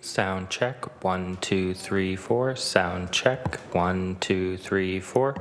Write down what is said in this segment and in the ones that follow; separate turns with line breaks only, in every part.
Sound check. 1, 2, 3, 4. Sound check. 1, 2, 3, 4.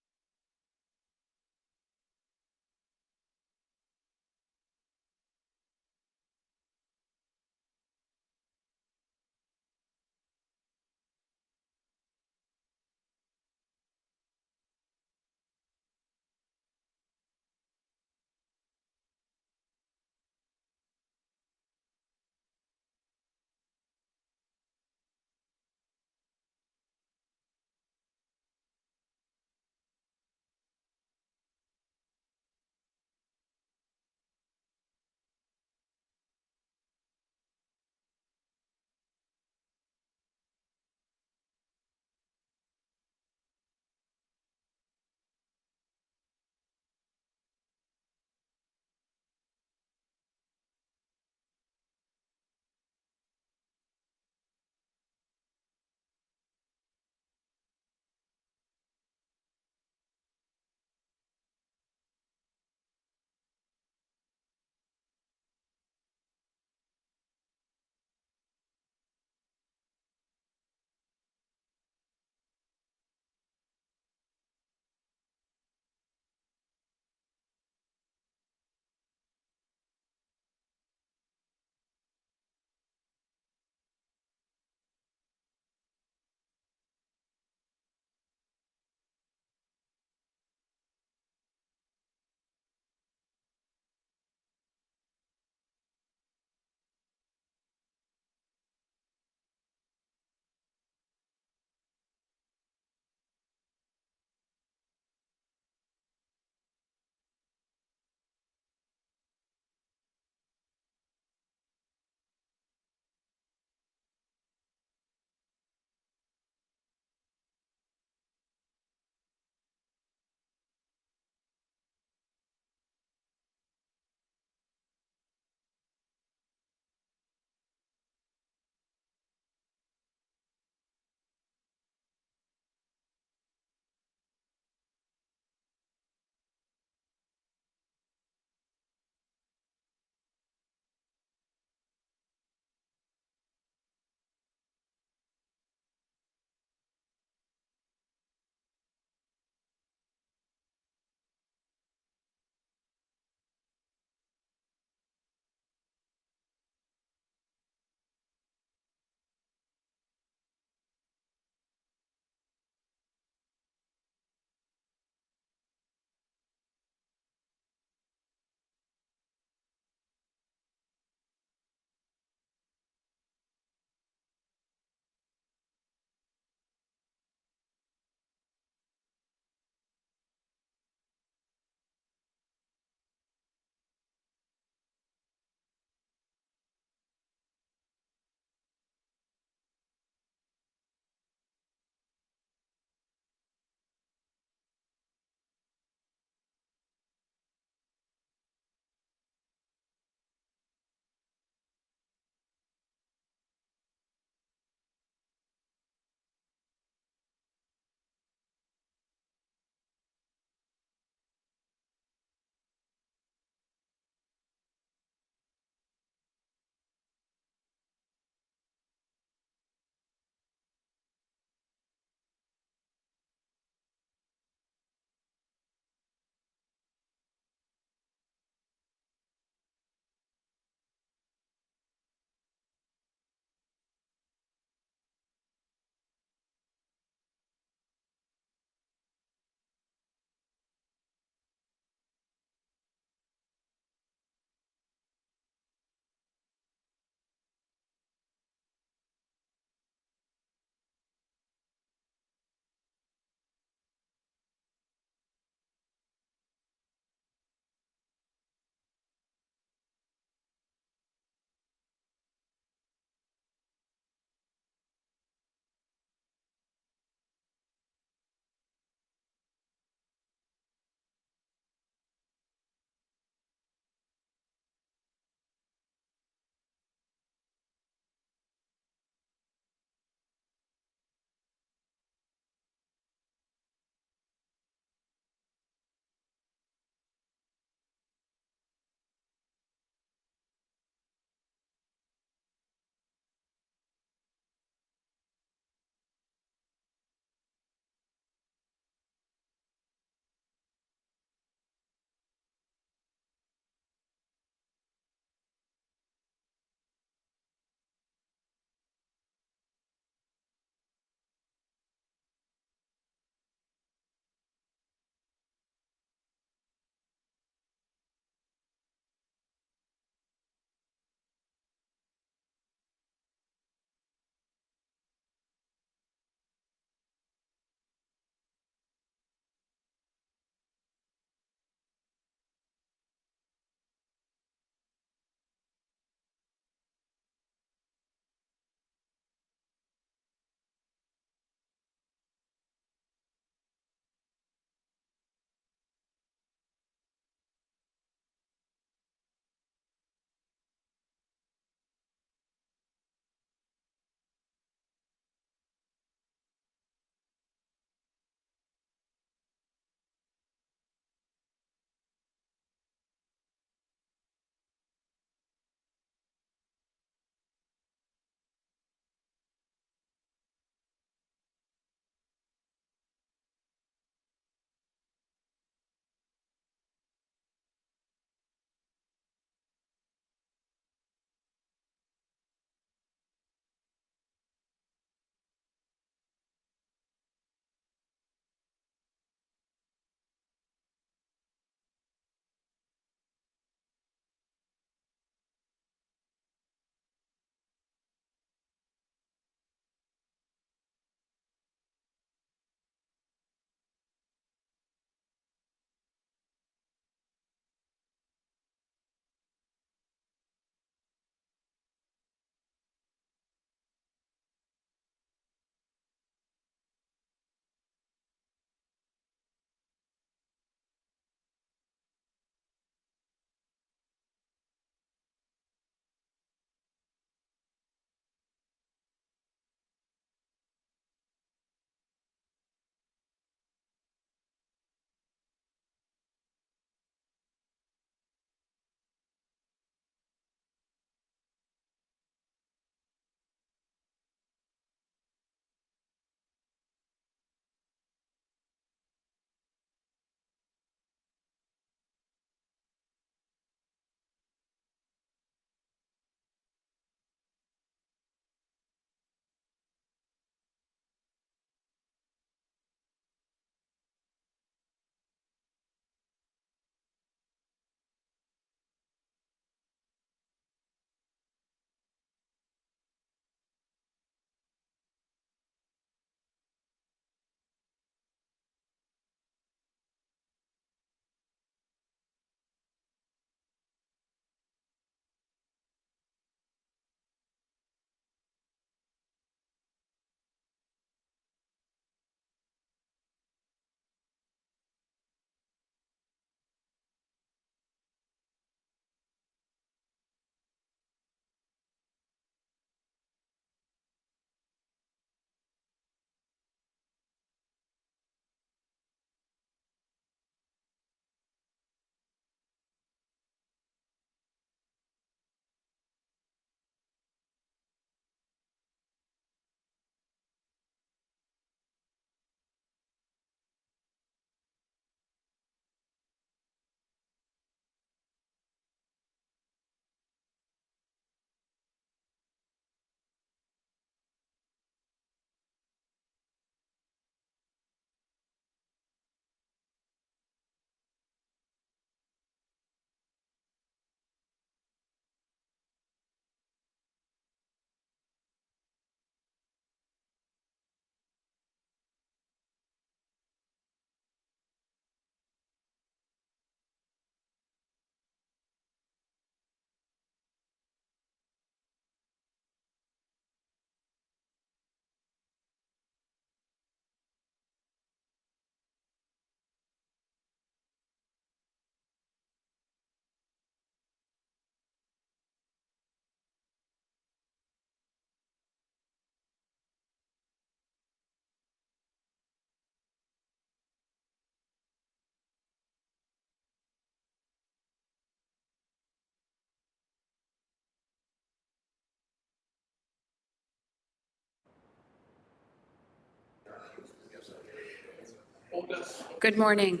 Good morning.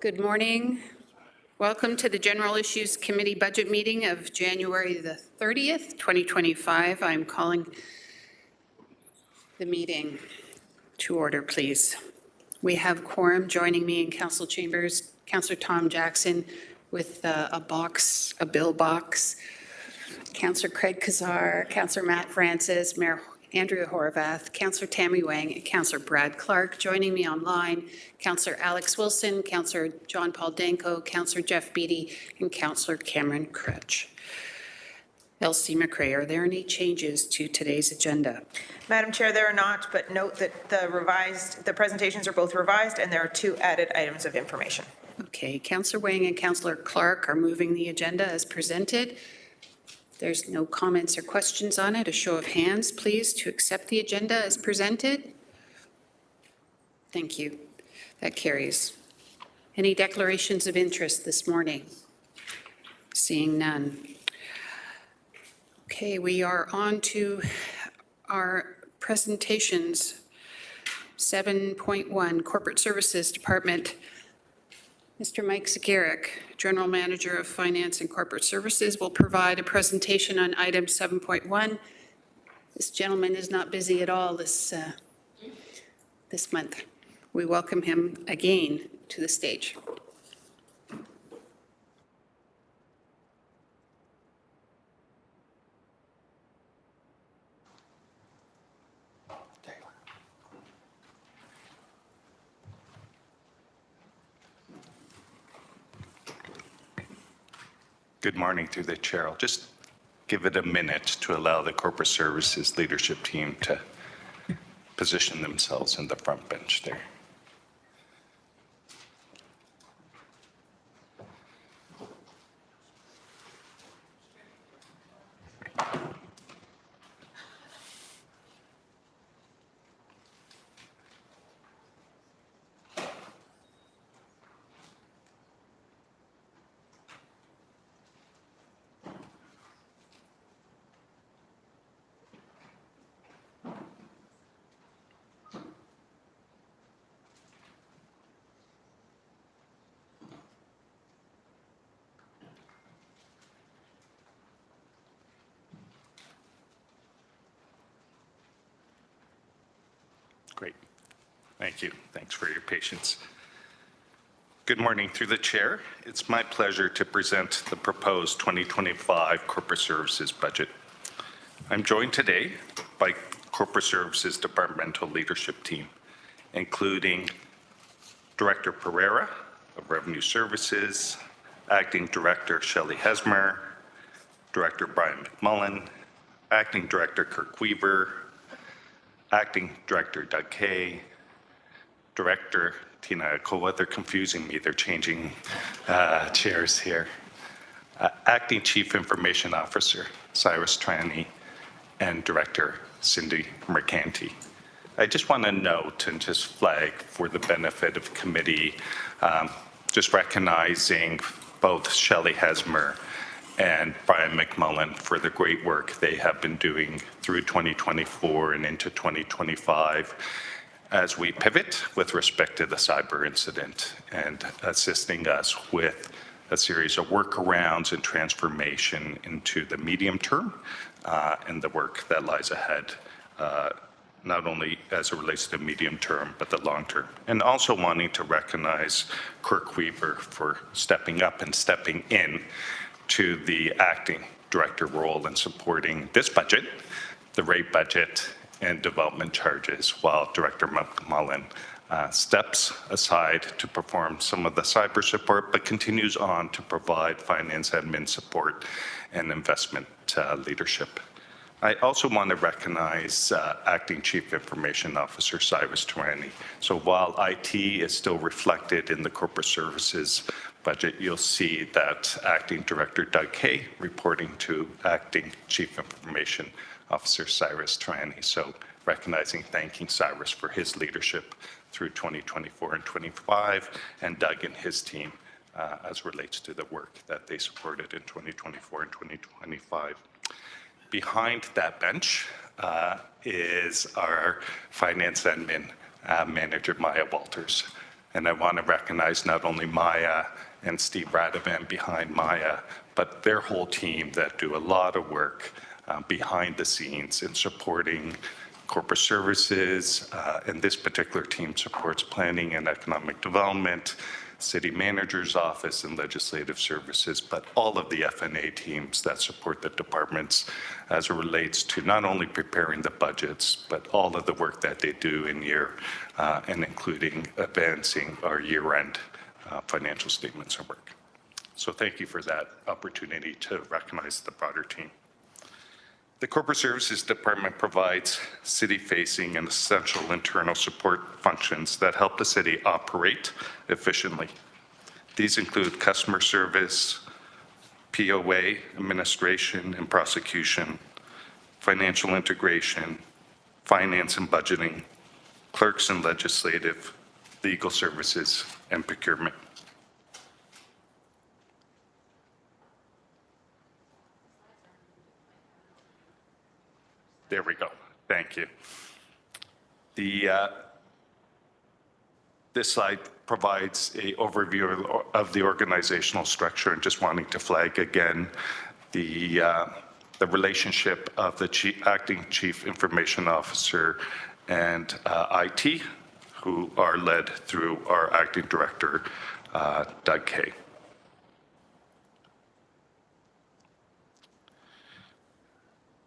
Good morning. Welcome to the General Issues Committee Budget Meeting of January the 30th, 2025. I'm calling the meeting to order, please. We have quorum. Joining me in council chambers, Councillor Tom Jackson with a bill box, Councillor Craig Kazar, Councillor Matt Francis, Mayor Andrea Horvath, Councillor Tammy Wang, and Councillor Brad Clark. Joining me online, Councillor Alex Wilson, Councillor John Paul Danko, Councillor Jeff Beattie, and Councillor Cameron Crutch. Elsie McRae, are there any changes to today's agenda?
Madam Chair, there are not, but note that the presentations are both revised and there are 2 added items of information.
Okay, Councillor Wang and Councillor Clark are moving the agenda as presented. There's no comments or questions on it. A show of hands, please, to accept the agenda as presented. Thank you. That carries. Any declarations of interest this morning? Seeing none. Okay, we are on to our presentations. 7.1, Corporate Services Department. Mr. Mike Zagaric, General Manager of Finance and Corporate Services, will provide a presentation on item 7.1. This gentleman is not busy at all this month. We welcome him again to the stage.
Good morning through the chair. I'll just give it a minute to allow the corporate services leadership team to position themselves in the front bench there. Great. Thank you. Thanks for your patience. Good morning through the chair. It's my pleasure to present the proposed 2025 corporate services budget. I'm joined today by corporate services departmental leadership team, including Director Pereira of Revenue Services, Acting Director Shelley Hesmer, Director Brian McMullen, Acting Director Kirk Weaver, Acting Director Doug Kay, Director Tina Akowa. They're confusing me. They're changing chairs here. Acting Chief Information Officer Cyrus Trani, and Director Cindy Mercanti. I just want to note and just flag for the benefit of committee, just recognizing both Shelley Hesmer and Brian McMullen for the great work they have been doing through 2024 and into 2025 as we pivot with respect to the cyber incident and assisting us with a series of workarounds and transformation into the medium term and the work that lies ahead, not only as it relates to the medium term, but the long term. And also wanting to recognize Kirk Weaver for stepping up and stepping in to the acting director role and supporting this budget, the rate budget, and development charges, while Director McMullen steps aside to perform some of the cyber support, but continues on to provide finance admin support and investment leadership. I also want to recognize Acting Chief Information Officer Cyrus Trani. So while IT is still reflected in the corporate services budget, you'll see that Acting Director Doug Kay reporting to Acting Chief Information Officer Cyrus Trani. So recognizing, thanking Cyrus for his leadership through 2024 and 25, and Doug and his team as relates to the work that they supported in 2024 and 2025. Behind that bench, is our finance admin manager, Maya Walters. And I want to recognize not only Maya and Steve Radovan behind Maya, but their whole team that do a lot of work behind the scenes in supporting corporate services. And this particular team supports planning and economic development, city manager's office and legislative services, but all of the FNA teams that support the departments as it relates to not only preparing the budgets, but all of the work that they do in year and including advancing our year-end financial statements and work. So thank you for that opportunity to recognize the broader team. The Corporate Services Department provides city-facing and essential internal support functions that help the city operate efficiently. These include customer service, POA, administration and prosecution, financial integration, finance and budgeting, clerks and legislative, legal services, and procurement. There we go. Thank you. This slide provides an overview of the organizational structure, and just wanting to flag again the relationship of the acting chief information officer and IT, who are led through our acting director, Doug Kay.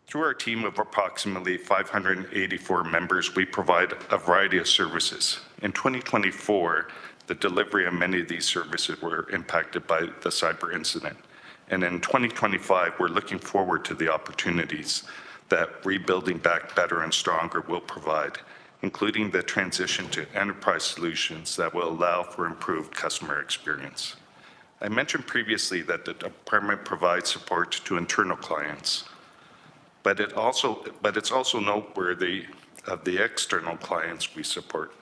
Through our team of approximately 584 members, we provide a variety of services. In 2024, the delivery of many of these services were impacted by the cyber incident. And in 2025, we're looking forward to the opportunities that rebuilding back better and stronger will provide, including the transition to enterprise solutions that will allow for improved customer experience. I mentioned previously that the department provides support to internal clients, but it's also noteworthy of the external clients we support.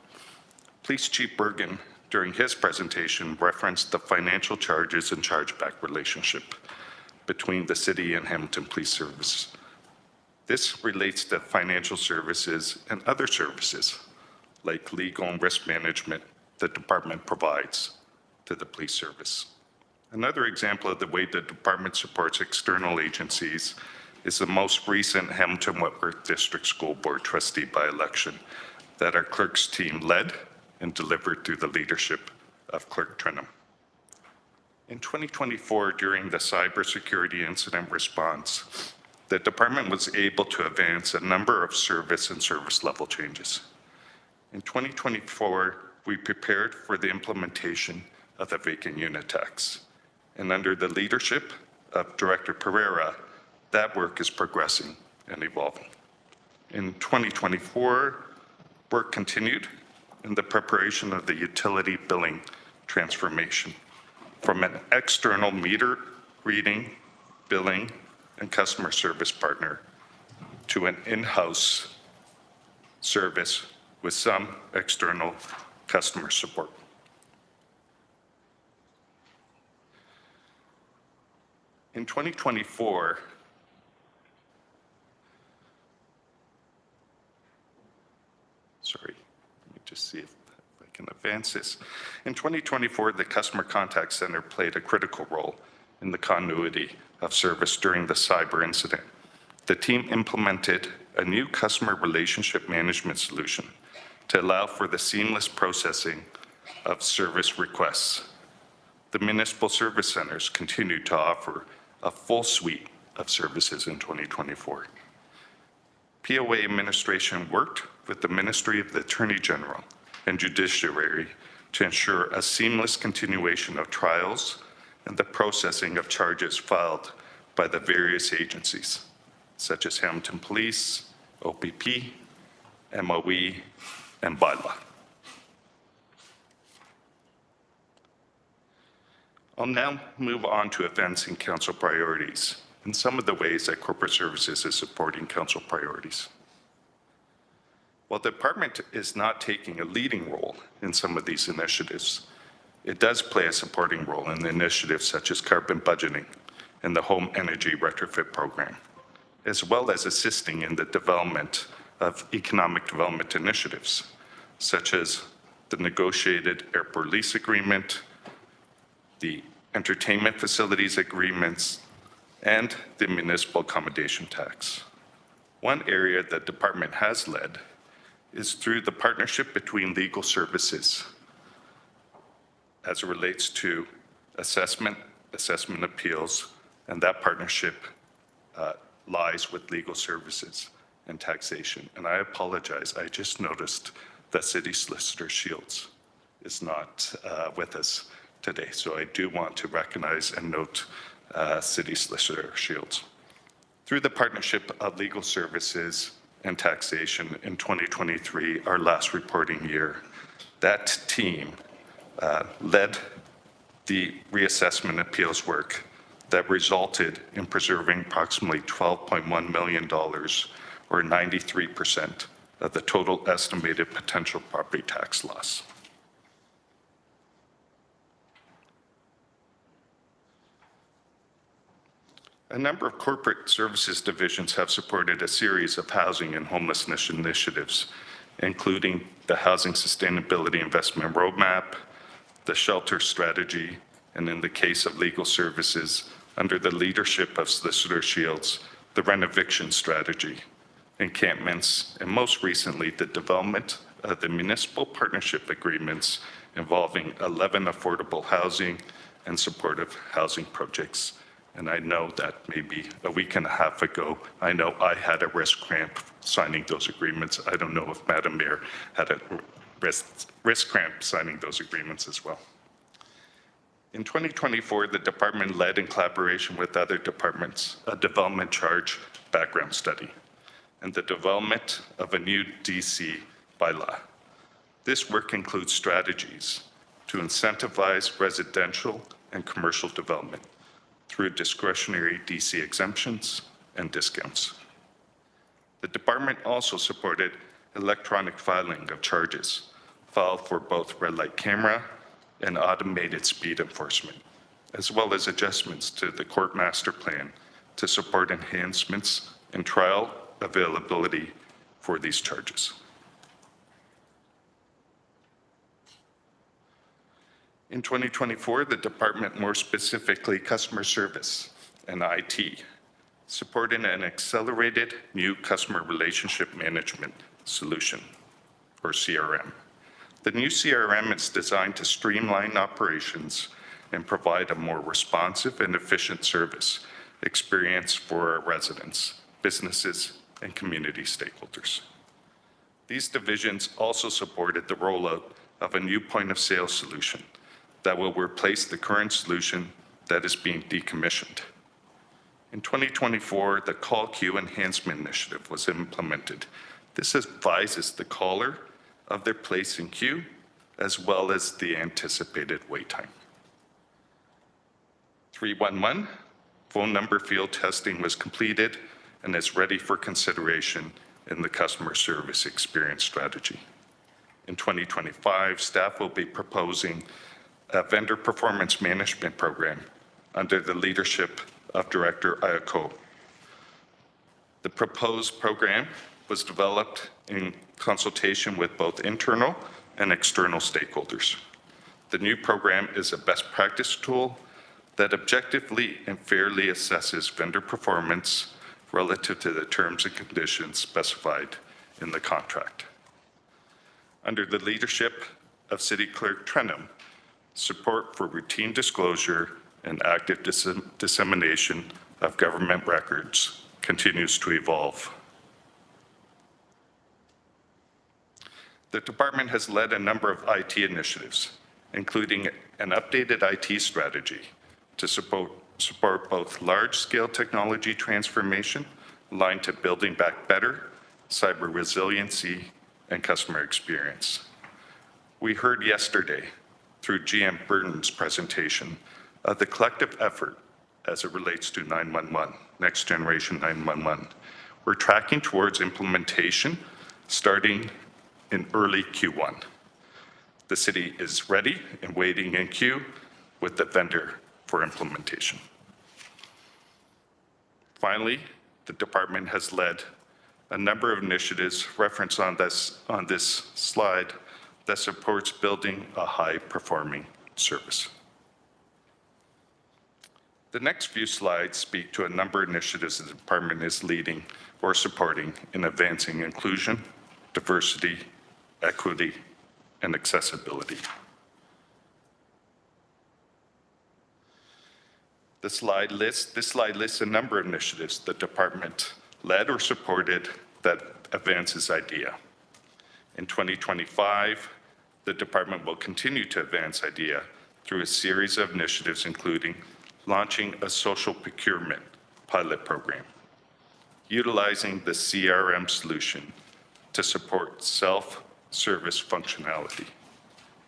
Police Chief Bergen, during his presentation, referenced the financial charges and chargeback relationship between the city and Hamilton Police Service. This relates to financial services and other services like legal and risk management the department provides to the police service. Another example of the way the department supports external agencies is the most recent Hamilton Whitworth District School Board trustee by-election that our clerks team led and delivered through the leadership of Clerk Trinham. In 2024, during the cybersecurity incident response, the department was able to advance a number of service and service level changes. In 2024, we prepared for the implementation of the vacant unit tax. And under the leadership of Director Pereira, that work is progressing and evolving. In 2024, work continued in the preparation of the utility billing transformation from an external meter reading, billing, and customer service partner to an in-house service with some external customer support. In 2024, let me just see if I can advance this. In 2024, the Customer Contact Center played a critical role in the continuity of service during the cyber incident. The team implemented a new customer relationship management solution to allow for the seamless processing of service requests. The municipal service centers continued to offer a full suite of services in 2024. POA administration worked with the Ministry of the Attorney General and Judiciary to ensure a seamless continuation of trials and the processing of charges filed by the various agencies, such as Hamilton Police, OPP, MOE, and BILA. I'll now move on to advancing council priorities and some of the ways that corporate services is supporting council priorities. While the department is not taking a leading role in some of these initiatives, it does play a supporting role in initiatives such as carbon budgeting and the home energy retrofit program. as well as assisting in the development of economic development initiatives, such as the negotiated airport lease agreement, the entertainment facilities agreements, and the municipal accommodation tax. One area that department has led is through the partnership between legal services as it relates to assessment appeals, and that partnership lies with legal services and taxation. And I apologize, I just noticed that City Solicitor Shields is not with us today. So I do want to recognize and note City Solicitor Shields. Through the partnership of legal services and taxation in 2023, our last reporting year, that team led the reassessment appeals work that resulted in preserving approximately $12.1 million, or 93% of the total estimated potential property tax loss. A number of corporate services divisions have supported a series of housing and homelessness initiatives, including the Housing Sustainability Investment Roadmap, the Shelter Strategy, and in the case of legal services, under the leadership of Solicitor Shields, the Renoviction Strategy, encampments, and most recently, the development of the municipal partnership agreements involving 11 affordable housing and supportive housing projects. And I know that maybe a week and a half ago, I know I had a wrist cramp signing those agreements. I don't know if Madam Mayor had a wrist cramp signing those agreements as well. In 2024, the department led in collaboration with other departments a development charge background study and the development of a new DC bylaw. This work includes strategies to incentivize residential and commercial development through discretionary DC exemptions and discounts. The department also supported electronic filing of charges filed for both red light camera and automated speed enforcement, as well as adjustments to the court master plan to support enhancements in trial availability for these charges. In 2024, the department, more specifically customer service and IT, supported an accelerated new customer relationship management solution, or CRM. The new CRM is designed to streamline operations and provide a more responsive and efficient service experience for our residents, businesses, and community stakeholders. These divisions also supported the rollout of a new point of sale solution that will replace the current solution that is being decommissioned. In 2024, the Call Queue Enhancement Initiative was implemented. This advises the caller of their place in queue, as well as the anticipated wait time. 311 phone number field testing was completed and is ready for consideration in the customer service experience strategy. In 2025, staff will be proposing a vendor performance management program under the leadership of Director Ayako. The proposed program was developed in consultation with both internal and external stakeholders. The new program is a best practice tool that objectively and fairly assesses vendor performance relative to the terms and conditions specified in the contract. Under the leadership of City Clerk Trenum, support for routine disclosure and active dissemination of government records continues to evolve. The department has led a number of IT initiatives, including an updated IT strategy to support both large-scale technology transformation aligned to building back better, cyber resiliency, and customer experience. We heard yesterday through GM Burton's presentation of the collective effort as it relates to 911, next generation 911. We're tracking towards implementation starting in early Q1. The city is ready and waiting in queue with the vendor for implementation. Finally, the department has led a number of initiatives referenced on this slide that supports building a high-performing service. The next few slides speak to a number of initiatives the department is leading or supporting in advancing inclusion, diversity, equity, and accessibility. This slide lists a number of initiatives the department led or supported that advances IDEA. In 2025, the department will continue to advance IDEA through a series of initiatives, including launching a social procurement pilot program, utilizing the CRM solution to support self-service functionality,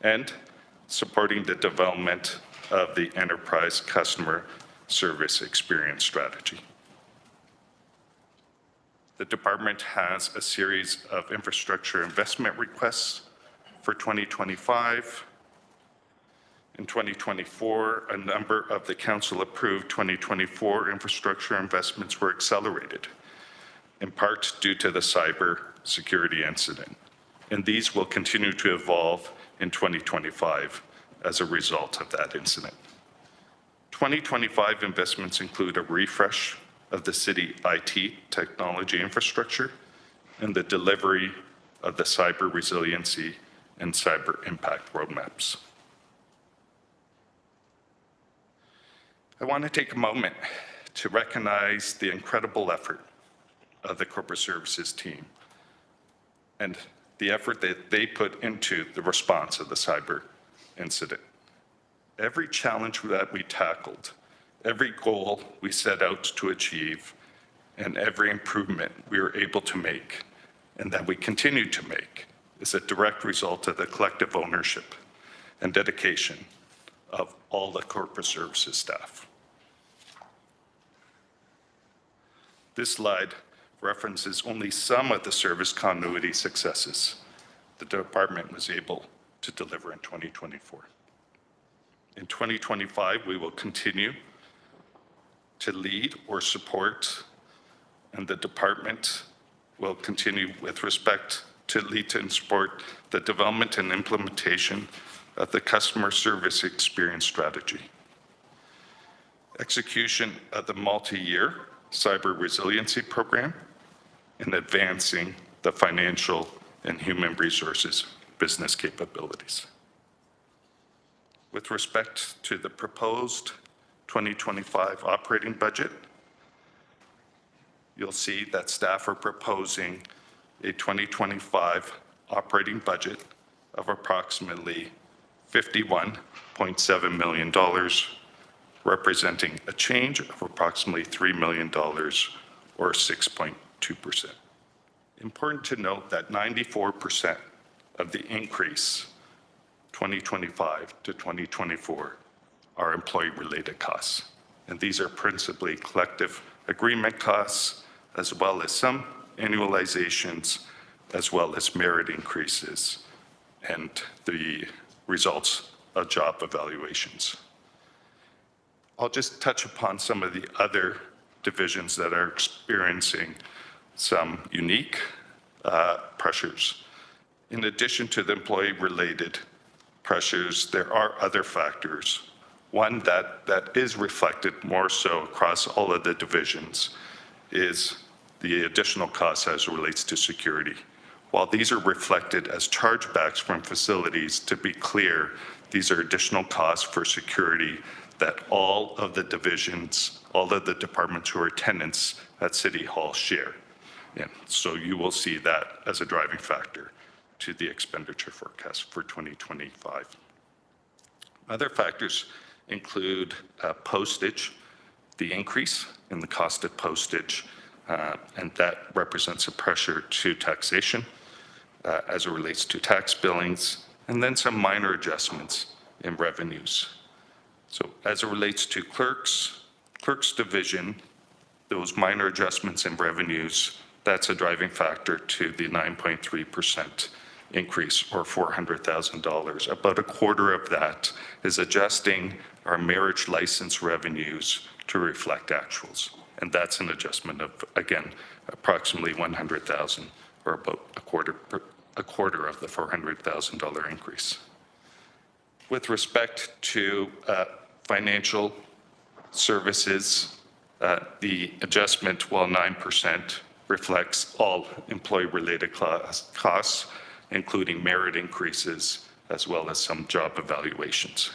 and supporting the development of the enterprise customer service experience strategy. The department has a series of infrastructure investment requests for 2025. In 2024, a number of the council-approved 2024 infrastructure investments were accelerated, in part due to the cyber security incident, and these will continue to evolve in 2025 as a result of that incident. 2025 investments include a refresh of the city IT technology infrastructure and the delivery of the cyber resiliency and cyber impact roadmaps. I want to take a moment to recognize the incredible effort of the corporate services team and the effort that they put into the response of the cyber incident. Every challenge that we tackled, every goal we set out to achieve, and every improvement we were able to make, and that we continue to make, is a direct result of the collective ownership and dedication of all the corporate services staff. This slide references only some of the service continuity successes the department was able to deliver in 2024. In 2025, we will continue to lead or support, and the department will continue with respect to lead and support the development and implementation of the customer service experience strategy, execution of the multi-year cyber resiliency program, and advancing the financial and human resources business capabilities. With respect to the proposed 2025 operating budget, you'll see that staff are proposing a 2025 operating budget of approximately $51.7 million, representing a change of approximately $3 million or 6.2%. Important to note that 94% of the increase 2025 to 2024 are employee-related costs. And these are principally collective agreement costs, as well as some annualizations, as well as merit increases and the results of job evaluations. I'll just touch upon some of the other divisions that are experiencing some unique pressures. In addition to the employee-related pressures, there are other factors. One that is reflected more so across all of the divisions is the additional costs as it relates to security. While these are reflected as chargebacks from facilities, to be clear, these are additional costs for security that all of the divisions, all of the departments who are tenants at City Hall share. And so you will see that as a driving factor to the expenditure forecast for 2025. Other factors include postage, the increase in the cost of postage, and that represents a pressure to taxation as it relates to tax billings, and then some minor adjustments in revenues. So as it relates to clerks division, those minor adjustments in revenues, that's a driving factor to the 9.3% increase, or $400,000. About a quarter of that is adjusting our marriage license revenues to reflect actuals. and that's an adjustment of, again, approximately 100,000, or about a quarter of the $400,000 increase. With respect to financial services, the adjustment, while 9%, reflects all employee-related costs, including merit increases, as well as some job evaluations.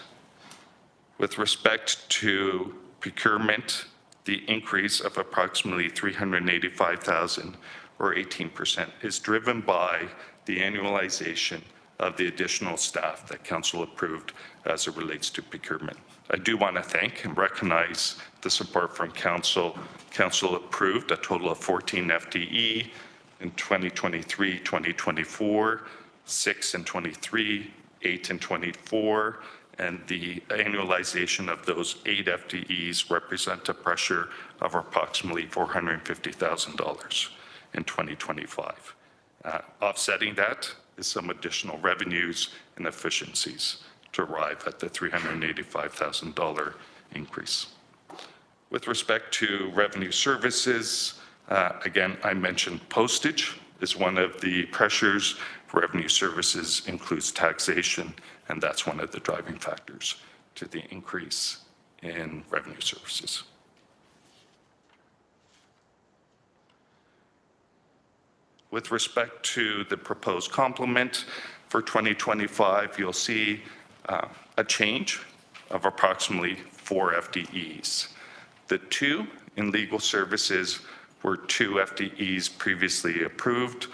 With respect to procurement, the increase of approximately $385,000, or 18%, is driven by the annualization of the additional staff that Council approved as it relates to procurement. I do want to thank and recognize the support from Council. Council approved a total of 14 FTE in 2023, 2024, 6 in 23, 8 in 24, and the annualization of those 8 FTEs represent a pressure of approximately $450,000 in 2025. Offsetting that is some additional revenues and efficiencies to arrive at the $385,000 increase. With respect to revenue services, again, I mentioned postage is one of the pressures. Revenue services includes taxation, and that's one of the driving factors to the increase in revenue services. With respect to the proposed complement for 2025, you'll see a change of approximately 4 FTEs. The 2 in legal services were 2 FTEs previously approved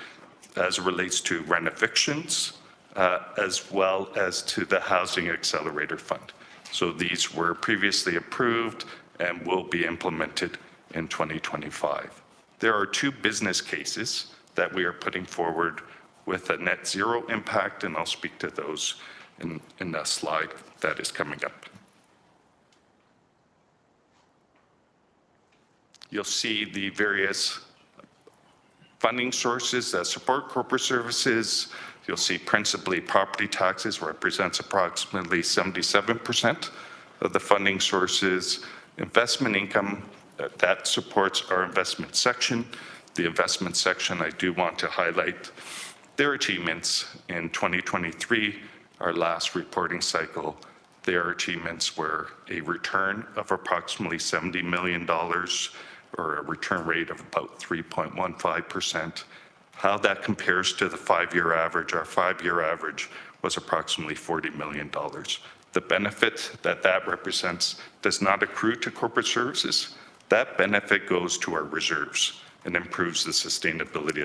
as it relates to renovictions, as well as to the Housing Accelerator Fund. So these were previously approved and will be implemented in 2025. There are 2 business cases that we are putting forward with a net zero impact, and I'll speak to those in a slide that is coming up. You'll see the various funding sources that support corporate services. You'll see principally property taxes represents approximately 77% of the funding sources. Investment income, that supports our investment section. The investment section, I do want to highlight their achievements in 2023, our last reporting cycle. Their achievements were a return of approximately $70 million, or a return rate of about 3.15%. How that compares to the 5-year average, our 5-year average was approximately $40 million. The benefit that represents does not accrue to corporate services. That benefit goes to our reserves and improves the sustainability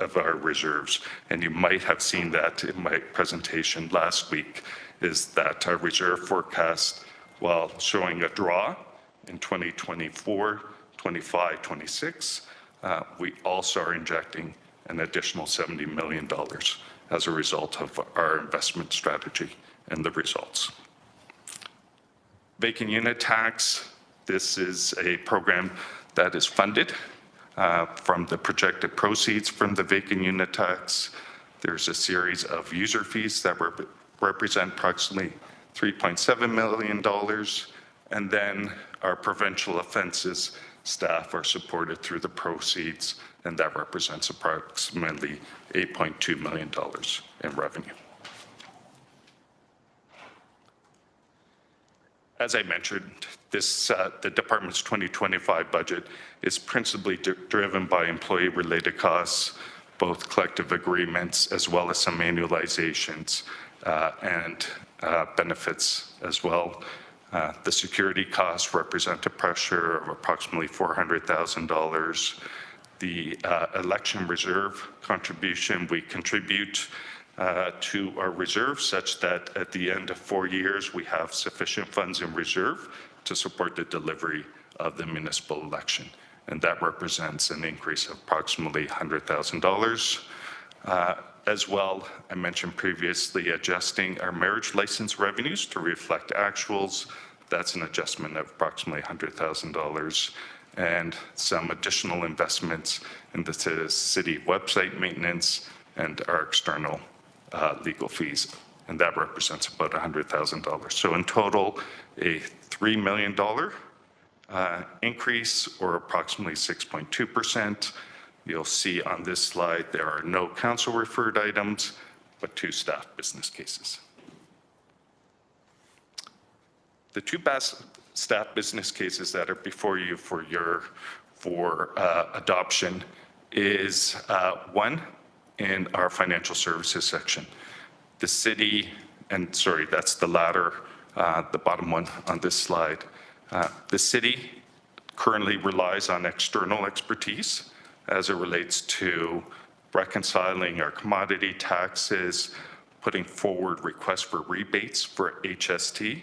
of our reserves. And you might have seen that in my presentation last week, is that our reserve forecast, while showing a draw in 2024, 25, 26, we also are injecting an additional $70 million as a result of our investment strategy and the results. Vacant unit tax, this is a program that is funded from the projected proceeds from the vacant unit tax. There's a series of user fees that represent approximately $3.7 million. And then our provincial offenses staff are supported through the proceeds, and that represents approximately $8.2 million in revenue. As I mentioned, the department's 2025 budget is principally driven by employee-related costs, both collective agreements as well as some annualizations and benefits as well. The security costs represent a pressure of approximately $400,000. The election reserve contribution, we contribute to our reserve such that at the end of 4 years, we have sufficient funds in reserve to support the delivery of the municipal election. And that represents an increase of approximately $100,000. As well, I mentioned previously adjusting our marriage license revenues to reflect actuals. That's an adjustment of approximately $100,000, and some additional investments in the city website maintenance and our external legal fees, and that represents about $100,000. So in total, a $3 million increase, or approximately 6.2%. You'll see on this slide there are no council-referred items, but 2 staff business cases. The 2 staff business cases that are before you for adoption is one in our financial services section. The city, and sorry, that's the latter, the bottom one on this slide. The city currently relies on external expertise as it relates to reconciling our commodity taxes, putting forward requests for rebates for HST,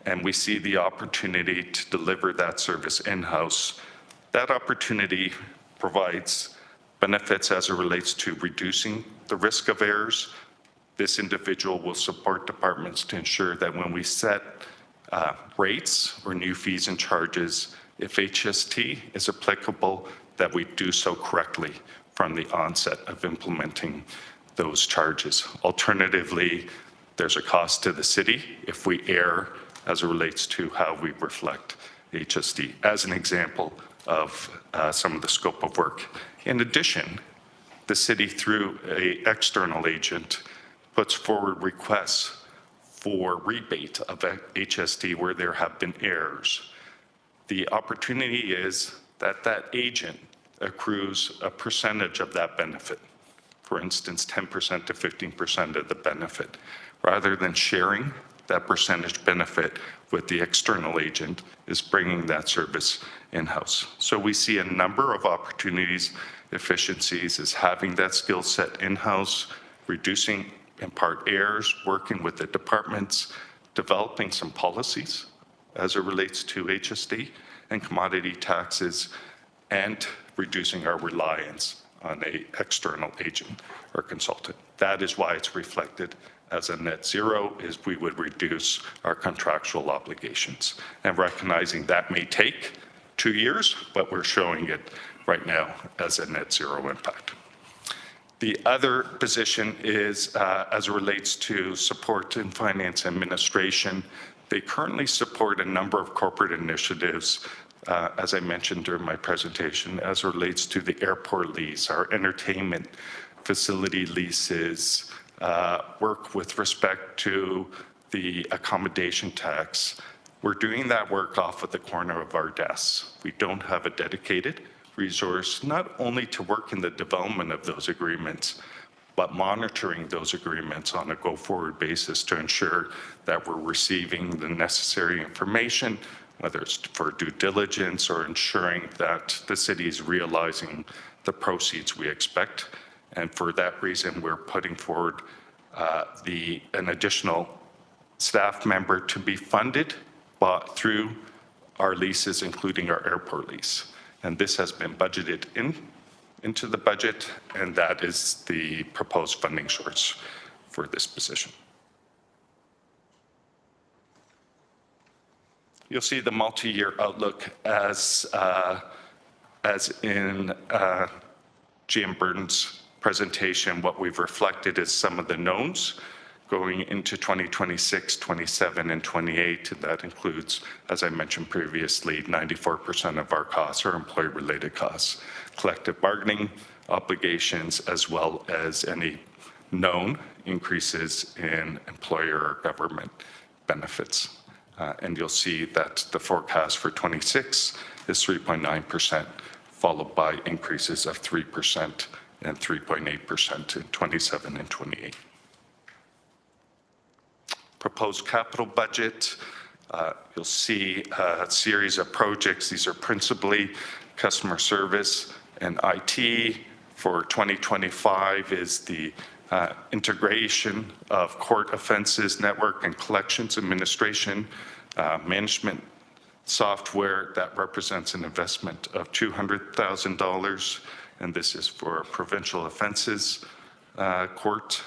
and we see the opportunity to deliver that service in-house. That opportunity provides benefits as it relates to reducing the risk of errors. This individual will support departments to ensure that when we set rates or new fees and charges, if HST is applicable, that we do so correctly from the onset of implementing those charges. Alternatively, there's a cost to the city if we err as it relates to how we reflect HST, as an example of some of the scope of work. In addition, the city, through an external agent, puts forward requests for rebate of HST where there have been errors. The opportunity is that that agent accrues a percentage of that benefit, for instance, 10% to 15% of the benefit, rather than sharing that percentage benefit with the external agent is bringing that service in-house. So we see a number of opportunities, efficiencies, is having that skill set in-house, reducing in part errors, working with the departments, developing some policies as it relates to HST and commodity taxes, and reducing our reliance on an external agent or consultant. That is why it's reflected as a net zero, is we would reduce our contractual obligations. And recognizing that may take 2 years, but we're showing it right now as a net zero impact. The other position is as it relates to support in finance administration. They currently support a number of corporate initiatives, as I mentioned during my presentation, as it relates to the airport lease, our entertainment facility leases, work with respect to the accommodation tax. We're doing that work off of the corner of our desks. We don't have a dedicated resource, not only to work in the development of those agreements, but monitoring those agreements on a go-forward basis to ensure that we're receiving the necessary information, whether it's for due diligence or ensuring that the city is realizing the proceeds we expect. And for that reason, we're putting forward an additional staff member to be funded through our leases, including our airport lease. And this has been budgeted into the budget, and that is the proposed funding source for this position. You'll see the multi-year outlook as in GM Burton's presentation. What we've reflected is some of the knowns going into 2026, 27, and 28. And that includes, as I mentioned previously, 94% of our costs are employee-related costs, collective bargaining obligations, as well as any known increases in employer or government benefits. And you'll see that the forecast for 26 is 3.9%, followed by increases of 3% and 3.8% in 27 and 28. Proposed capital budget, you'll see a series of projects. These are principally customer service and IT. For 2025 is the integration of court offenses network and collections administration management software. That represents an investment of $200,000, and this is for provincial offenses court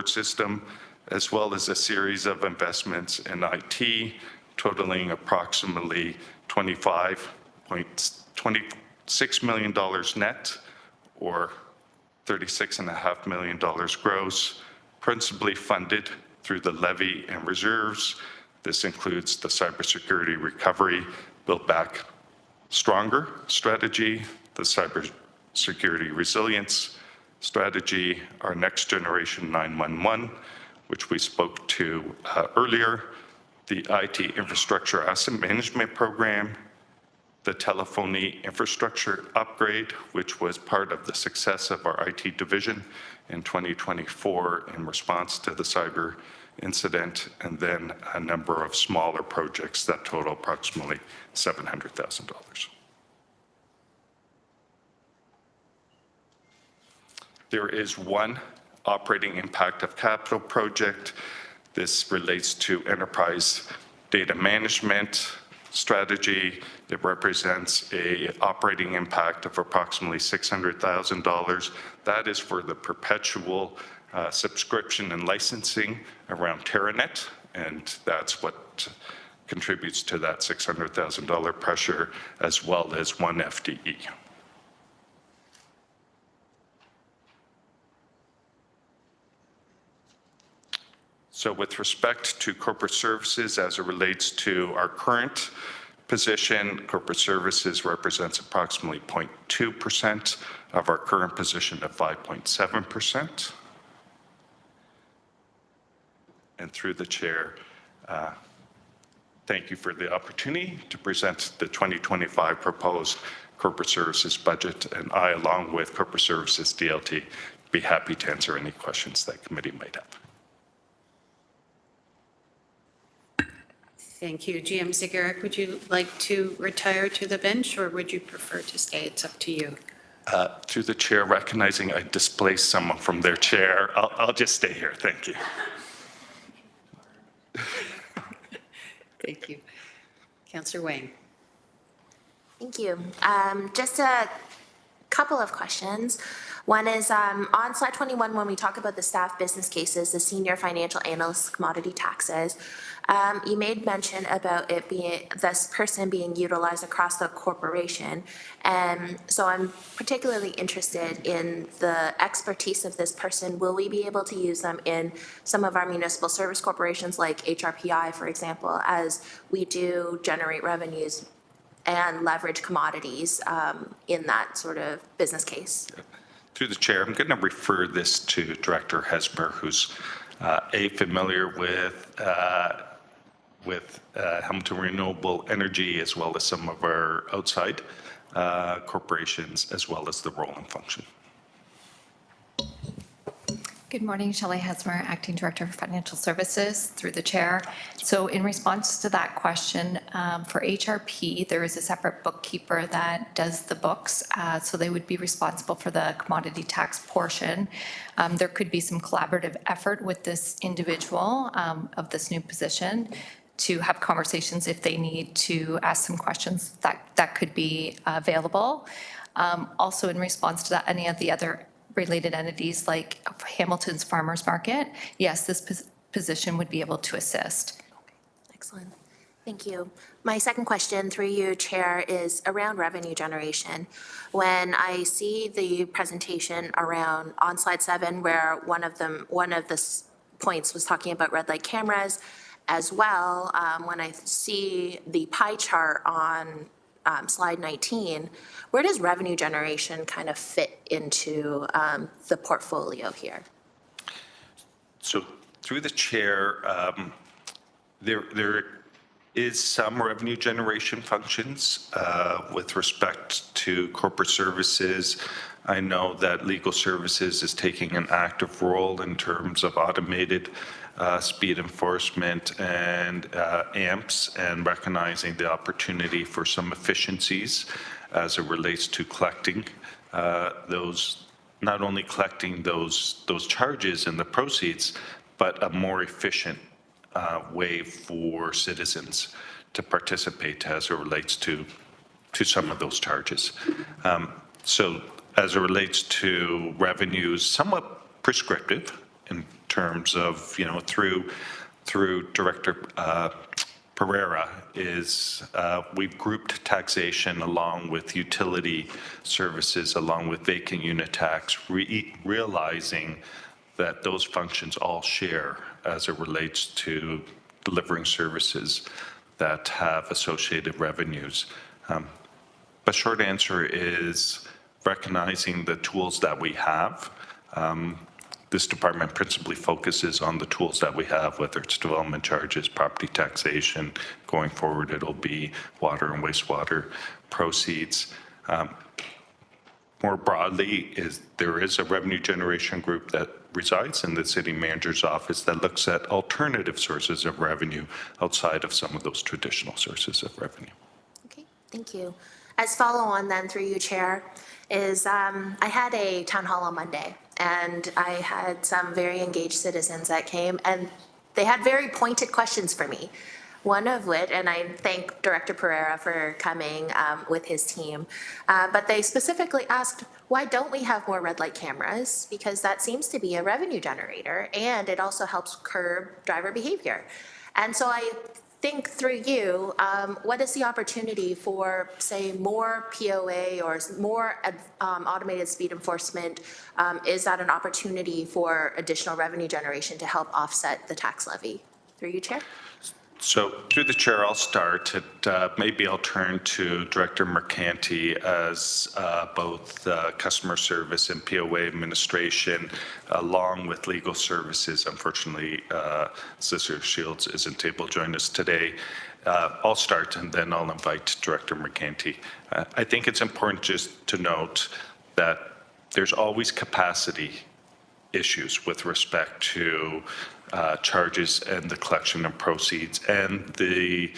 system, as well as a series of investments in IT totaling approximately $26 million net, or $36.5 million gross, principally funded through the levy and reserves. This includes the cybersecurity recovery, Build Back Stronger strategy, the cybersecurity resilience strategy, our next generation 911, which we spoke to earlier, the IT infrastructure asset management program, the telephony infrastructure upgrade, which was part of the success of our IT division in 2024 in response to the cyber incident, and then a number of smaller projects that total approximately $700,000. There is one operating impact of capital project. This relates to enterprise data management strategy. It represents a operating impact of approximately $600,000. That is for the perpetual subscription and licensing around TerraNet, and that's what contributes to that $600,000 pressure, as well as one FDE. So with respect to corporate services, as it relates to our current position, corporate services represents approximately 0.2% of our current position of 5.7%. And through the chair, thank you for the opportunity to present the 2025 proposed corporate services budget, and I, along with corporate services DLT, be happy to answer any questions that committee might have.
Thank you. GM Zagaric, would you like to retire to the bench, or would you prefer to stay? It's up to you.
Through the chair, recognizing I displaced someone from their chair, I'll just stay here. Thank you.
Thank you. Councillor Wang.
Thank you. Just a couple of questions. One is on slide 21, when we talk about the staff business cases, the senior financial analyst commodity taxes, you made mention about it being, this person being utilized across the corporation. And so I'm particularly interested in the expertise of this person. Will we be able to use them in some of our municipal service corporations like HRPI, for example, as we do generate revenues and leverage commodities in that sort of business case?
Through the chair, I'm going to refer this to Director Hesmer, who's familiar with Hamilton Renewable Energy, as well as some of our outside corporations, as well as the rolling function.
Good morning, Shelley Hesmer, Acting Director for Financial Services, through the chair. So in response to that question, for HRP, there is a separate bookkeeper that does the books, so they would be responsible for the commodity tax portion. There could be some collaborative effort with this individual of this new position to have conversations if they need to ask some questions that could be available. Also in response to that, any of the other related entities like Hamilton's Farmers Market, yes, this position would be able to assist.
Excellent. Thank you. My second question, through you, Chair, is around revenue generation. When I see the presentation around on slide 7, where one of the points was talking about red light cameras, as well, when I see the pie chart on slide 19, where does revenue generation kind of fit into the portfolio here?
So through the chair, there is some revenue generation functions with respect to corporate services. I know that legal services is taking an active role in terms of automated speed enforcement and AMPS, and recognizing the opportunity for some efficiencies as it relates to collecting those, not only collecting those charges and the proceeds, but a more efficient way for citizens to participate as it relates to some of those charges. So as it relates to revenues, somewhat prescriptive in terms of, you know, through Director Pereira, is we've grouped taxation along with utility services, along with vacant unit tax, realizing that those functions all share as it relates to delivering services that have associated revenues. But short answer is recognizing the tools that we have. This department principally focuses on the tools that we have, whether it's development charges, property taxation. Going forward, it'll be water and wastewater proceeds. More broadly, there is a revenue generation group that resides in the city manager's office that looks at alternative sources of revenue outside of some of those traditional sources of revenue.
Okay, thank you. As follow on then through you, Chair, is I had a town hall on Monday and I had some very engaged citizens that came and they had very pointed questions for me. One of which, and I thank Director Pereira for coming with his team, but they specifically asked, why don't we have more red light cameras? Because that seems to be a revenue generator and it also helps curb driver behavior. And so I think through you, what is the opportunity for, say, more POA or more automated speed enforcement? Is that an opportunity for additional revenue generation to help offset the tax levy? Through you, Chair.
So through the chair, I'll start. Maybe I'll turn to Director Mercanti as both customer service and POA administration, along with legal services. Unfortunately, Solicitor Shields isn't able to join us today. I'll start and then I'll invite Director Mercanti. I think it's important just to note that there's always capacity issues with respect to charges and the collection of proceeds and the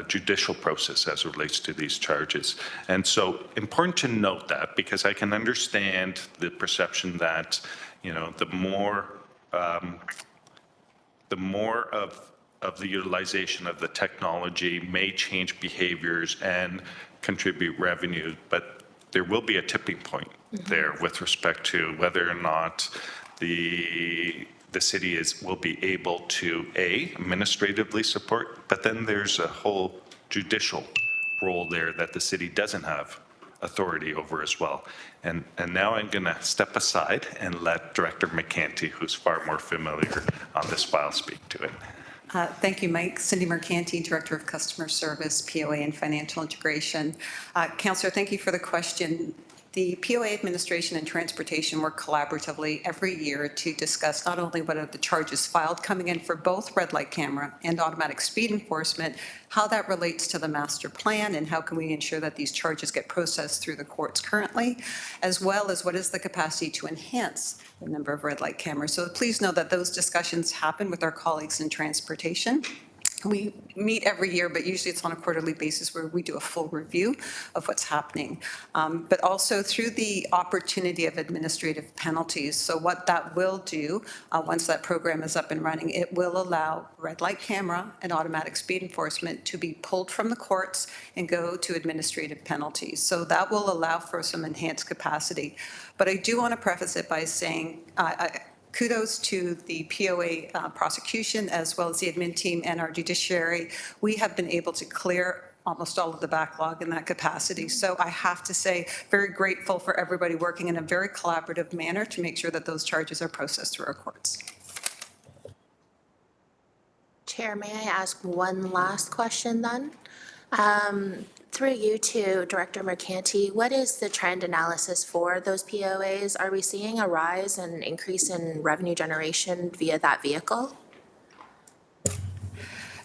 judicial process as it relates to these charges. And so important to note that because I can understand the perception that, you know, the more of the utilization of the technology may change behaviors and contribute revenue, but there will be a tipping point there with respect to whether or not the city will be able to, administratively support, but then there's a whole judicial role there that the city doesn't have authority over as well. And now I'm going to step aside and let Director Mercanti, who's far more familiar on this file, speak to it.
Thank you, Mike. Cindy Mercanti, Director of Customer Service, POA and Financial Integration. Councillor, thank you for the question. The POA administration and transportation work collaboratively every year to discuss not only what are the charges filed coming in for both red light camera and automatic speed enforcement, how that relates to the master plan and how can we ensure that these charges get processed through the courts currently, as well as what is the capacity to enhance the number of red light cameras. So please know that those discussions happen with our colleagues in transportation. We meet every year, but usually it's on a quarterly basis where we do a full review of what's happening. But also through the opportunity of administrative penalties. So what that will do, once that program is up and running, it will allow red light camera and automatic speed enforcement to be pulled from the courts and go to administrative penalties. So that will allow for some enhanced capacity. But I do want to preface it by saying, kudos to the POA prosecution as well as the admin team and our judiciary. We have been able to clear almost all of the backlog in that capacity. So I have to say, very grateful for everybody working in a very collaborative manner to make sure that those charges are processed through our courts.
Chair, may I ask one last question then? Through you to Director Mercanti, what is the trend analysis for those POAs? Are we seeing a rise and increase in revenue generation via that vehicle?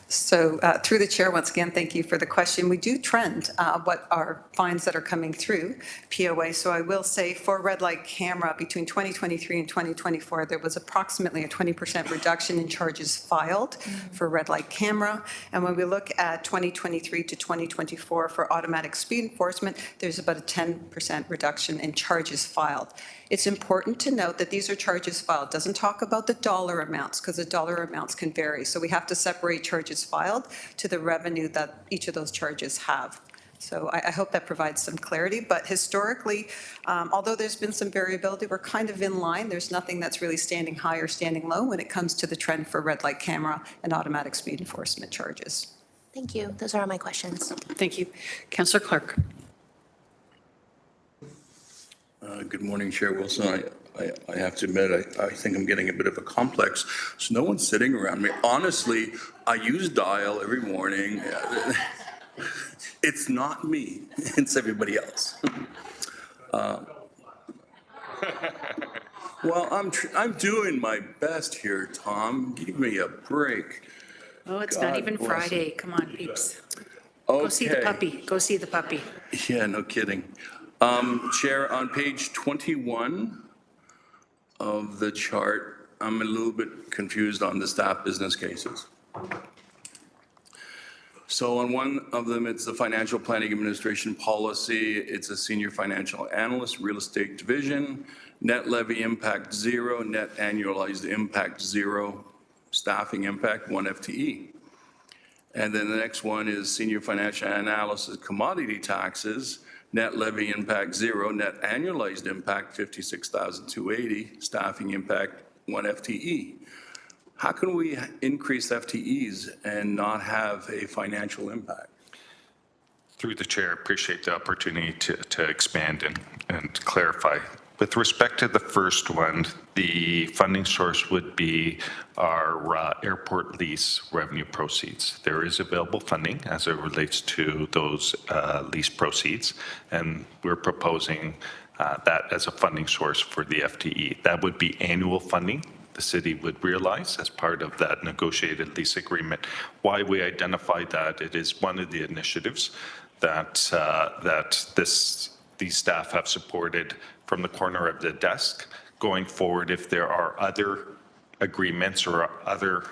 So through the chair, once again, thank you for the question. We do trend what are fines that are coming through POA. So I will say for red light camera between 2023 and 2024, there was approximately a 20% reduction in charges filed for red light camera. And when we look at 2023 to 2024 for automatic speed enforcement, there's about a 10% reduction in charges filed. It's important to note that these are charges filed. It doesn't talk about the dollar amounts because the dollar amounts can vary. So we have to separate charges filed to the revenue that each of those charges have. So I hope that provides some clarity. But historically, although there's been some variability, we're kind of in line. There's nothing that's really standing high or standing low when it comes to the trend for red light camera and automatic speed enforcement charges.
Thank you. Those are all my questions.
Thank you. Councillor Clark.
Good morning, Chair Wilson. I have to admit, I think I'm getting a bit of a complex. So no one's sitting around me. Honestly, I use Dial every morning. It's not me, it's everybody else. Well, I'm doing my best here, Tom. Give me a break.
Oh, it's not
God
even
bless
Friday. Come on, peeps. Go see the
Okay.
puppy. Go see the puppy.
Yeah, no kidding. Chair, on page 21 of the chart, I'm a little bit confused on the staff business cases. So on one of them, it's the financial planning administration policy. It's a senior financial analyst, real estate division, net levy impact 0, net annualized impact 0, staffing impact 1 FTE. And then the next one is senior financial analysis, commodity taxes, net levy impact 0, net annualized impact 56,280, staffing impact 1 FTE. How can we increase FTEs and not have a financial impact?
Through the chair, appreciate the opportunity to expand and clarify. With respect to the first one, the funding source would be our airport lease revenue proceeds. There is available funding as it relates to those lease proceeds, and we're proposing that as a funding source for the FTE. That would be annual funding the city would realize as part of that negotiated lease agreement. Why we identified that, it is one of the initiatives that these staff have supported from the corner of the desk. Going forward, if there are other agreements or other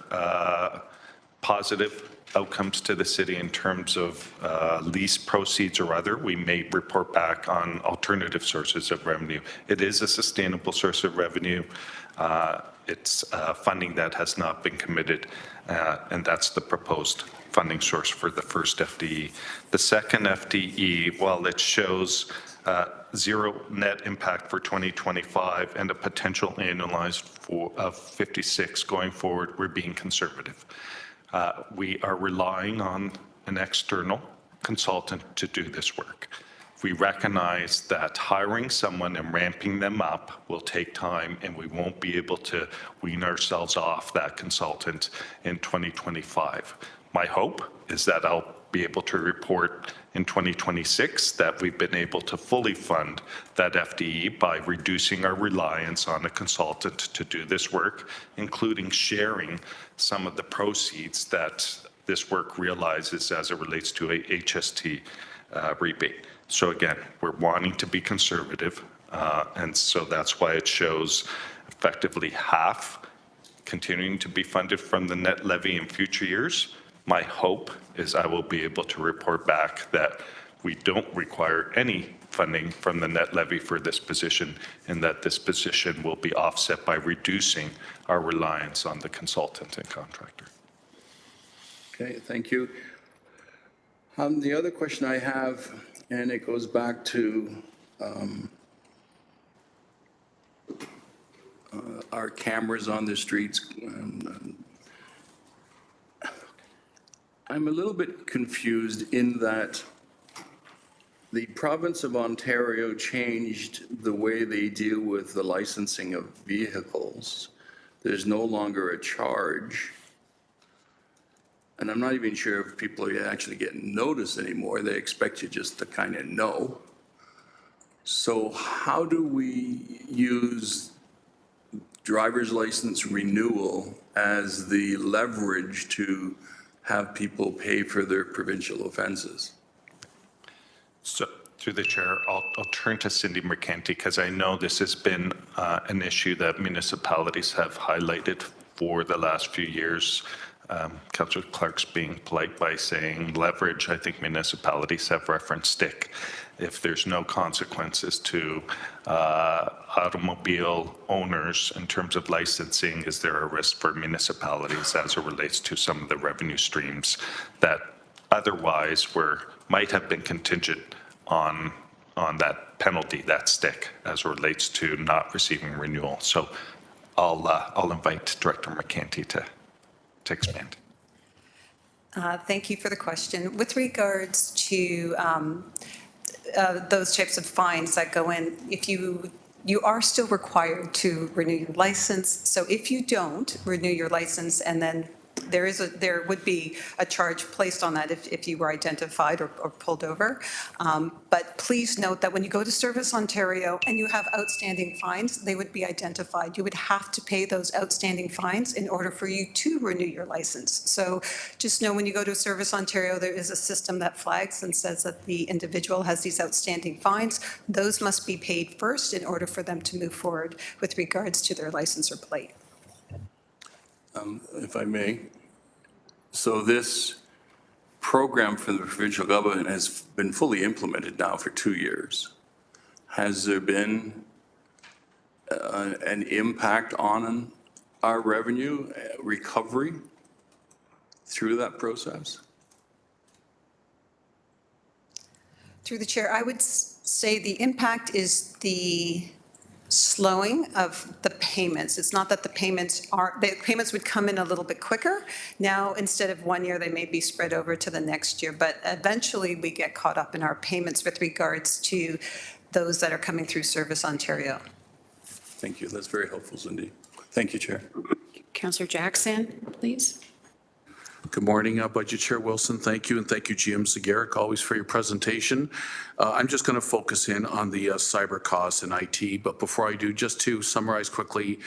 positive outcomes to the city in terms of lease proceeds or other, we may report back on alternative sources of revenue. It is a sustainable source of revenue. It's funding that has not been committed, and that's the proposed funding source for the first FTE. The second FTE, while it shows 0 net impact for 2025 and a potential annualized of 56 going forward, we're being conservative. We are relying on an external consultant to do this work. We recognize that hiring someone and ramping them up will take time, and we won't be able to wean ourselves off that consultant in 2025. My hope is that I'll be able to report in 2026 that we've been able to fully fund that FTE by reducing our reliance on a consultant to do this work, including sharing some of the proceeds that this work realizes as it relates to a HST rebate. So again, we're wanting to be conservative, and so that's why it shows effectively half continuing to be funded from the net levy in future years. My hope is I will be able to report back that we don't require any funding from the net levy for this position, and that this position will be offset by reducing our reliance on the consultant and contractor.
Okay, thank you. The other question I have, and it goes back to our cameras on the streets. I'm a little bit confused in that the province of Ontario changed the way they deal with the licensing of vehicles. There's no longer a charge. And I'm not even sure if people are actually getting notice anymore. They expect you just to kind of know. So how do we use driver's license renewal as the leverage to have people pay for their provincial offenses?
So through the chair, I'll turn to Cindy Mercanti, because I know this has been an issue that municipalities have highlighted for the last few years. Councillor Clark's being polite by saying leverage. I think municipalities have referenced stick. If there's no consequences to automobile owners in terms of licensing, is there a risk for municipalities as it relates to some of the revenue streams that otherwise might have been contingent on that penalty, that stick, as it relates to not receiving renewal? So I'll invite Director Mercanti to expand.
Thank you for the question. With regards to those types of fines that go in, if you are still required to renew your license. So if you don't renew your license and then there would be a charge placed on that if you were identified or pulled over. But please note that when you go to Service Ontario and you have outstanding fines, they would be identified. You would have to pay those outstanding fines in order for you to renew your license. So just know when you go to Service Ontario, there is a system that flags and says that the individual has these outstanding fines. Those must be paid first in order for them to move forward with regards to their license or plate.
If I may. So this program for the provincial government has been fully implemented now for 2 years. Has there been an impact on our revenue recovery through that process?
Through the chair, I would say the impact is the slowing of the payments. It's not that the payments would come in a little bit quicker. Now, instead of 1 year, they may be spread over to the next year, but eventually we get caught up in our payments with regards to those that are coming through Service Ontario.
Thank you. That's very helpful, Cindy. Thank you, Chair.
Councillor Jackson, please.
Good morning, Budget Chair Wilson. Thank you, and thank you, GM Zagarek, always for your presentation. I'm just going to focus in on the cyber costs and IT, but before I do, just to summarize quickly,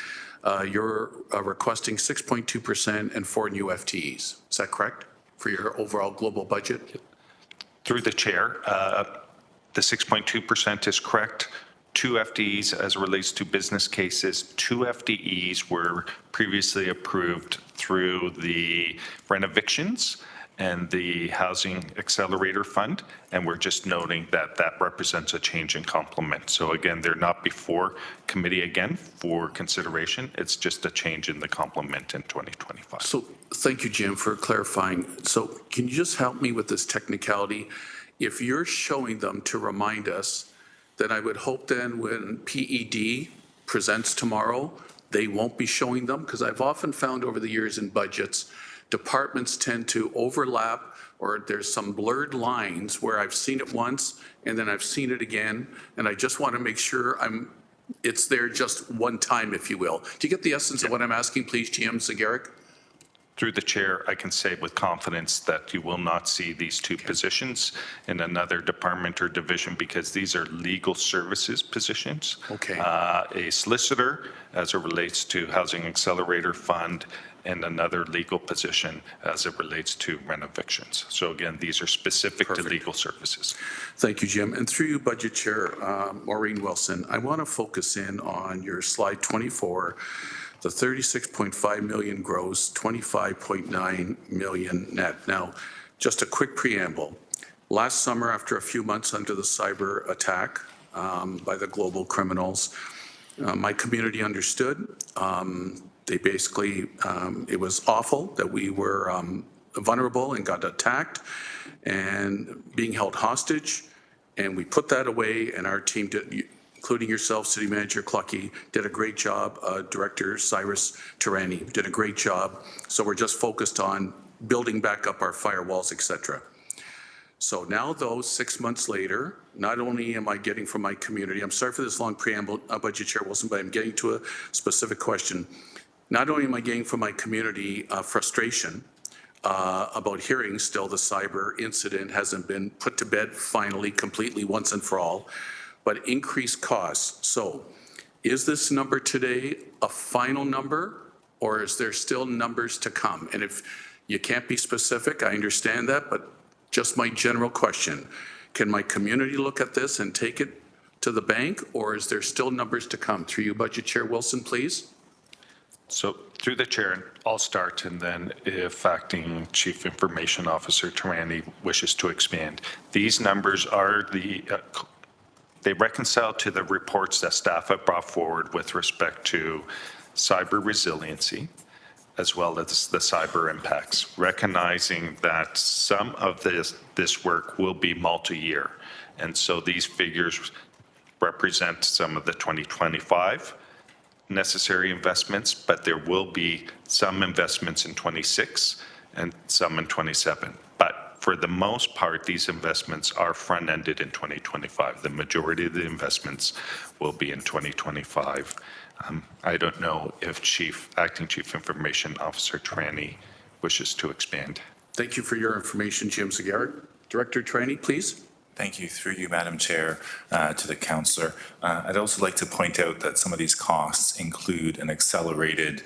you're requesting 6.2% and 4 new FTEs. Is that correct for your overall global budget?
Through the chair, the 6.2% is correct. 2 FTEs as it relates to business cases. 2 FTEs were previously approved through the renovictions and the Housing Accelerator Fund, and we're just noting that that represents a change in complement. So again, they're not before committee again for consideration. It's just a change in the complement in 2025.
So thank you, Jim, for clarifying. So can you just help me with this technicality? If you're showing them to remind us, then I would hope then when PED presents tomorrow, they won't be showing them, because I've often found over the years in budgets, departments tend to overlap, or there's some blurred lines where I've seen it once and then I've seen it again, and I just want to make sure it's there just one time, if you will. Do you get the essence of what I'm asking, please, GM Zagarek?
Through the chair, I can say with confidence that you will not see these 2 positions in another department or division, because these are legal services positions.
Okay.
A solicitor as it relates to Housing Accelerator Fund, and another legal position as it relates to renovictions. So again, these are specific to legal services.
Thank you, Jim. And through you, Budget Chair Maureen Wilson, I want to focus in on your slide 24, the 36.5 million gross, 25.9 million net. Now, just a quick preamble. Last summer, after a few months under the cyber attack by the global criminals, my community understood. They basically, it was awful that we were vulnerable and got attacked and being held hostage. And we put that away, and our team did, including yourself, City Manager Clucky, did a great job. Director Cyrus Tarani did a great job. So we're just focused on building back up our firewalls, et cetera. So now, though, 6 months later, not only am I getting from my community, I'm sorry for this long preamble, Budget Chair Wilson, but I'm getting to a specific question. Not only am I getting from my community frustration about hearing still the cyber incident hasn't been put to bed finally, completely, once and for all, but increased costs. So is this number today a final number, or is there still numbers to come? And if you can't be specific, I understand that, but just my general question, can my community look at this and take it to the bank, or is there still numbers to come? Through you, Budget Chair Wilson, please.
So through the chair, I'll start, and then if Acting Chief Information Officer Tarani wishes to expand. These numbers are they reconcile to the reports that staff have brought forward with respect to cyber resiliency, as well as the cyber impacts, recognizing that some of this work will be multi-year. And so these figures represent some of the 2025 necessary investments, but there will be some investments in 26 and some in 27. But for the most part, these investments are front-ended in 2025. The majority of the investments will be in 2025. I don't know if Acting Chief Information Officer Tarani wishes to expand.
Thank you for your information, Jim Zagarek. Director Training, please.
Thank you. Through you, Madam Chair, to the councillor. I'd also like to point out that some of these costs include an accelerated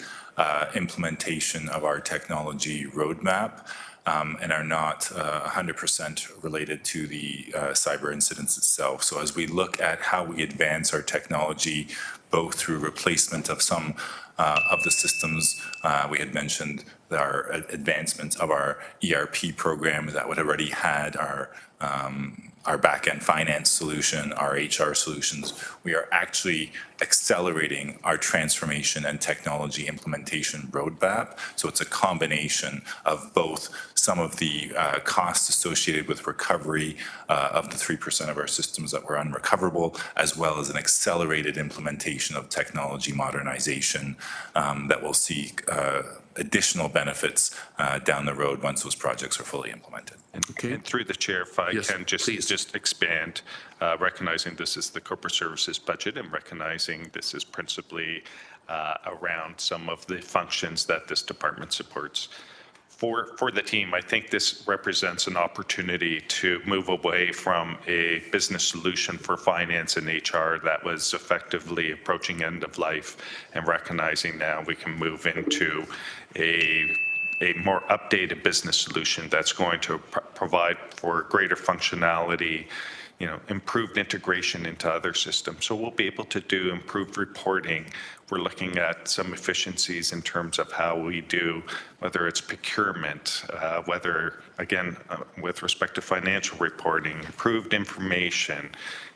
implementation of our technology roadmap and are not 100% related to the cyber incidents itself. So as we look at how we advance our technology, both through replacement of some of the systems, we had mentioned our advancement of our ERP program that would already had our back-end finance solution, our HR solutions. We are actually accelerating our transformation and technology implementation roadmap. So it's a combination of both some of the costs associated with recovery of the 3% of our systems that were unrecoverable, as well as an accelerated implementation of technology modernization that will see additional benefits down the road once those projects are fully implemented.
And through the chair, if I
Yes,
can just expand, recognizing this is the corporate services budget and recognizing this is principally around some of the functions that this department supports. For the team, I think this represents an opportunity to move away from a business solution for finance and HR that was effectively approaching end of life, and recognizing now we can move into a more updated business solution that's going to provide for greater functionality, improved integration into other systems. So we'll be able to do improved reporting. We're looking at some efficiencies in terms of how we do, whether it's procurement, whether, again, with respect to financial reporting, improved information,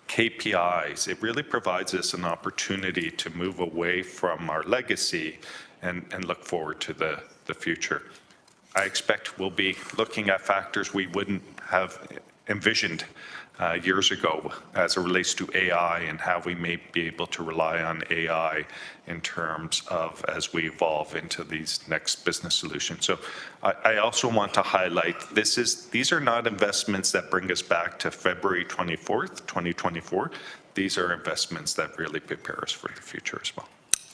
KPIs. It really provides us an opportunity to move away from our legacy and look forward to the future. I expect we'll be looking at factors we wouldn't have envisioned years ago as it relates to AI and how we may be able to rely on AI in terms of as we evolve into these next business solutions. So I also want to highlight these are not investments that bring us back to February 24th, 2024. These are investments that really prepare us for the future as well.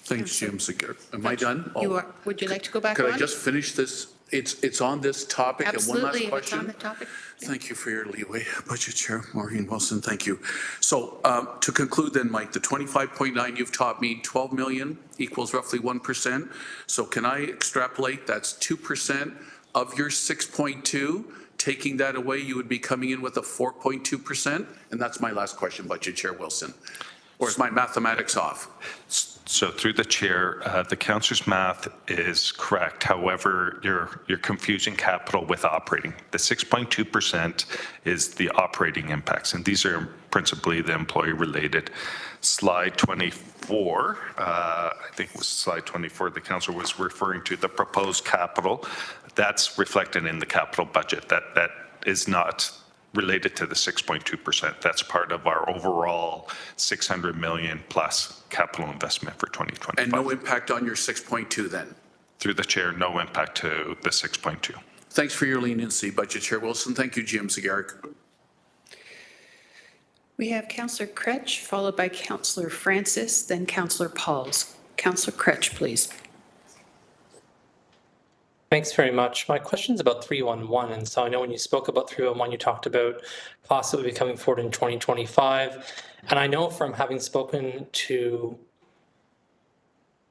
Thanks, Jim Zagarek. Am I done?
Would you like to go back on?
Could I just finish this? It's on this topic. And one last
Absolutely, it's
question.
on the topic.
Thank you for your leeway, Budget Chair Maureen Wilson. Thank you. So to conclude then, Mike, the 25.9 you've taught me, 12 million equals roughly 1%. So can I extrapolate that's 2% of your 6.2? Taking that away, you would be coming in with a 4.2%? And that's my last question, Budget Chair Wilson. Or is my mathematics off?
So through the chair, the councillor's math is correct. However, you're confusing capital with operating. The 6.2% is the operating impacts, and these are principally the employee-related. Slide 24, I think it was slide 24, the councillor was referring to the proposed capital. That's reflected in the capital budget. That is not related to the 6.2%. That's part of our overall 600 million plus capital investment for 2025.
And no impact on your 6.2 then?
Through the chair, no impact to the 6.2.
Thanks for your leniency, Budget Chair Wilson. Thank you, Jim Zagarek.
We have Councillor Cretch, followed by Councillor Francis, then Councillor Pauls. Councillor Cretch, please.
Thanks very much. My question is about 311. And so I know when you spoke about 311, you talked about possibly coming forward in 2025. And I know from having spoken to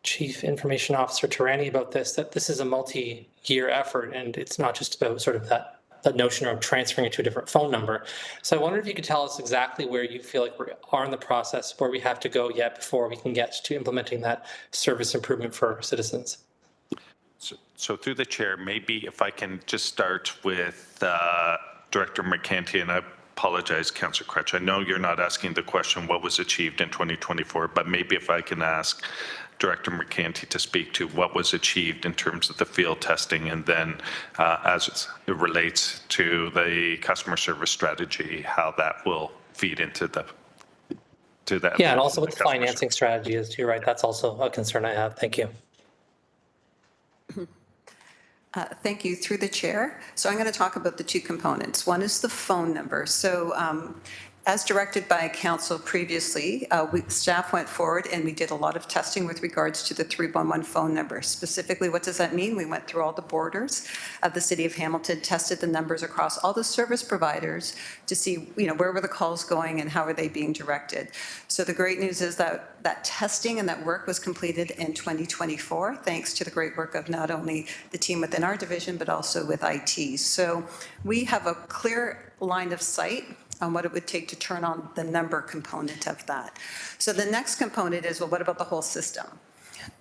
Chief Information Officer Tarani about this, that this is a multi-year effort, and it's not just about sort of that notion of transferring it to a different phone number. So I wonder if you could tell us exactly where you feel like we are in the process, where we have to go yet before we can get to implementing that service improvement for citizens.
So through the chair, maybe if I can just start with Director McCanty, and I apologize, Councillor Cretch. I know you're not asking the question what was achieved in 2024, but maybe if I can ask Director McCanty to speak to what was achieved in terms of the field testing, and then as it relates to the customer service strategy, how that will feed into that.
Yeah, and also with the financing strategy, as you're right, that's also a concern I have. Thank you.
Thank you. Through the chair. So I'm going to talk about the two components. One is the phone number. So As directed by council previously, staff went forward and we did a lot of testing with regards to the 311 phone number. Specifically, what does that mean? We went through all the borders of the city of Hamilton, tested the numbers across all the service providers to see, where were the calls going and how are they being directed. So the great news is that that testing and that work was completed in 2024, thanks to the great work of not only the team within our division, but also with IT. So we have a clear line of sight on what it would take to turn on the number component of that. So the next component is, well, what about the whole system?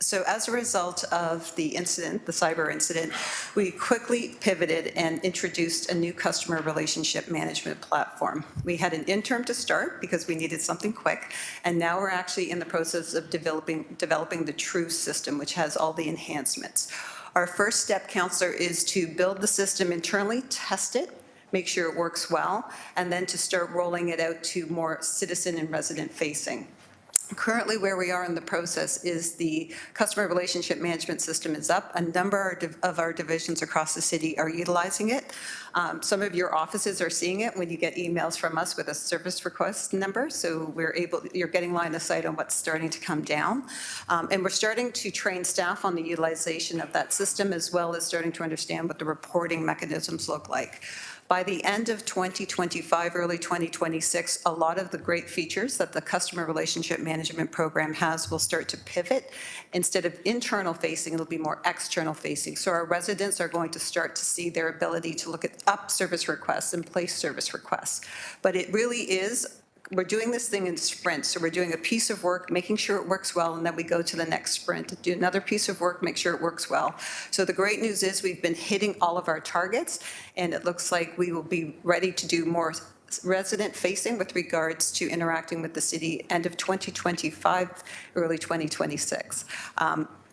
So as a result of the incident, the cyber incident, we quickly pivoted and introduced a new customer relationship management platform. We had an interim to start because we needed something quick, and now we're actually in the process of developing the true system, which has all the enhancements. Our first step, Councillor, is to build the system internally, test it, make sure it works well, and then to start rolling it out to more citizen and resident facing. Currently, where we are in the process is the customer relationship management system is up. A number of our divisions across the city are utilizing it. Some of your offices are seeing it when you get emails from us with a service request number. So you're getting line of sight on what's starting to come down. And we're starting to train staff on the utilization of that system, as well as starting to understand what the reporting mechanisms look like. By the end of 2025, early 2026, a lot of the great features that the customer relationship management program has will start to pivot. Instead of internal facing, it'll be more external facing. So our residents are going to start to see their ability to look up service requests and place service requests. But it really is, we're doing this thing in sprints. So we're doing a piece of work, making sure it works well, and then we go to the next sprint, do another piece of work, make sure it works well. So the great news is we've been hitting all of our targets, and it looks like we will be ready to do more resident facing with regards to interacting with the city end of 2025, early 2026.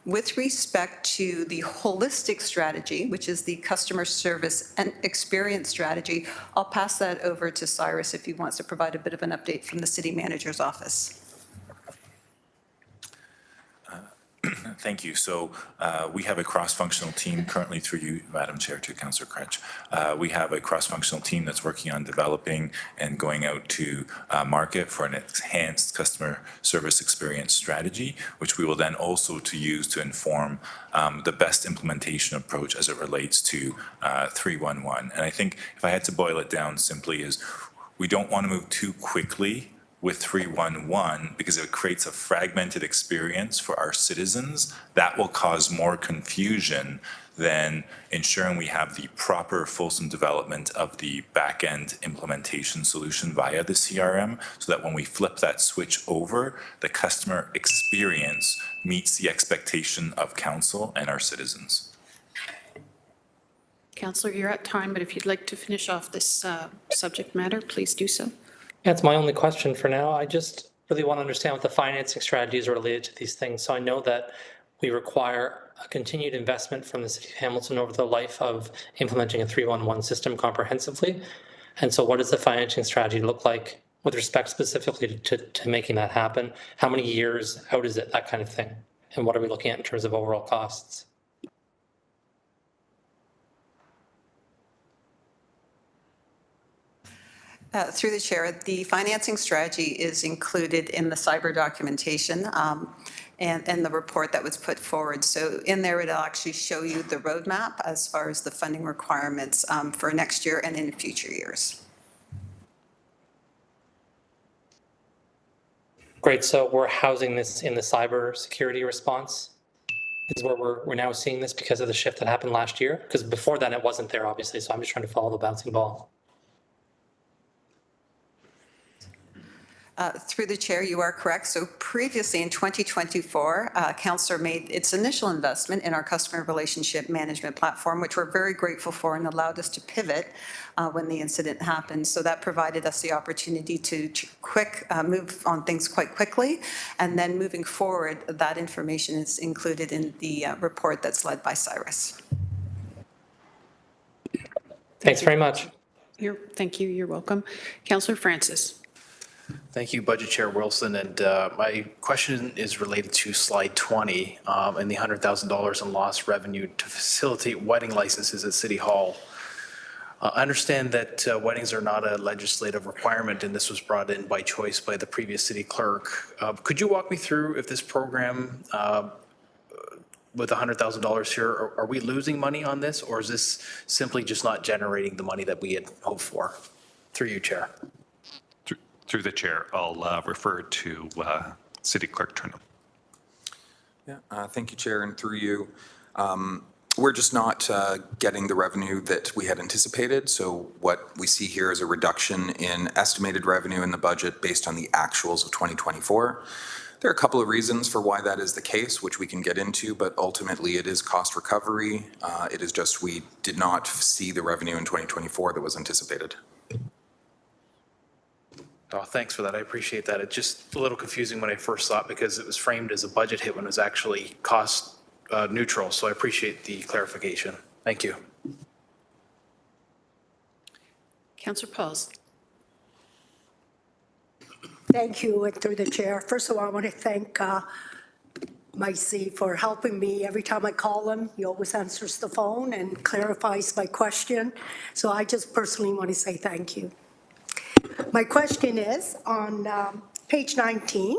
With respect to the holistic strategy, which is the customer service and experience strategy, I'll pass that over to Cyrus if he wants to provide a bit of an update from the city manager's office.
Thank you. So we have a cross-functional team currently through you, Madam Chair, to Councillor Crutch. We have a cross-functional team that's working on developing and going out to market for an enhanced customer service experience strategy, which we will then also use to inform the best implementation approach as it relates to 311. And I think if I had to boil it down simply is we don't want to move too quickly with 311 because it creates a fragmented experience for our citizens that will cause more confusion than ensuring we have the proper fulsome development of the back-end implementation solution via the CRM, so that when we flip that switch over, the customer experience meets the expectation of council and our citizens.
Councillor, you're at time, but if you'd like to finish off this subject matter, please do so.
That's my only question for now. I just really want to understand what the financing strategies are related to these things. So I know that we require a continued investment from the city of Hamilton over the life of implementing a 311 system comprehensively. And so what does the financing strategy look like with respect specifically to making that happen? How many years out is it, that kind of thing? And what are we looking at in terms of overall costs?
Through the chair, the financing strategy is included in the cyber documentation and the report that was put forward. So in there, it'll actually show you the roadmap as far as the funding requirements for next year and in future years.
Great, so we're housing this in the cyber security response is where we're now seeing this because of the shift that happened last year? Because before then it wasn't there, obviously, so I'm just trying to follow the bouncing ball.
Through the chair, you are correct. So previously in 2024, Councillor made its initial investment in our customer relationship management platform, which we're very grateful for and allowed us to pivot when the incident happened. So that provided us the opportunity to move on things quite quickly. And then moving forward, that information is included in the report that's led by Cyrus.
Thanks very much.
Thank you. You're welcome. Councillor Francis.
Thank you, Budget Chair Wilson. And my question is related to slide 20 and the $100,000 in lost revenue to facilitate wedding licenses at City Hall. I understand that weddings are not a legislative requirement, and this was brought in by choice by the previous city clerk. Could you walk me through if this program with $100,000 here, are we losing money on this, or is this simply just not generating the money that we had hoped for? Through you, Chair.
Through the chair, I'll refer to City Clerk Turnham.
Yeah, thank you, Chair, and through you. We're just not getting the revenue that we had anticipated. So what we see here is a reduction in estimated revenue in the budget based on the actuals of 2024. There are a couple of reasons for why that is the case, which we can get into, but ultimately it is cost recovery. It is just we did not see the revenue in 2024 that was anticipated.
Oh, thanks for that. I appreciate that. It's just a little confusing when I first saw it because it was framed as a budget hit when it was actually cost neutral. So I appreciate the clarification. Thank you.
Councillor Pauls.
Thank you, and through the chair. First of all, I want to thank Micey for helping me. Every time I call him, he always answers the phone and clarifies my question. So I just personally want to say thank you. My question is on page 19,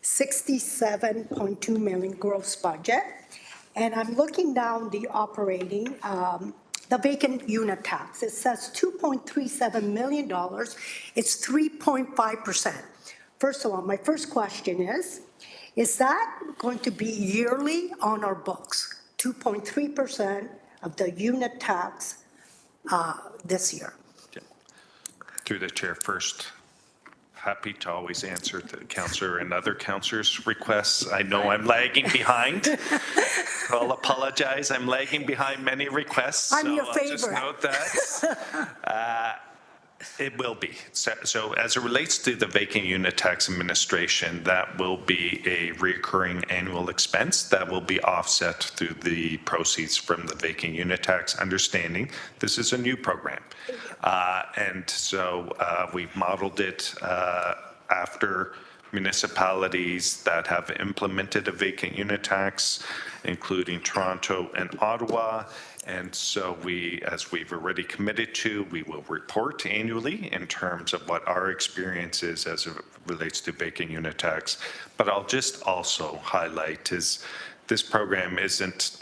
67.2 million gross budget. And I'm looking down the operating, the vacant unit tax. It says $2.37 million. It's 3.5%. First of all, my first question is that going to be yearly on our books? 2.3% of the unit tax this year.
Through the chair first, happy to always answer the councillor and other councillors' requests. I know I'm lagging behind. I'll apologize. I'm lagging behind many requests.
I'm your favorite.
Just note that. It will be. So as it relates to the vacant unit tax administration, that will be a recurring annual expense that will be offset through the proceeds from the vacant unit tax, understanding this is a new program. And so we've modeled it after municipalities that have implemented a vacant unit tax, including Toronto and Ottawa. And so we, as we've already committed to, we will report annually in terms of what our experience is as it relates to vacant unit tax. But I'll just also highlight is this program isn't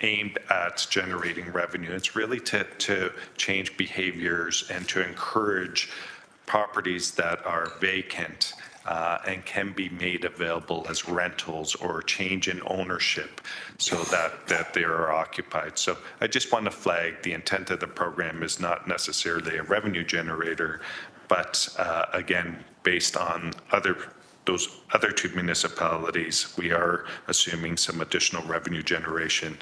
aimed at generating revenue. It's really to change behaviors and to encourage properties that are vacant and can be made available as rentals or change in ownership so that they are occupied. So I just want to flag the intent of the program is not necessarily a revenue generator, but again, based on those other two municipalities, we are assuming some additional revenue generation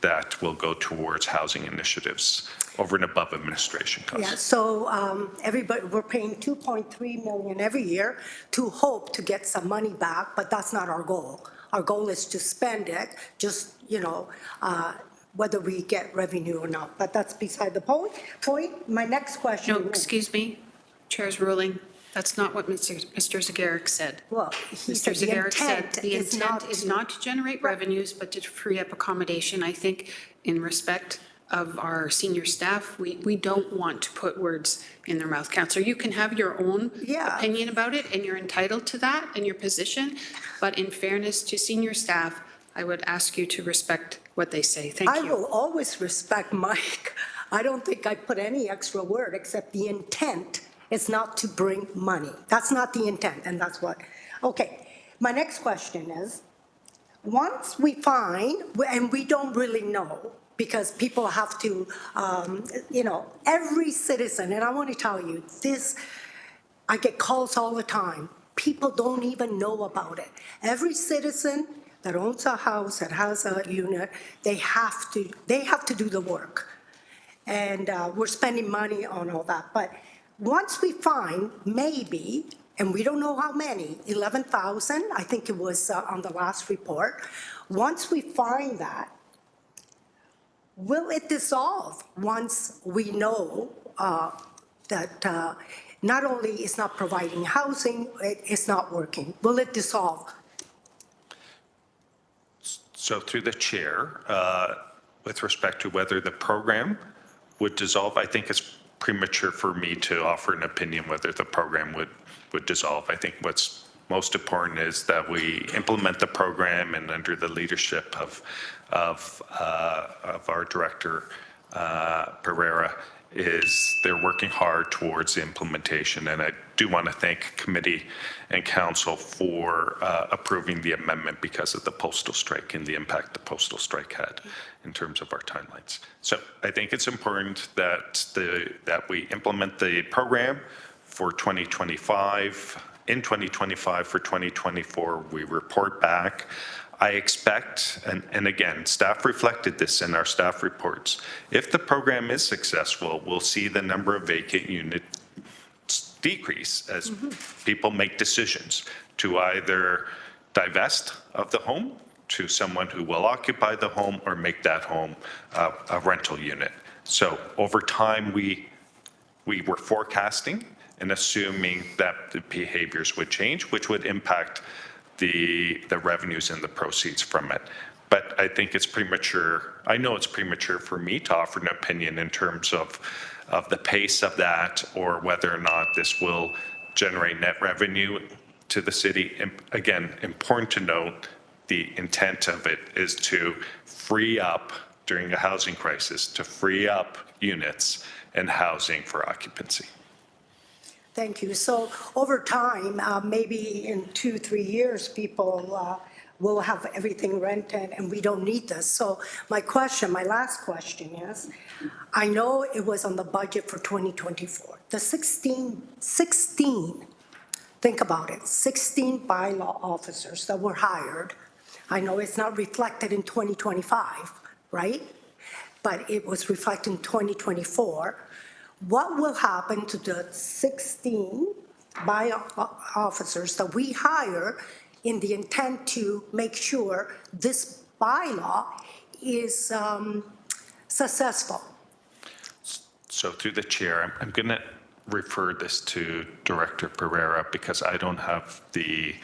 that will go towards housing initiatives over and above administration costs.
Yeah, so everybody, we're paying $2.3 million every year to hope to get some money back, but that's not our goal. Our goal is to spend it, just, whether we get revenue or not, but that's beside the point. My next question.
No, excuse me, Chair's ruling. That's not what Mr. Zagarek said.
Well, he
Mr.
said the
Zagarek said
intent
the
is
intent is not to generate revenues, but to free up accommodation. I think in respect of our senior staff, we don't want to put words in their mouth. Councillor, you can have your own opinion about it, and you're entitled to that and your position. But in fairness to senior staff, I would ask you to respect what they say. Thank you.
I will always respect Mike. I don't think I put any extra word except the intent is not to bring money. That's not the intent, and that's what. Okay, my next question is, once we find, and we don't really know, because people have to, every citizen, and I want to tell you, I get calls all the time. People don't even know about it. Every citizen that owns a house, that has a unit, they have to do the work. And we're spending money on all that. But once we find maybe, and we don't know how many, 11,000, I think it was on the last report. Once we find that, will it dissolve once we know that not only it's not providing housing, it's not working? Will it dissolve?
So through the chair, with respect to whether the program would dissolve. I think it's premature for me to offer an opinion whether the program would dissolve. I think what's most important is that we implement the program, and under the leadership of our director, Pereira, is they're working hard towards the implementation. And I do want to thank committee and council for approving the amendment because of the postal strike and the impact the postal strike had in terms of our timelines. So I think it's important that we implement the program for 2025. In 2025, for 2024, we report back. I expect, and again, staff reflected this in our staff reports, if the program is successful, we'll see the number of vacant units decrease as people make decisions to either divest of the home to someone who will occupy the home or make that home a rental unit. So over time, we were forecasting and assuming that the behaviors would change, which would impact the revenues and the proceeds from it. But I think it's premature. I know it's premature for me to offer an opinion in terms of the pace of that or whether or not this will generate net revenue to the city. And again, important to note, the intent of it is to free up, during a housing crisis, to free up units and housing for occupancy.
Thank you. So over time, maybe in 2-3 years, people will have everything rented and we don't need this. So my last question is, I know it was on the budget for 2024. The 16, think about it, 16 bylaw officers that were hired. I know it's not reflected in 2025, right? But it was reflected in 2024. What will happen to the 16 bylaw officers that we hire in the intent to make sure this bylaw is successful?
So through the chair, I'm going to refer this to Director Pereira because I don't have the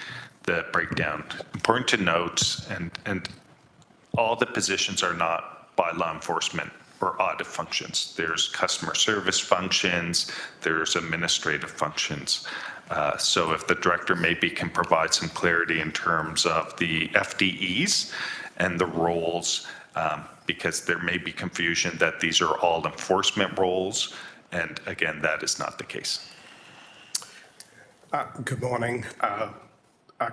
breakdown. Important to note, and all the positions are not by law enforcement or audit functions. There's customer service functions, there's administrative functions. So if the director maybe can provide some clarity in terms of the FDEs and the roles, because there may be confusion that these are all enforcement roles, and again, that is not the case.
Good morning.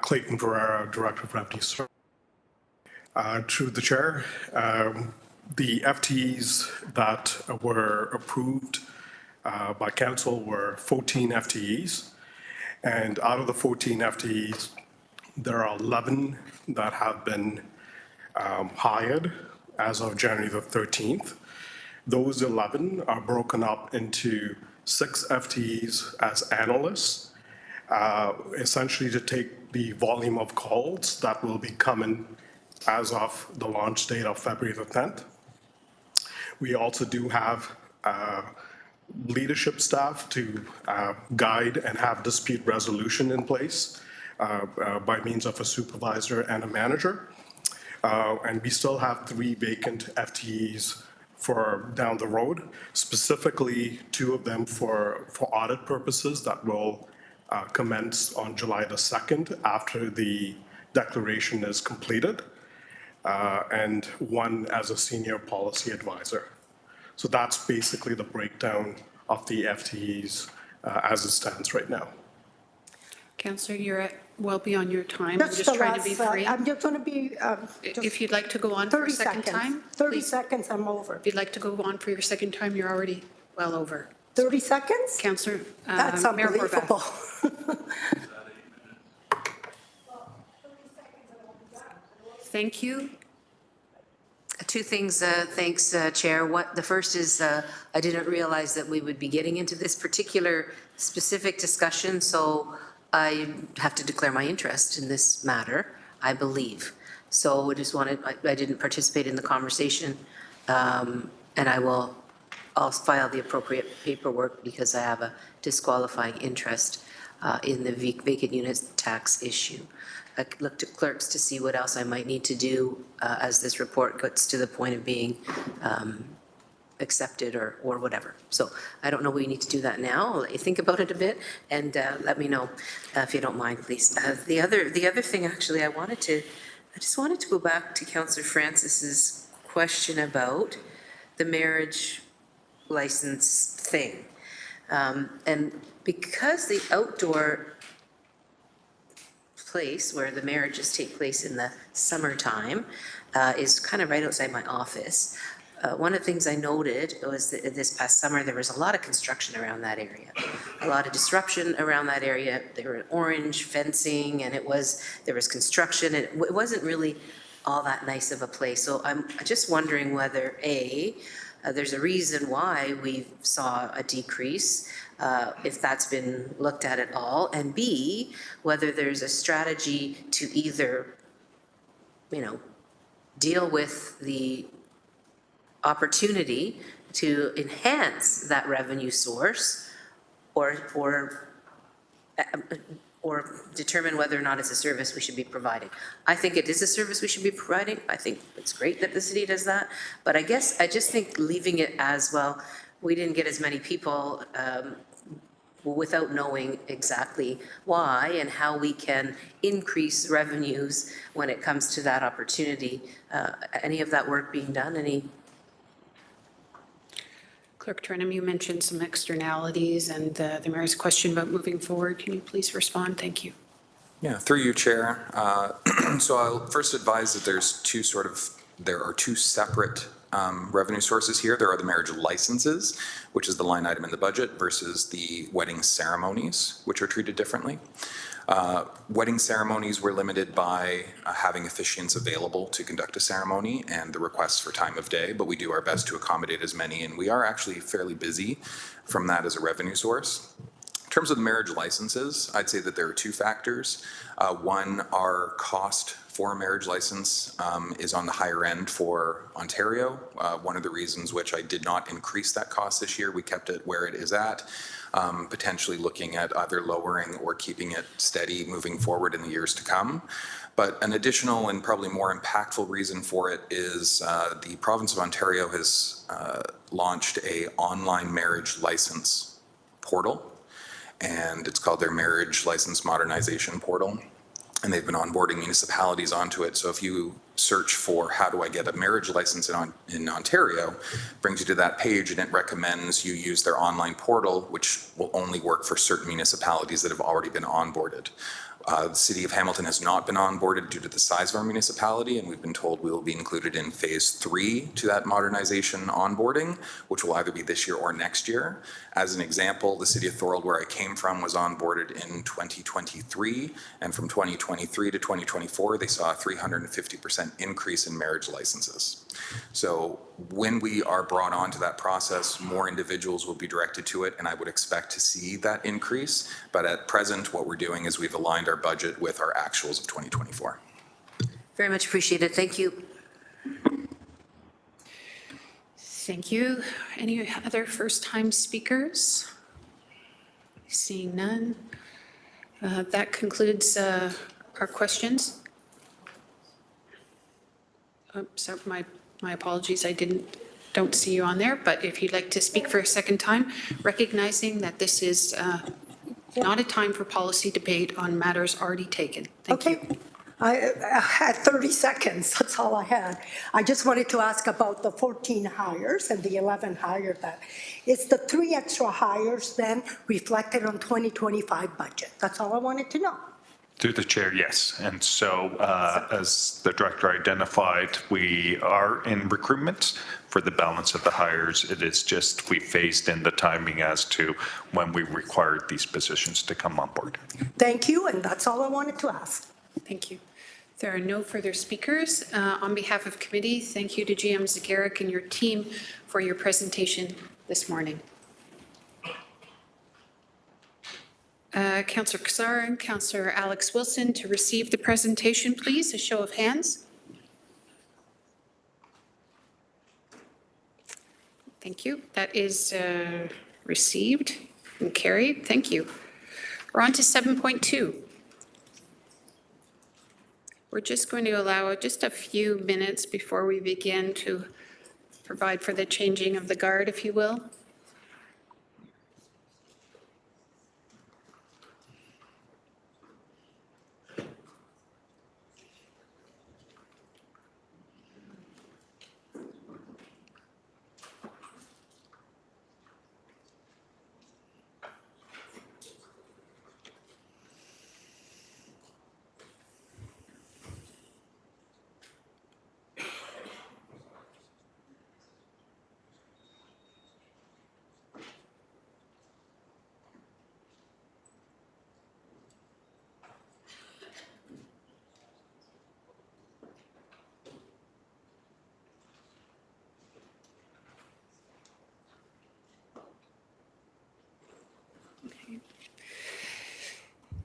Clayton Pereira, Director of Revenue Services. Through the chair, the FTEs that were approved by council were 14 FTEs. And out of the 14 FTEs, there are 11 that have been hired as of January the 13th. Those 11 are broken up into 6 FTEs as analysts, essentially to take the volume of calls that will be coming as of the launch date of February the 10th. We also do have leadership staff to guide and have dispute resolution in place by means of a supervisor and a manager. And we still have 3 vacant FTEs for down the road, specifically 2 of them for audit purposes that will commence on July the 2nd after the declaration is completed. And 1 as a senior policy advisor. So that's basically the breakdown of the FTEs as it stands right now.
Councillor, you're well beyond your time. I'm just trying to be free.
I'm just going to be,
If you'd like to go on for a second time,
30
please.
seconds, I'm over.
If you'd like to go on for your second time, you're already well over.
30 seconds?
Councillor
That's
Mayor Horvath.
unbelievable.
Thank you.
2 things, thanks, Chair. The first is I didn't realize that we would be getting into this particular specific discussion, so I have to declare my interest in this matter, I believe. So I didn't participate in the conversation, and I'll file the appropriate paperwork because I have a disqualifying interest in the vacant units tax issue. I look to clerks to see what else I might need to do as this report gets to the point of being accepted or whatever. So I don't know, we need to do that now. I'll let you think about it a bit and let me know if you don't mind, please. The other thing, actually, I just wanted to go back to Councillor Francis's question about the marriage license thing. And because the outdoor place where the marriages take place in the summertime is kind of right outside my office, one of the things I noted was that this past summer, there was a lot of construction around that area, a lot of disruption around that area. There were orange fencing and there was construction, and it wasn't really all that nice of a place. So I'm just wondering whether there's a reason why we saw a decrease, if that's been looked at all, and B, whether there's a strategy to either, deal with the opportunity to enhance that revenue source or determine whether or not it's a service we should be providing. I think it is a service we should be providing. I think it's great that the city does that. But I just think leaving it as, well, we didn't get as many people without knowing exactly why and how we can increase revenues when it comes to that opportunity. Any of that work being done?
Clerk Trenum, you mentioned some externalities and the mayor's question about moving forward. Can you please respond? Thank you.
Yeah, through you, Chair. So I'll first advise that there are two separate revenue sources here. There are the marriage licenses, which is the line item in the budget, versus the wedding ceremonies, which are treated differently. Wedding ceremonies were limited by having officiants available to conduct a ceremony and the requests for time of day, but we do our best to accommodate as many, and we are actually fairly busy from that as a revenue source. In terms of the marriage licenses, I'd say that there are two factors. One, our cost for a marriage license is on the higher end for Ontario. One of the reasons which I did not increase that cost this year, we kept it where it is at, potentially looking at either lowering or keeping it steady moving forward in the years to come. But an additional and probably more impactful reason for it is the province of Ontario has launched a online marriage license portal, and it's called their Marriage License Modernization Portal. And they've been onboarding municipalities onto it. So if you search for how do I get a marriage license in Ontario, brings you to that page, and it recommends you use their online portal, which will only work for certain municipalities that have already been onboarded. The City of Hamilton has not been onboarded due to the size of our municipality, and we've been told we will be included in phase 3 to that modernization onboarding, which will either be this year or next year. As an example, the City of Thorold, where I came from, was onboarded in 2023, and from 2023 to 2024, they saw a 350% increase in marriage licenses. So when we are brought onto that process, more individuals will be directed to it, and I would expect to see that increase. But at present, what we're doing is we've aligned our budget with our actuals of 2024.
Very much appreciated. Thank you.
Thank you. Any other first-time speakers? Seeing none. That concludes our questions. So my apologies, I don't see you on there, but if you'd like to speak for a second time, recognizing that this is not a time for policy debate on matters already taken. Thank you.
I had 30 seconds, that's all I had. I just wanted to ask about the 14 hires and the 11 hires. Is the 3 extra hires then reflected on 2025 budget? That's all I wanted to know.
Through the chair, yes. And so as the director identified, we are in recruitment for the balance of the hires. It is just we phased in the timing as to when we required these positions to come on board.
Thank you, and that's all I wanted to ask.
Thank you. There are no further speakers. On behalf of committee, thank you to GM Zagaric and your team for your presentation this morning. Councillor Kasar and Councillor Alex Wilson to receive the presentation, please. A show of hands. Thank you. That is received and carried. Thank you. We're on to 7.2. We're just going to allow just a few minutes before we begin to provide for the changing of the guard, if you will.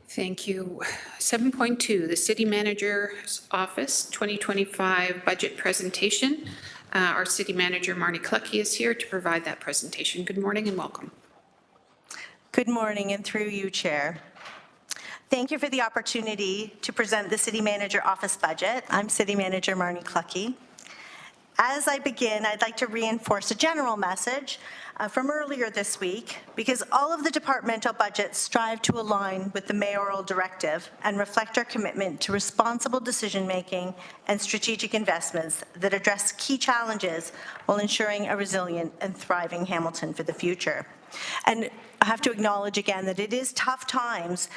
Thank you. 7.2, the City Manager's Office 2025 Budget Presentation. Our City Manager, Marnie Clucky, is here to provide that presentation. Good morning and welcome.
Good morning, and through you, Chair. Thank you for the opportunity to present the City Manager Office budget. I'm City Manager Marnie Clucky. As I begin, I'd like to reinforce a general message from earlier this week, because all of the departmental budgets strive to align with the mayoral directive and reflect our commitment to responsible decision-making and strategic investments that address key challenges while ensuring a resilient and thriving Hamilton for the future. And I have to acknowledge again that it is tough times.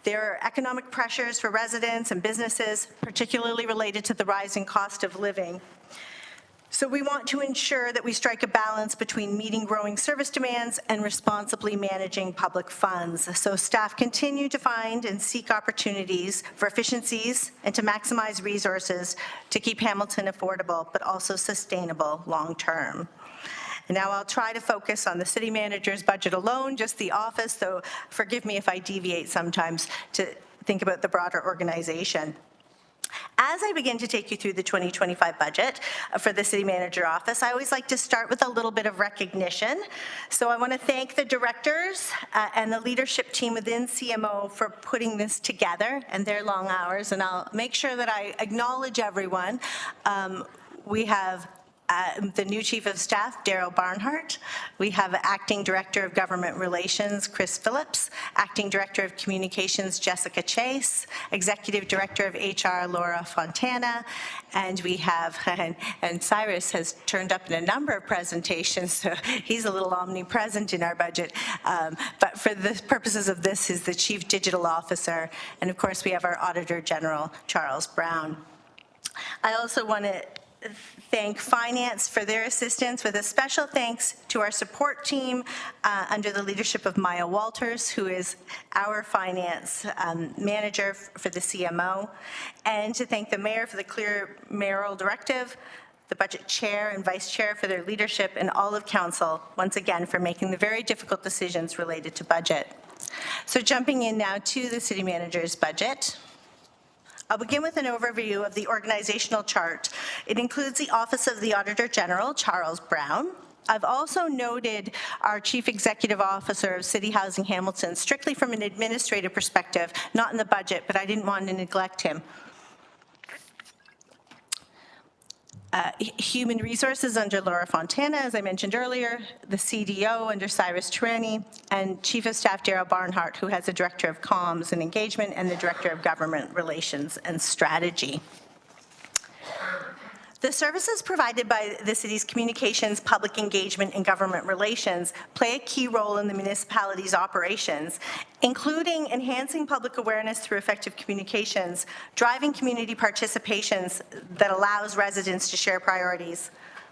There are economic pressures for residents and businesses, particularly related to the rising cost of living. So we want to ensure that we strike a balance between meeting growing service demands and responsibly managing public funds. So staff continue to find and seek opportunities for efficiencies and to maximize resources to keep Hamilton affordable, but also sustainable long-term. And now I'll try to focus on the city manager's budget alone, just the office, so forgive me if I deviate sometimes to think about the broader organization. As I begin to take you through the 2025 budget for the City Manager Office, I always like to start with a little bit of recognition. So I want to thank the directors and the leadership team within CMO for putting this together and their long hours, and I'll make sure that I acknowledge everyone. We have the new Chief of Staff, Daryl Barnhart. We have Acting Director of Government Relations, Chris Phillips, Acting Director of Communications, Jessica Chase, Executive Director of HR, Laura Fontana, and we have, and Cyrus has turned up in a number of presentations, so he's a little omnipresent in our budget, but for the purposes of this, is the Chief Digital Officer, and of course we have our Auditor General, Charles Brown. I also want to thank Finance for their assistance, with a special thanks to our support team under the leadership of Maya Walters, who is our Finance Manager for the CMO, and to thank the Mayor for the clear mayoral directive, the Budget Chair and Vice Chair for their leadership, and all of Council, once again, for making the very difficult decisions related to budget. So jumping in now to the City Manager's budget. I'll begin with an overview of the organizational chart. It includes the Office of the Auditor General, Charles Brown. I've also noted our Chief Executive Officer of City Housing Hamilton, strictly from an administrative perspective, not in the budget, but I didn't want to neglect him. Human Resources under Laura Fontana, as I mentioned earlier, the CDO under Cyrus Terani, and Chief of Staff Daryl Barnhart, who has the Director of Comms and Engagement and the Director of Government Relations and Strategy. The services provided by the city's communications, public engagement, and government relations play a key role in the municipality's operations, including enhancing public awareness through effective communications, driving community participations that allows residents to share priorities,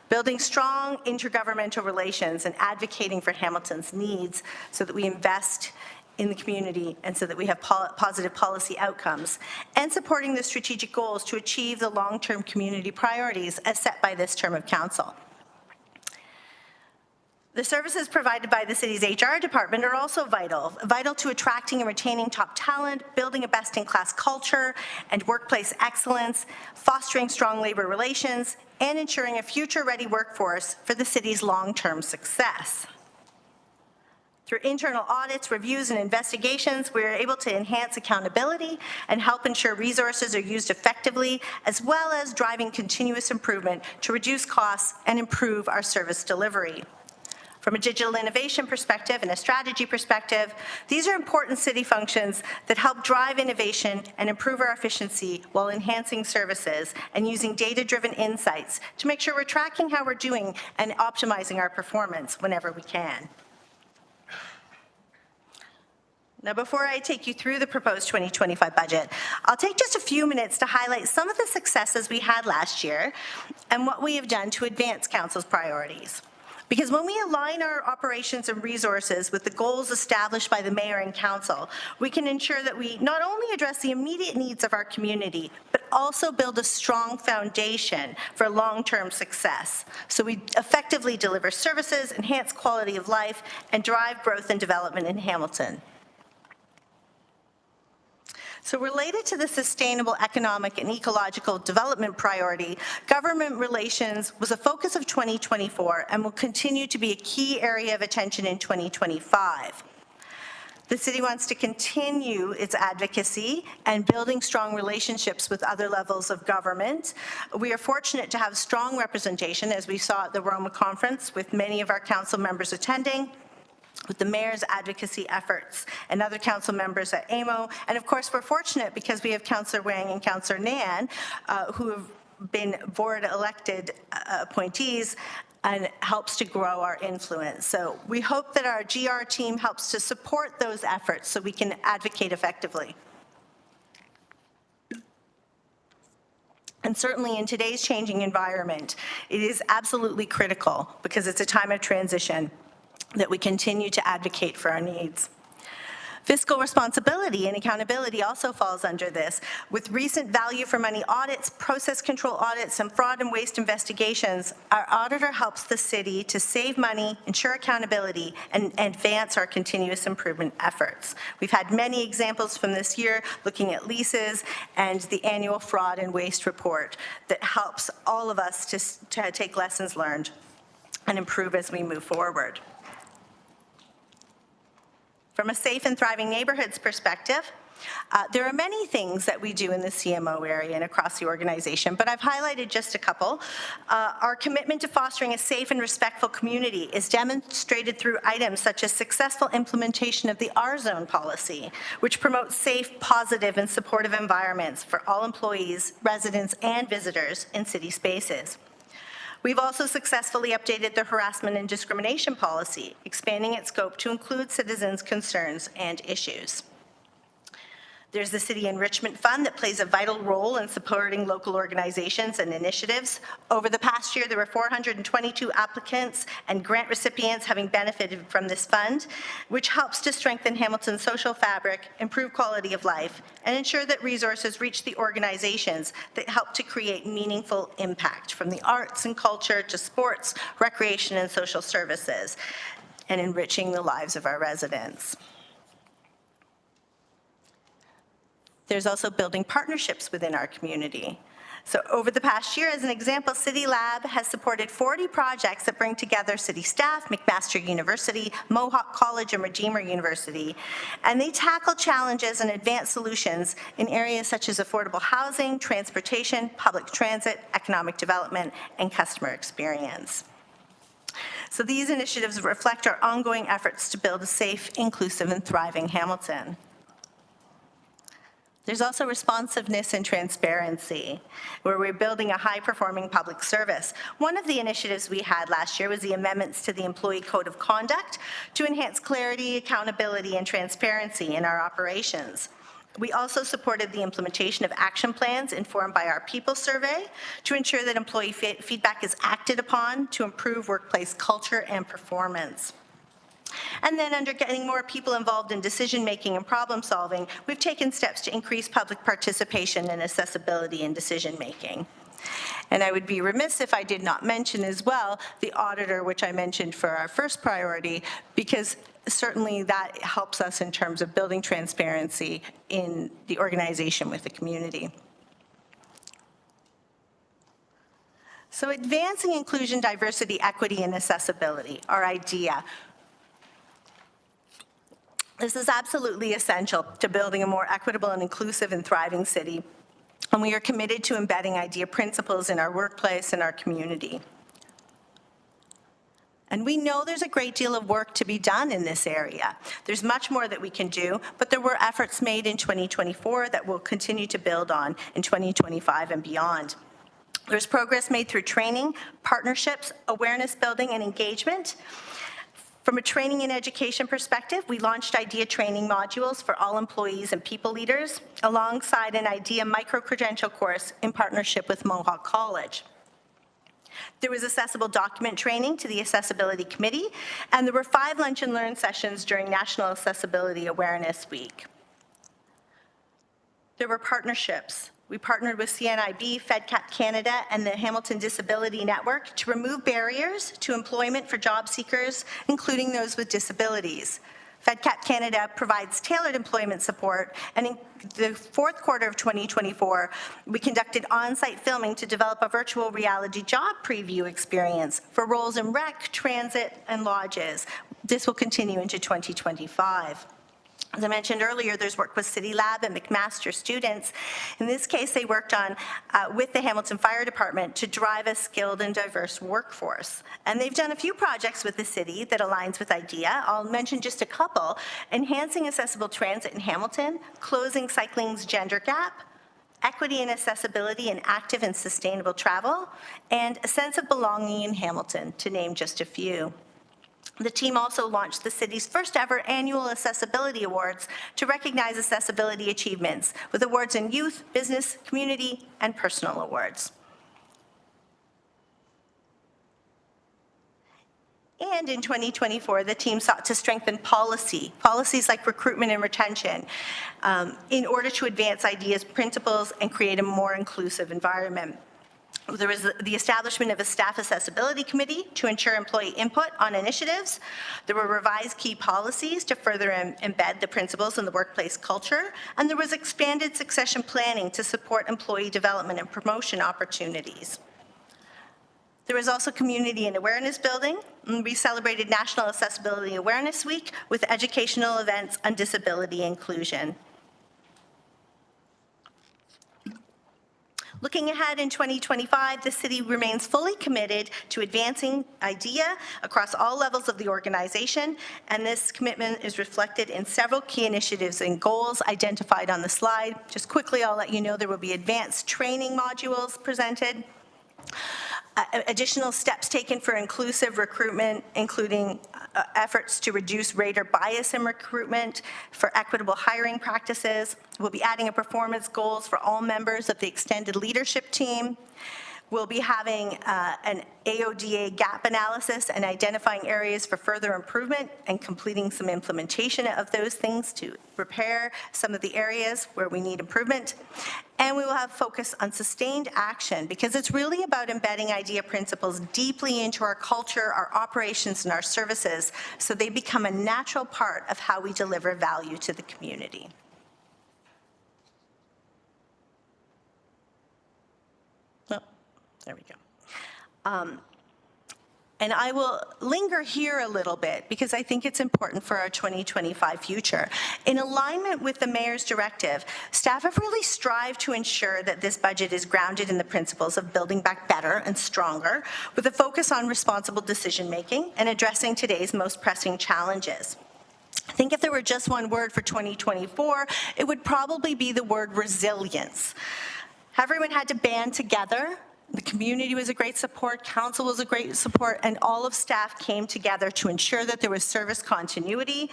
building strong intergovernmental relations, and advocating for Hamilton's needs so that we invest in the community and so that we have positive policy outcomes, and supporting the strategic goals to achieve the long-term community priorities as set by this term of council. The services provided by the city's HR department are also vital to attracting and retaining top talent, building a best-in-class culture and workplace excellence, fostering strong labor relations, and ensuring a future-ready workforce for the city's long-term success. Through internal audits, reviews, and investigations, we are able to enhance accountability and help ensure resources are used effectively, as well as driving continuous improvement to reduce costs and improve our service delivery. From a digital innovation perspective and a strategy perspective, these are important city functions that help drive innovation and improve our efficiency while enhancing services and using data-driven insights to make sure we're tracking how we're doing and optimizing our performance whenever we can. Now, before I take you through the proposed 2025 budget, I'll take just a few minutes to highlight some of the successes we had last year and what we have done to advance Council's priorities. Because when we align our operations and resources with the goals established by the Mayor and Council, we can ensure that we not only address the immediate needs of our community, but also build a strong foundation for long-term success. So we effectively deliver services, enhance quality of life, and drive growth and development in Hamilton. So related to the sustainable economic and ecological development priority, government relations was a focus of 2024 and will continue to be a key area of attention in 2025. The city wants to continue its advocacy and building strong relationships with other levels of government. We are fortunate to have strong representation, as we saw at the Roma Conference, with many of our council members attending, with the mayor's advocacy efforts and other council members at AMO. And of course, we're fortunate because we have Councillor Wang and Councillor Nan, who have been board-elected appointees, and helps to grow our influence. So we hope that our GR team helps to support those efforts so we can advocate effectively. And certainly in today's changing environment, it is absolutely critical, because it's a time of transition, that we continue to advocate for our needs. Fiscal responsibility and accountability also falls under this. With recent value for money audits, process control audits, and fraud and waste investigations, our auditor helps the city to save money, ensure accountability, and advance our continuous improvement efforts. We've had many examples from this year looking at leases and the annual fraud and waste report that helps all of us to take lessons learned and improve as we move forward. From a safe and thriving neighborhoods perspective, there are many things that we do in the CMO area and across the organization, but I've highlighted just a couple. Our commitment to fostering a safe and respectful community is demonstrated through items such as successful implementation of the R-Zone policy, which promotes safe, positive, and supportive environments for all employees, residents, and visitors in city spaces. We've also successfully updated the harassment and discrimination policy, expanding its scope to include citizens' concerns and issues. There's the City Enrichment Fund that plays a vital role in supporting local organizations and initiatives. Over the past year, there were 422 applicants and grant recipients having benefited from this fund, which helps to strengthen Hamilton's social fabric, improve quality of life, and ensure that resources reach the organizations that help to create meaningful impact, from the arts and culture to sports, recreation, and social services, and enriching the lives of our residents. There's also building partnerships within our community. So over the past year, as an example, City Lab has supported 40 projects that bring together city staff, McMaster University, Mohawk College, and Redeemer University, and they tackle challenges and advance solutions in areas such as affordable housing, transportation, public transit, economic development, and customer experience. So these initiatives reflect our ongoing efforts to build a safe, inclusive, and thriving Hamilton. There's also responsiveness and transparency, where we're building a high-performing public service. One of the initiatives we had last year was the amendments to the Employee Code of Conduct to enhance clarity, accountability, and transparency in our operations. We also supported the implementation of action plans informed by our People Survey to ensure that employee feedback is acted upon to improve workplace culture and performance. And then, under getting more people involved in decision-making and problem-solving, we've taken steps to increase public participation and accessibility in decision-making. And I would be remiss if I did not mention as well the auditor, which I mentioned for our first priority, because certainly that helps us in terms of building transparency in the organization with the community. So advancing inclusion, diversity, equity, and accessibility, our idea. This is absolutely essential to building a more equitable and inclusive and thriving city, and we are committed to embedding IDEA principles in our workplace and our community. And we know there's a great deal of work to be done in this area. There's much more that we can do, but there were efforts made in 2024 that we'll continue to build on in 2025 and beyond. There's progress made through training, partnerships, awareness building, and engagement. From a training and education perspective, we launched IDEA training modules for all employees and people leaders, alongside an IDEA micro-credential course in partnership with Mohawk College. There was accessible document training to the Accessibility Committee, and there were 5 lunch and learn sessions during National Accessibility Awareness Week. There were partnerships. We partnered with CNIB, FedCap Canada, and the Hamilton Disability Network to remove barriers to employment for job seekers, including those with disabilities. FedCap Canada provides tailored employment support, and in the fourth quarter of 2024, we conducted on-site filming to develop a virtual reality job preview experience for roles in rec, transit, and lodges. This will continue into 2025. As I mentioned earlier, there's work with City Lab and McMaster students. In this case, they worked on with the Hamilton Fire Department to drive a skilled and diverse workforce. And they've done a few projects with the city that aligns with IDEA. I'll mention just a couple: enhancing accessible transit in Hamilton, closing cycling's gender gap, equity and accessibility in active and sustainable travel, and a sense of belonging in Hamilton, to name just a few. The team also launched the city's first ever annual Accessibility Awards to recognize accessibility achievements, with awards in youth, business, community, and personal awards. And in 2024, the team sought to strengthen policies like recruitment and retention, in order to advance IDEA's principles and create a more inclusive environment. There was the establishment of a staff accessibility committee to ensure employee input on initiatives. There were revised key policies to further embed the principles in the workplace culture. And there was expanded succession planning to support employee development and promotion opportunities. There was also community and awareness building. We celebrated National Accessibility Awareness Week with educational events on disability inclusion. Looking ahead in 2025, the city remains fully committed to advancing IDEA across all levels of the organization, and this commitment is reflected in several key initiatives and goals identified on the slide. Just quickly, I'll let you know there will be advanced training modules presented, additional steps taken for inclusive recruitment, including efforts to reduce rater bias in recruitment, for equitable hiring practices. We'll be adding a performance goals for all members of the extended leadership team. We'll be having an AODA gap analysis and identifying areas for further improvement and completing some implementation of those things to repair some of the areas where we need improvement. And we will have focus on sustained action, because it's really about embedding IDEA principles deeply into our culture, our operations, and our services, so they become a natural part of how we deliver value to the community. There we go. And I will linger here a little bit because I think it's important for our 2025 future. In alignment with the mayor's directive, staff have really strived to ensure that this budget is grounded in the principles of building back better and stronger, with a focus on responsible decision-making and addressing today's most pressing challenges. I think if there were just one word for 2024, it would probably be the word resilience. Everyone had to band together. The community was a great support, council was a great support, and all of staff came together to ensure that there was service continuity.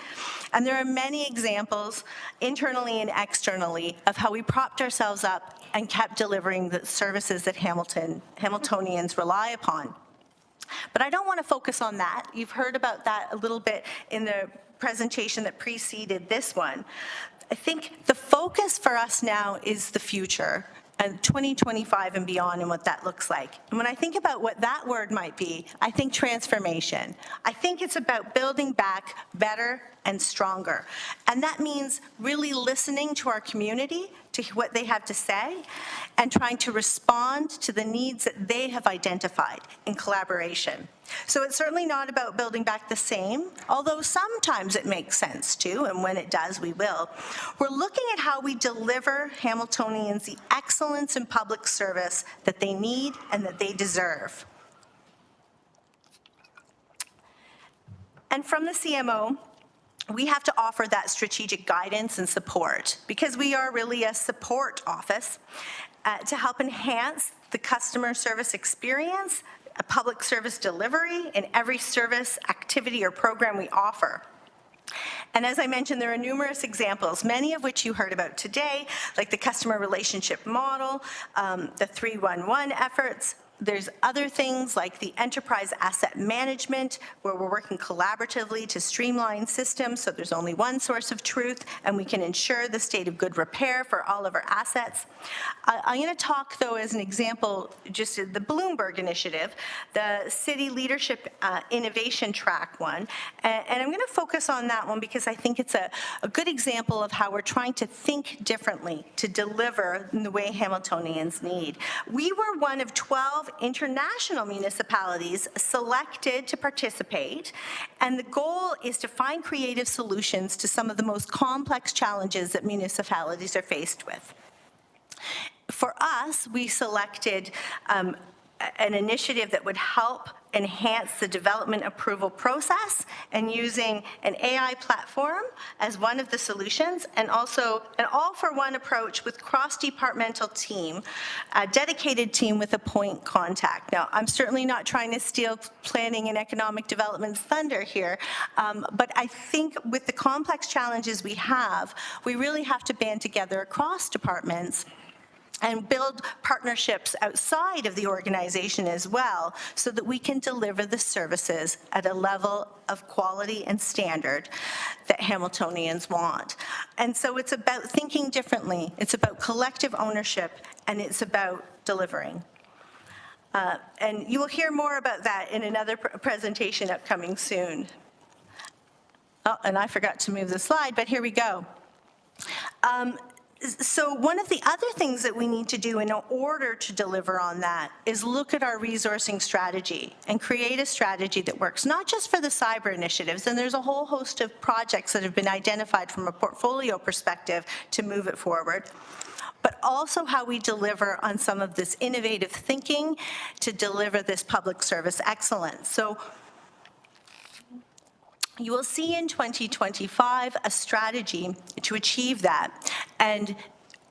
And there are many examples, internally and externally, of how we propped ourselves up and kept delivering the services that Hamiltonians rely upon. But I don't want to focus on that. You've heard about that a little bit in the presentation that preceded this one. I think the focus for us now is the future, and 2025 and beyond, and what that looks like. And when I think about what that word might be, I think transformation. I think it's about building back better and stronger. And that means really listening to our community, to what they have to say, and trying to respond to the needs that they have identified in collaboration. So it's certainly not about building back the same, although sometimes it makes sense to, and when it does, we will. We're looking at how we deliver Hamiltonians the excellence in public service that they need and that they deserve. And from the CMO, we have to offer that strategic guidance and support because we are really a support office to help enhance the customer service experience, a public service delivery in every service, activity, or program we offer. And as I mentioned, there are numerous examples, many of which you heard about today, like the customer relationship model, the 311 efforts. There's other things like the enterprise asset management, where we're working collaboratively to streamline systems so there's only one source of truth and we can ensure the state of good repair for all of our assets. I'm going to talk, though, as an example, just the Bloomberg Initiative, the City Leadership Innovation Track one, and I'm going to focus on that one because I think it's a good example of how we're trying to think differently to deliver in the way Hamiltonians need. We were one of 12 international municipalities selected to participate, and the goal is to find creative solutions to some of the most complex challenges that municipalities are faced with. For us, we selected an initiative that would help enhance the development approval process and using an AI platform as one of the solutions, and also an all-for-one approach with cross-departmental team, a dedicated team with a point contact. Now, I'm certainly not trying to steal planning and economic development's thunder here, but I think with the complex challenges we have, we really have to band together across departments and build partnerships outside of the organization as well so that we can deliver the services at a level of quality and standard that Hamiltonians want. And so it's about thinking differently, it's about collective ownership, and it's about delivering. And you will hear more about that in another presentation upcoming soon. Oh, and I forgot to move the slide, but here we go. So one of the other things that we need to do in order to deliver on that is look at our resourcing strategy and create a strategy that works, not just for the cyber initiatives, and there's a whole host of projects that have been identified from a portfolio perspective to move it forward, but also how we deliver on some of this innovative thinking to deliver this public service excellence. So you will see in 2025 a strategy to achieve that, and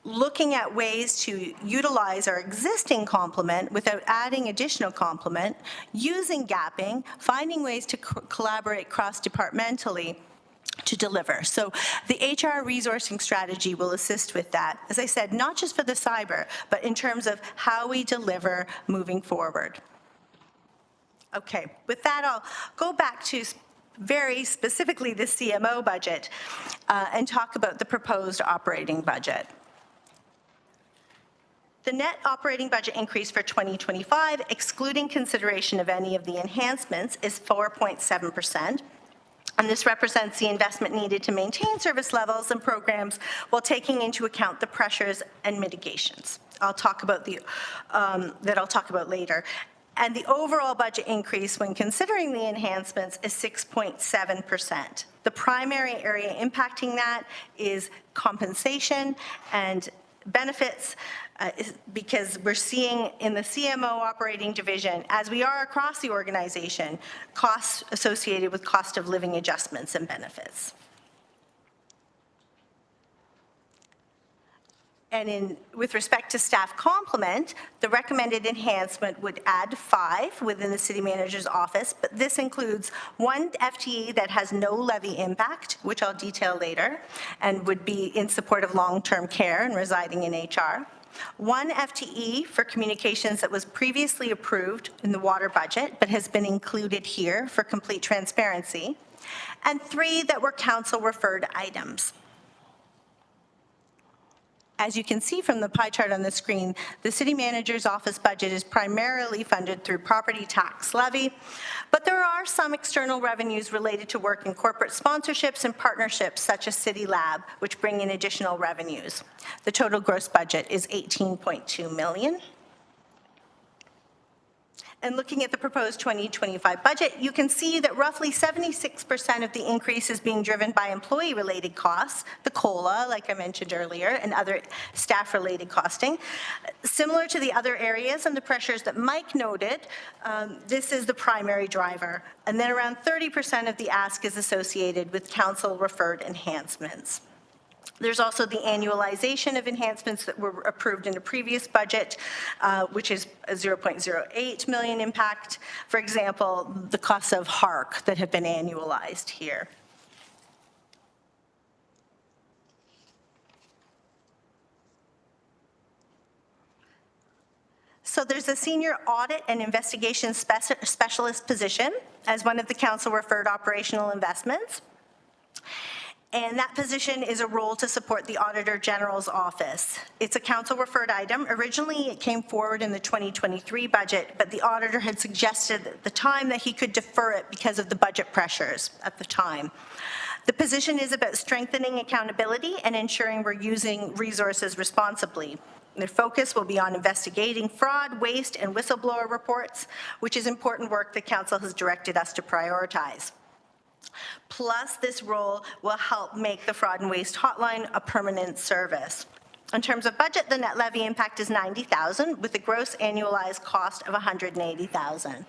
looking at ways to utilize our existing complement without adding additional complement, using gapping, finding ways to collaborate cross-departmentally to deliver. So the HR resourcing strategy will assist with that. As I said, not just for the cyber, but in terms of how we deliver moving forward. Okay, with that, I'll go back to very specifically the CMO budget and talk about the proposed operating budget. The net operating budget increase for 2025, excluding consideration of any of the enhancements, is 4.7%. And this represents the investment needed to maintain service levels and programs while taking into account the pressures and mitigations. I'll talk about that I'll talk about later. And the overall budget increase when considering the enhancements is 6.7%. The primary area impacting that is compensation and benefits, because we're seeing in the CMO operating division, as we are across the organization, costs associated with cost of living adjustments and benefits. And with respect to staff complement, the recommended enhancement would add 5 within the city manager's office, but this includes 1 FTE that has no levy impact, which I'll detail later, and would be in support of long-term care and residing in HR. 1 FTE for communications that was previously approved in the water budget, but has been included here for complete transparency. And 3 that were council-referred items. As you can see from the pie chart on the screen, the city manager's office budget is primarily funded through property tax levy, but there are some external revenues related to work in corporate sponsorships and partnerships such as City Lab, which bring in additional revenues. The total gross budget is $18.2 million. And looking at the proposed 2025 budget, you can see that roughly 76% of the increase is being driven by employee-related costs, the COLA, like I mentioned earlier, and other staff-related costing. Similar to the other areas and the pressures that Mike noted, this is the primary driver. And then around 30% of the ask is associated with council-referred enhancements. There's also the annualization of enhancements that were approved in the previous budget, which is a 0.08 million impact. For example, the costs of HARC that have been annualized here. So there's a senior audit and investigation specialist position as one of the council-referred operational investments. And that position is a role to support the Auditor General's office. It's a council-referred item. Originally, it came forward in the 2023 budget, but the auditor had suggested at the time that he could defer it because of the budget pressures at the time. The position is about strengthening accountability and ensuring we're using resources responsibly. Their focus will be on investigating fraud, waste, and whistleblower reports, which is important work that council has directed us to prioritize. Plus, this role will help make the Fraud and Waste Hotline a permanent service. In terms of budget, the net levy impact is $90,000 with a gross annualized cost of $180,000.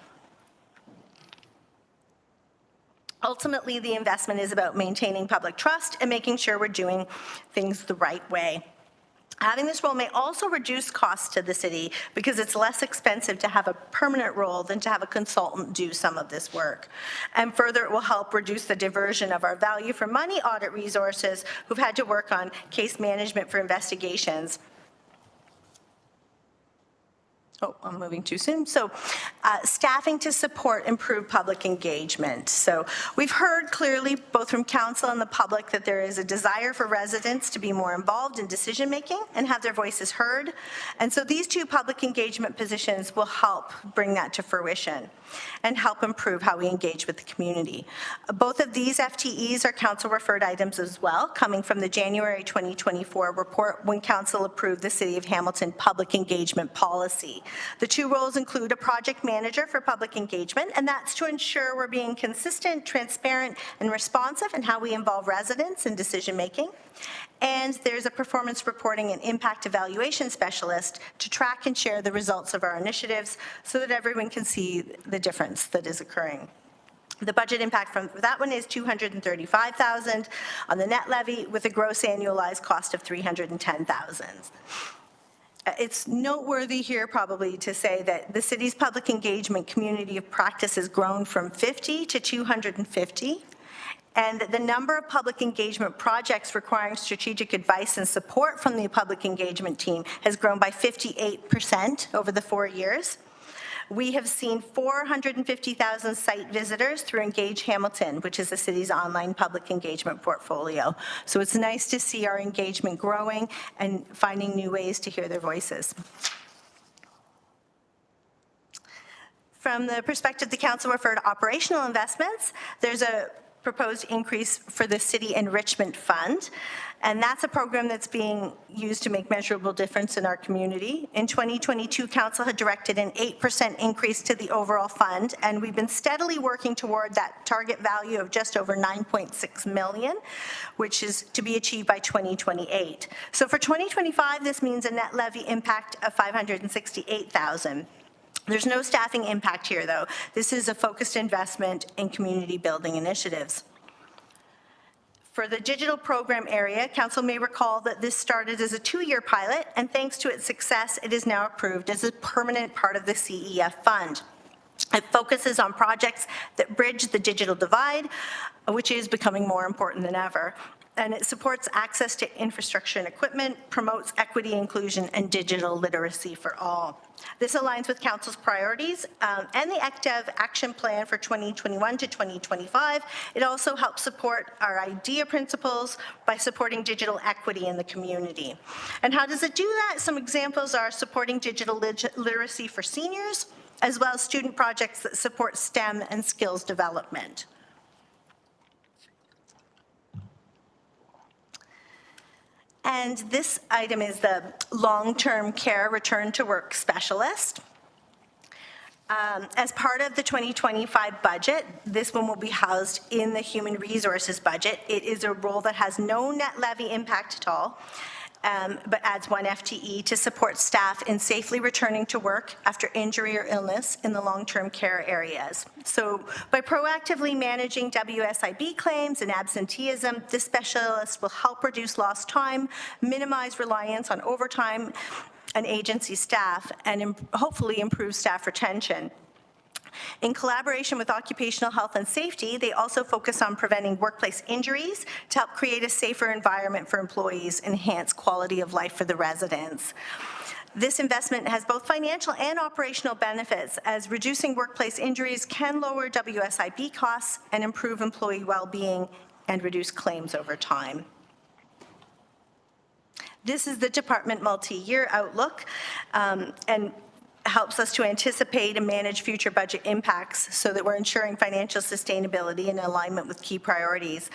Ultimately, the investment is about maintaining public trust and making sure we're doing things the right way. Having this role may also reduce costs to the city because it's less expensive to have a permanent role than to have a consultant do some of this work. And further, it will help reduce the diversion of our value for money audit resources who've had to work on case management for investigations. Oh, I'm moving too soon. So staffing to support improved public engagement. So we've heard clearly both from council and the public that there is a desire for residents to be more involved in decision-making and have their voices heard. And so these two public engagement positions will help bring that to fruition and help improve how we engage with the community. Both of these FTEs are council-referred items as well, coming from the January 2024 report when council approved the City of Hamilton public engagement policy. The two roles include a project manager for public engagement, and that's to ensure we're being consistent, transparent, and responsive in how we involve residents in decision-making. And there's a performance reporting and impact evaluation specialist to track and share the results of our initiatives so that everyone can see the difference that is occurring. The budget impact from that one is $235,000 on the net levy with a gross annualized cost of $310,000. It's noteworthy here probably to say that the city's public engagement community of practice has grown from 50 to 250. And the number of public engagement projects requiring strategic advice and support from the public engagement team has grown by 58% over the 4 years. We have seen 450,000 site visitors through Engage Hamilton, which is the city's online public engagement portfolio. So it's nice to see our engagement growing and finding new ways to hear their voices. From the perspective of the council referred to operational investments, there's a proposed increase for the City Enrichment Fund, and that's a program that's being used to make measurable difference in our community. In 2022, council had directed an 8% increase to the overall fund, and we've been steadily working toward that target value of just over $9.6 million, which is to be achieved by 2028. So for 2025, this means a net levy impact of $568,000. There's no staffing impact here, though. This is a focused investment in community building initiatives. For the digital program area, council may recall that this started as a 2-year pilot, and thanks to its success, it is now approved as a permanent part of the CEF fund. It focuses on projects that bridge the digital divide, which is becoming more important than ever. and it supports access to infrastructure and equipment, promotes equity, inclusion, and digital literacy for all. This aligns with Council's priorities and the ECDEV action plan for 2021 to 2025. It also helps support our IDEA principles by supporting digital equity in the community. And how does it do that? Some examples are supporting digital literacy for seniors, as well as student projects that support STEM and skills development. And this item is the long-term care return to work specialist. As part of the 2025 budget, this one will be housed in the human resources budget. It is a role that has no net levy impact at all, but adds 1 FTE to support staff in safely returning to work after injury or illness in the long-term care areas. So by proactively managing WSIB claims and absenteeism, this specialist will help reduce lost time, minimize reliance on overtime and agency staff, and hopefully improve staff retention. In collaboration with Occupational Health and Safety, they also focus on preventing workplace injuries to help create a safer environment for employees, enhance quality of life for the residents. This investment has both financial and operational benefits, as reducing workplace injuries can lower WSIB costs and improve employee well-being and reduce claims over time. This is the department multi-year outlook, and helps us to anticipate and manage future budget impacts so that we're ensuring financial sustainability and alignment with key priorities.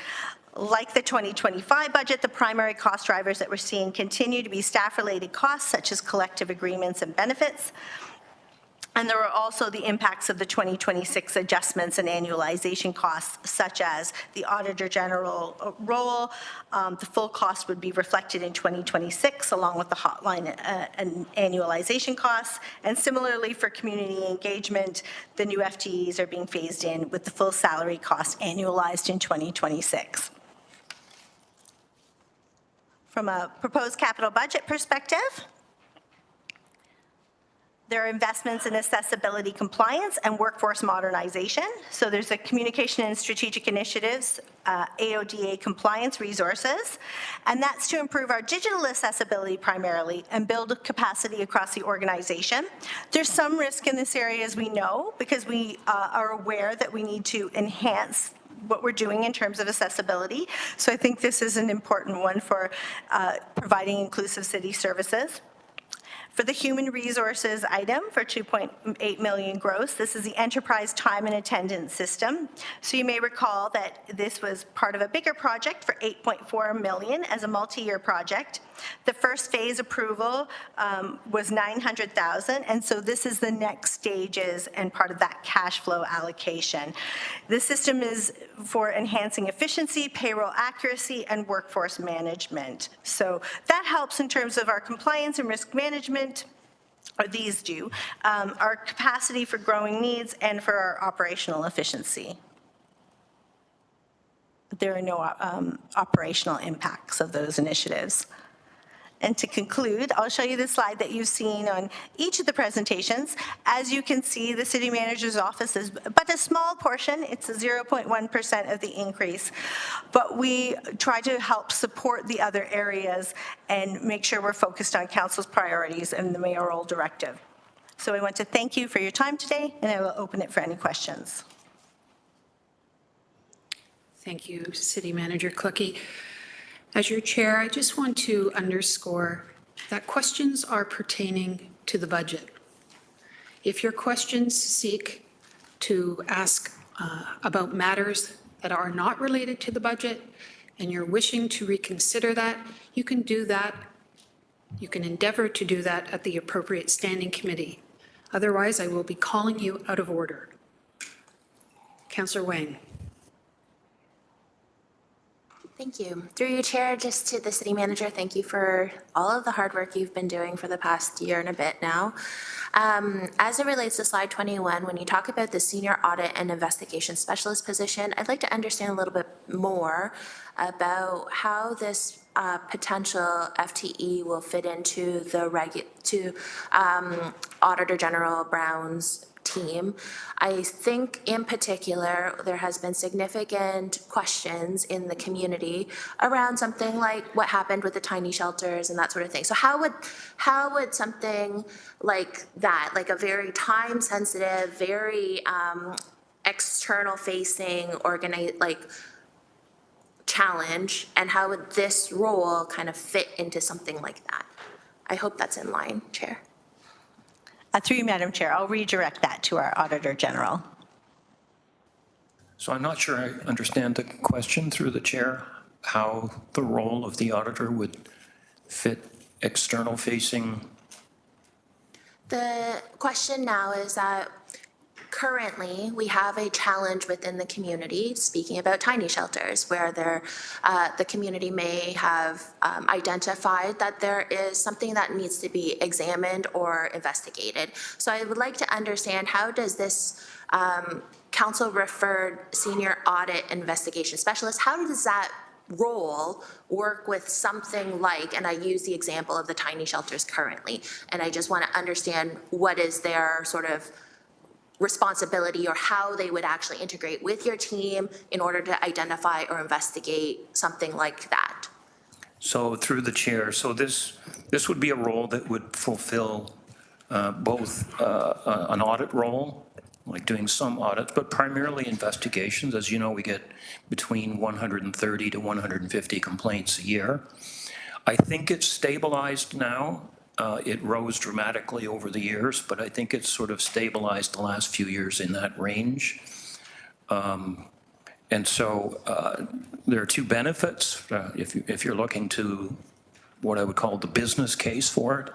Like the 2025 budget, the primary cost drivers that we're seeing continue to be staff-related costs, such as collective agreements and benefits. And there are also the impacts of the 2026 adjustments and annualization costs, such as the Auditor General role. The full cost would be reflected in 2026, along with the hotline and annualization costs. And similarly, for community engagement, the new FTEs are being phased in with the full salary cost annualized in 2026. From a proposed capital budget perspective, there are investments in accessibility compliance and workforce modernization. So there's a communication and strategic initiatives, AODA compliance resources, and that's to improve our digital accessibility primarily and build capacity across the organization. There's some risk in this area, as we know, because we are aware that we need to enhance what we're doing in terms of accessibility. So I think this is an important one for providing inclusive city services. For the human resources item for 2.8 million gross, this is the enterprise time and attendance system. So you may recall that this was part of a bigger project for 8.4 million as a multi-year project. The first phase approval was 900,000, and so this is the next stages and part of that cash flow allocation. This system is for enhancing efficiency, payroll accuracy, and workforce management. So that helps in terms of our compliance and risk management, or these do, our capacity for growing needs, and for our operational efficiency. There are no operational impacts of those initiatives. And to conclude, I'll show you the slide that you've seen on each of the presentations. As you can see, the city manager's office is but a small portion. It's a 0.1% of the increase. But we try to help support the other areas and make sure we're focused on council's priorities and the mayoral directive. So I want to thank you for your time today, and I will open it for any questions.
Thank you, City Manager Clucky. As your chair, I just want to underscore that questions are pertaining to the budget. If your questions seek to ask about matters that are not related to the budget and you're wishing to reconsider that, you can do that. You can endeavor to do that at the appropriate standing committee. Otherwise, I will be calling you out of order. Councillor Wang.
Thank you. Through you, Chair, just to the city manager, thank you for all of the hard work you've been doing for the past year and a bit now. As it relates to slide 21, when you talk about the senior audit and investigation specialist position, I'd like to understand a little bit more about how this potential FTE will fit into the Auditor General Brown's team. I think in particular, there has been significant questions in the community around something like what happened with the tiny shelters and that sort of thing. So how would something like that, like a very time-sensitive, very external-facing challenge, and how would this role kind of fit into something like that? I hope that's in line, Chair.
Through you, Madam Chair, I'll redirect that to our Auditor General.
So I'm not sure I understand the question through the chair, how the role of the auditor would fit external facing.
The question now is that currently, we have a challenge within the community, speaking about tiny shelters, where the community may have identified that there is something that needs to be examined or investigated. So I would like to understand, how does this council-referred senior audit investigation specialist, how does that role work with something like, and I use the example of the tiny shelters currently, and I just want to understand what is their sort of responsibility or how they would actually integrate with your team in order to identify or investigate something like that.
So through the chair, so this would be a role that would fulfill both an audit role, like doing some audits, but primarily investigations. As you know, we get between 130 to 150 complaints a year. I think it's stabilized now. It rose dramatically over the years, but I think it's sort of stabilized the last few years in that range. And so there are two benefits if you're looking to what I would call the business case for it.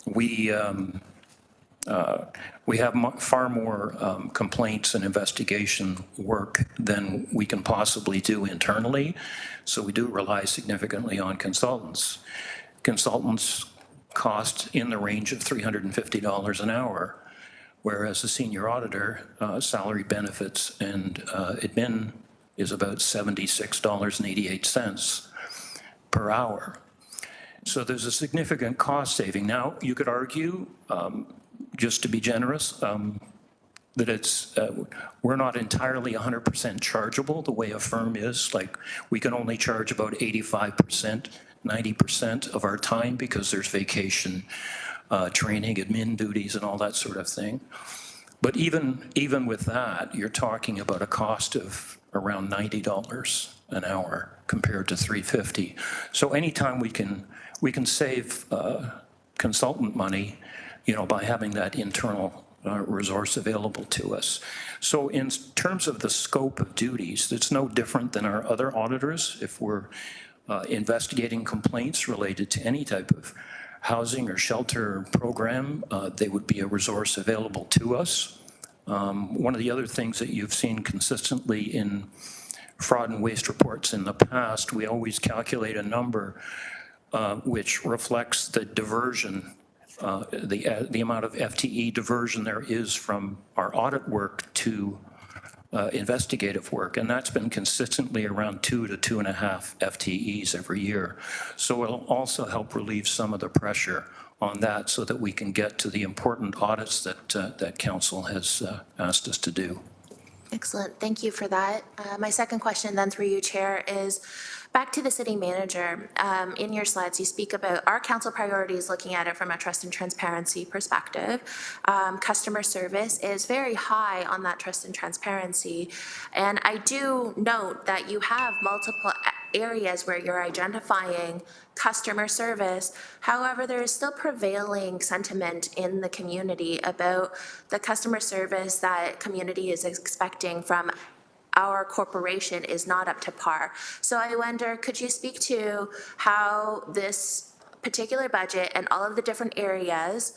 We have far more complaints and investigation work than we can possibly do internally, so we do rely significantly on consultants. Consultants cost in the range of $350 an hour, whereas a senior auditor, salary, benefits, and admin is about $76.88 per hour. So there's a significant cost saving. Now, you could argue, just to be generous, that it's we're not entirely 100% chargeable the way a firm is. Like, we can only charge about 85%, 90% of our time because there's vacation, training, admin duties, and all that sort of thing. But even with that, you're talking about a cost of around $90 an hour compared to $350. So anytime we can save consultant money, by having that internal resource available to us. So in terms of the scope of duties, it's no different than our other auditors. If we're investigating complaints related to any type of housing or shelter program, they would be a resource available to us. One of the other things that you've seen consistently in fraud and waste reports in the past, we always calculate a number which reflects the diversion, the amount of FTE diversion there is from our audit work to investigative work, and that's been consistently around 2 to 2.5 FTEs every year. So it'll also help relieve some of the pressure on that so that we can get to the important audits that Council has asked us to do.
Excellent, thank you for that. My second question then through you, Chair, is back to the city manager. In your slides, you speak about our council priorities, looking at it from a trust and transparency perspective. Customer service is very high on that trust and transparency. And I do note that you have multiple areas where you're identifying customer service. However, there is still prevailing sentiment in the community about the customer service that community is expecting from our corporation is not up to par. So I wonder, could you speak to how this particular budget and all of the different areas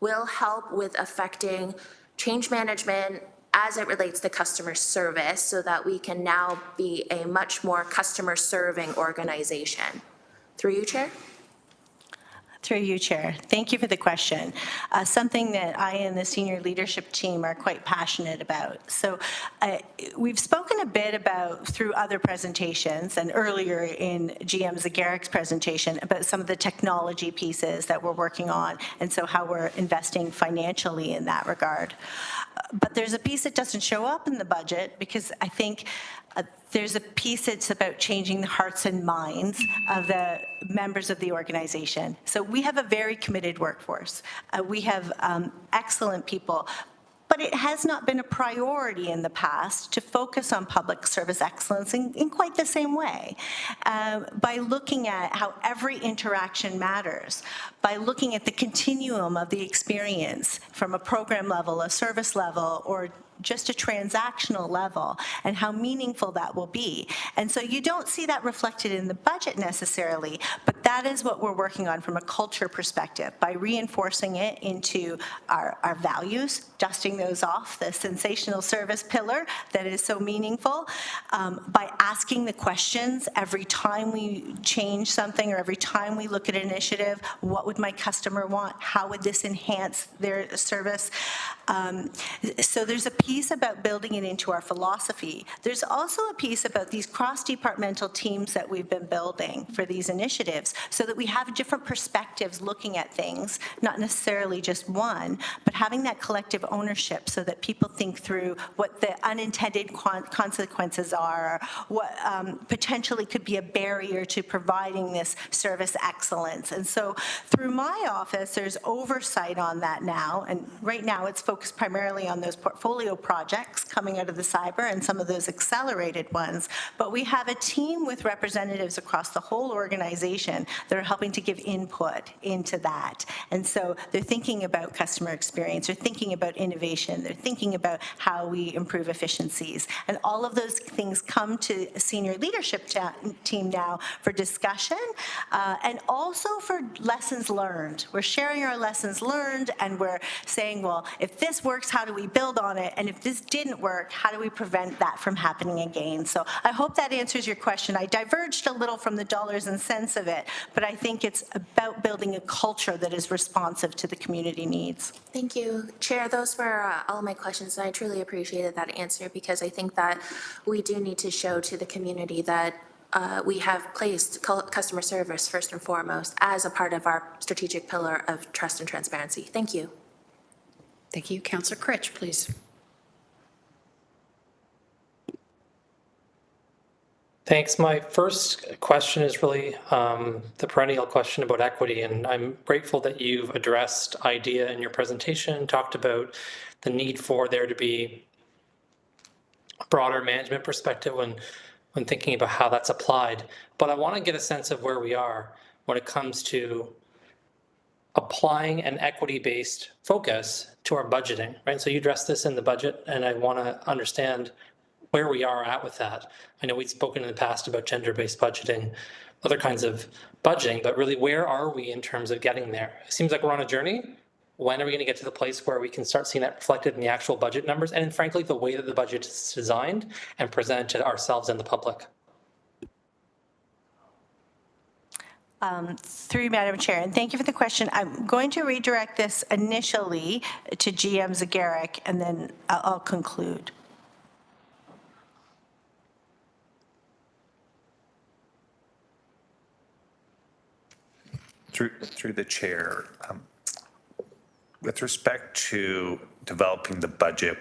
will help with affecting change management as it relates to customer service so that we can now be a much more customer-serving organization? Through you, Chair.
Through you, Chair. Thank you for the question. Something that I and the senior leadership team are quite passionate about. So we've spoken a bit about, through other presentations and earlier in GM Zagarik's presentation, about some of the technology pieces that we're working on, and so how we're investing financially in that regard. But there's a piece that doesn't show up in the budget, because I think there's a piece that's about changing the hearts and minds of the members of the organization. So we have a very committed workforce. We have excellent people. But it has not been a priority in the past to focus on public service excellence in quite the same way. By looking at how every interaction matters, by looking at the continuum of the experience from a program level, a service level, or just a transactional level, and how meaningful that will be. And so you don't see that reflected in the budget necessarily, but that is what we're working on from a culture perspective, by reinforcing it into our values, dusting those off, the sensational service pillar that is so meaningful, by asking the questions every time we change something or every time we look at an initiative. What would my customer want? How would this enhance their service? So there's a piece about building it into our philosophy. There's also a piece about these cross-departmental teams that we've been building for these initiatives, so that we have different perspectives looking at things, not necessarily just one, but having that collective ownership so that people think through what the unintended consequences are, what potentially could be a barrier to providing this service excellence. And so through my office, there's oversight on that now, and right now it's focused primarily on those portfolio projects coming out of the cyber and some of those accelerated ones. But we have a team with representatives across the whole organization that are helping to give input into that. And so they're thinking about customer experience, they're thinking about innovation, they're thinking about how we improve efficiencies. And all of those things come to a senior leadership team now for discussion and also for lessons learned. We're sharing our lessons learned, and we're saying, well, if this works, how do we build on it? And if this didn't work, how do we prevent that from happening again? So I hope that answers your question. I diverged a little from the dollars and cents of it, but I think it's about building a culture that is responsive to the community needs.
Thank you. Chair, those were all my questions, and I truly appreciated that answer, because I think that we do need to show to the community that we have placed customer service first and foremost as a part of our strategic pillar of trust and transparency. Thank you.
Thank you. Councillor Critch, please.
Thanks. My first question is really the perennial question about equity, and I'm grateful that you've addressed IDEA in your presentation, talked about the need for there to be a broader management perspective when thinking about how that's applied. But I want to get a sense of where we are when it comes to applying an equity-based focus to our budgeting, right? So you addressed this in the budget, and I want to understand where we are at with that. I know we've spoken in the past about gender-based budgeting, other kinds of budgeting, but really, where are we in terms of getting there? It seems like we're on a journey. When are we going to get to the place where we can start seeing that reflected in the actual budget numbers, and frankly, the way that the budget is designed and presented to ourselves and the public?
Through you, Madam Chair, and thank you for the question. I'm going to redirect this initially to GM Zagarik, and then I'll conclude.
Through the chair, with respect to developing the budget,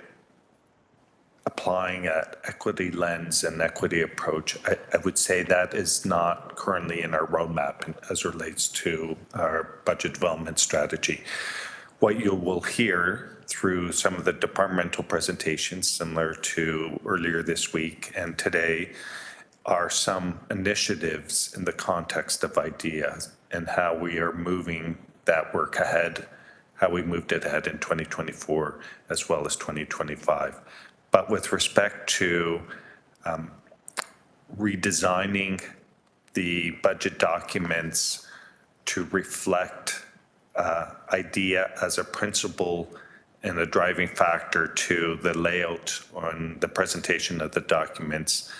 applying an equity lens and equity approach, I would say that is not currently in our roadmap as relates to our budget development strategy. What you will hear through some of the departmental presentations, similar to earlier this week and today, are some initiatives in the context of IDEA and how we are moving that work ahead, how we moved it ahead in 2024 as well as 2025. But with respect to redesigning the budget documents to reflect IDEA as a principle and a driving factor to the layout on the presentation of the documents,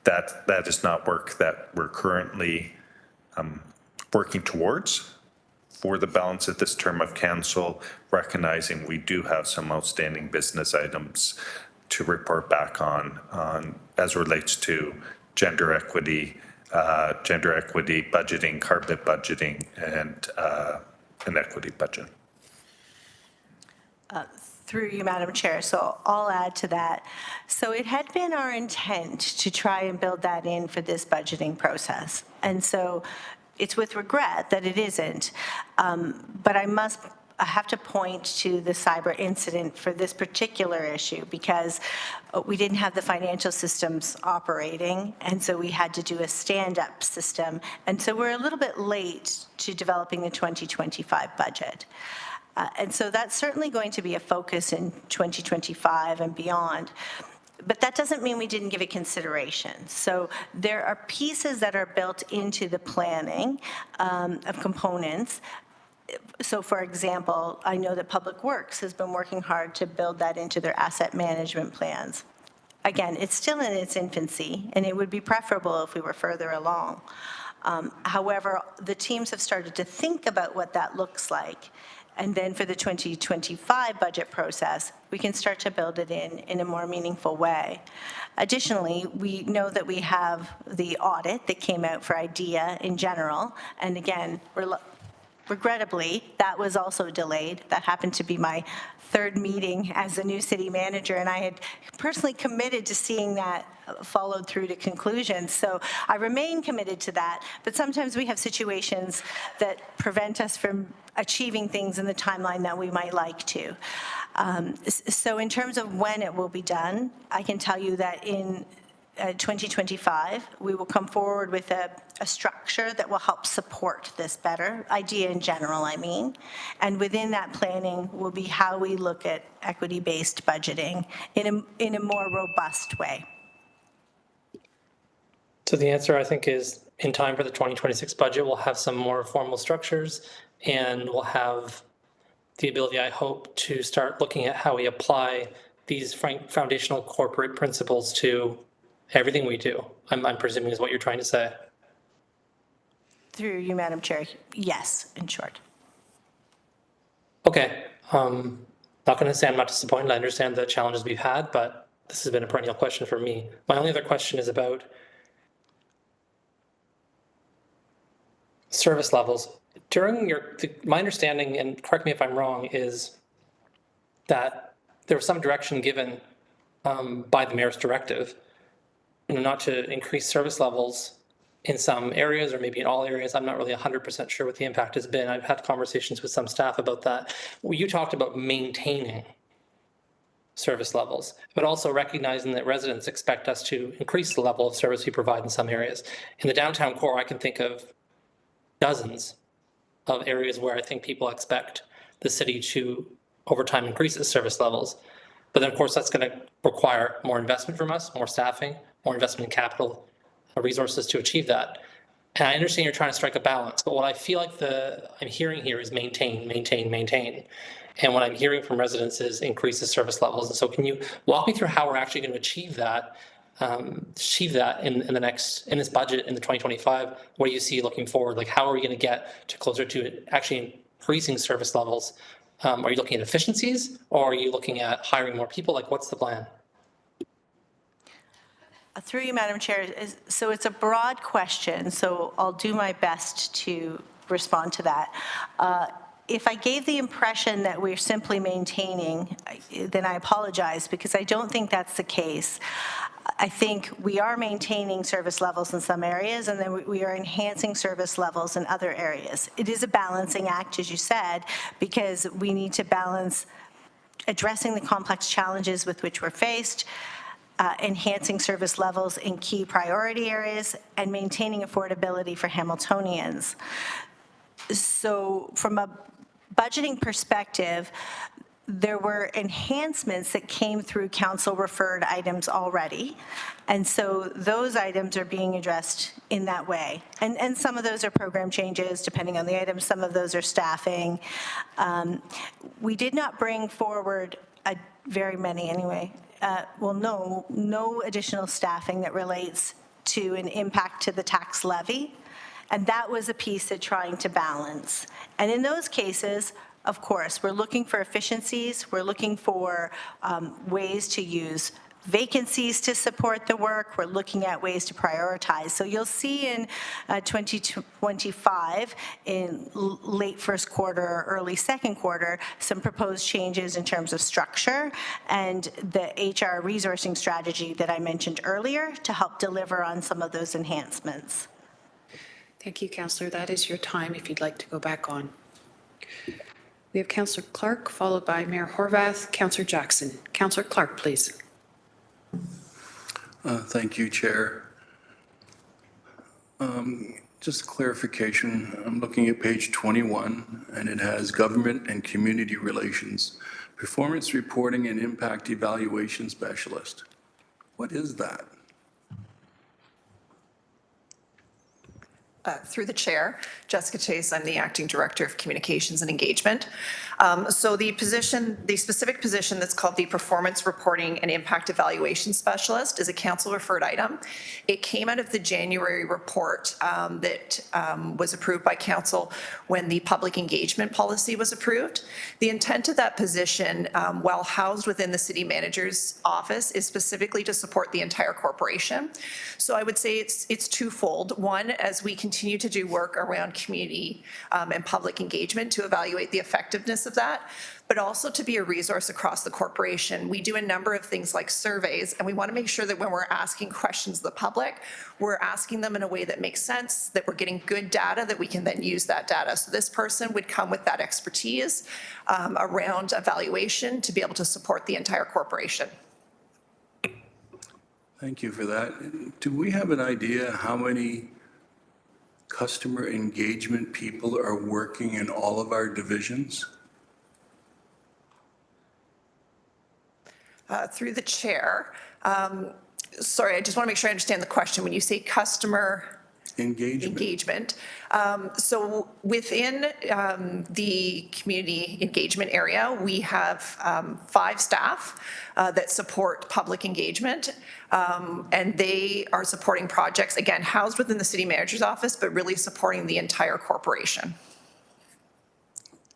that is not work that we're currently working towards for the balance of this term of council, recognizing we do have some outstanding business items to report back on as relates to gender equity budgeting, carpet budgeting, and an equity budget.
Through you, Madam Chair, so I'll add to that. So it had been our intent to try and build that in for this budgeting process. And so it's with regret that it isn't. But I have to point to the cyber incident for this particular issue because we didn't have the financial systems operating, and so we had to do a stand-up system. And so we're a little bit late to developing the 2025 budget. And so that's certainly going to be a focus in 2025 and beyond. But that doesn't mean we didn't give it consideration. So there are pieces that are built into the planning of components. So for example, I know that Public Works has been working hard to build that into their asset management plans. Again, it's still in its infancy, and it would be preferable if we were further along. However, the teams have started to think about what that looks like. And then for the 2025 budget process, we can start to build it in a more meaningful way. Additionally, we know that we have the audit that came out for IDEA in general. And again, regrettably, that was also delayed. That happened to be my third meeting as the new city manager, and I had personally committed to seeing that followed through to conclusion. So I remain committed to that, but sometimes we have situations that prevent us from achieving things in the timeline that we might like to. So in terms of when it will be done, I can tell you that in 2025, we will come forward with a structure that will help support this better, IDEA in general, I mean. And within that planning will be how we look at equity-based budgeting in a more robust way.
So the answer, I think, is in time for the 2026 budget, we'll have some more formal structures, and we'll have the ability, I hope, to start looking at how we apply these foundational corporate principles to everything we do. I'm presuming is what you're trying to say.
Through you, Madam Chair, yes, in short.
Okay. Not going to say I'm not disappointed. I understand the challenges we've had, but this has been a perennial question for me. My only other question is about service levels. During my understanding, and correct me if I'm wrong, is that there was some direction given by the mayor's directive, not to increase service levels in some areas or maybe in all areas. I'm not really 100% sure what the impact has been. I've had conversations with some staff about that. Well, you talked about maintaining service levels, but also recognizing that residents expect us to increase the level of service we provide in some areas. In the downtown core, I can think of dozens of areas where I think people expect the city to, over time, increase its service levels. But then, of course, that's going to require more investment from us, more staffing, more investment in capital resources to achieve that. And I understand you're trying to strike a balance, but what I feel like I'm hearing here is maintain, maintain, maintain. And what I'm hearing from residents is increase the service levels. And so can you walk me through how we're actually going to achieve that in this budget in the 2025? What do you see looking forward? Like, how are we going to get to closer to actually increasing service levels? Are you looking at efficiencies, or are you looking at hiring more people? Like, what's the plan?
Through you, Madam Chair, so it's a broad question, so I'll do my best to respond to that. If I gave the impression that we're simply maintaining, then I apologize, because I don't think that's the case. I think we are maintaining service levels in some areas, and then we are enhancing service levels in other areas. It is a balancing act, as you said, because we need to balance addressing the complex challenges with which we're faced, enhancing service levels in key priority areas, and maintaining affordability for Hamiltonians. So from a budgeting perspective, there were enhancements that came through council-referred items already, and so those items are being addressed in that way. And some of those are program changes, depending on the items. Some of those are staffing. We did not bring forward very many anyway. No additional staffing that relates to an impact to the tax levy. And that was a piece of trying to balance. And in those cases, of course, we're looking for efficiencies, we're looking for ways to use vacancies to support the work, we're looking at ways to prioritize. So you'll see in 2025, in late first quarter, early second quarter, some proposed changes in terms of structure and the HR resourcing strategy that I mentioned earlier to help deliver on some of those enhancements.
Thank you, Councillor. That is your time if you'd like to go back on. We have Councillor Clark, followed by Mayor Horvath, Councillor Jackson. Councillor Clark, please.
Thank you, Chair. Just clarification, I'm looking at page 21, and it has Government and Community Relations, Performance Reporting and Impact Evaluation Specialist. What is that?
Through the chair, Jessica Chase, I'm the Acting Director of Communications and Engagement. So the specific position that's called the Performance Reporting and Impact Evaluation Specialist is a council-referred item. It came out of the January report that was approved by council when the public engagement policy was approved. The intent of that position, while housed within the city manager's office, is specifically to support the entire corporation. So I would say it's twofold. One, as we continue to do work around community and public engagement to evaluate the effectiveness of that, but also to be a resource across the corporation. We do a number of things like surveys, and we want to make sure that when we're asking questions of the public, we're asking them in a way that makes sense, that we're getting good data, that we can then use that data. So this person would come with that expertise around evaluation to be able to support the entire corporation.
Thank you for that. Do we have an idea how many customer engagement people are working in all of our divisions?
Through the chair, sorry, I just want to make sure I understand the question. When you say customer engagement, so within the community engagement area, we have 5 staff that support public engagement, and they are supporting projects, again, housed within the city manager's office, but really supporting the entire corporation.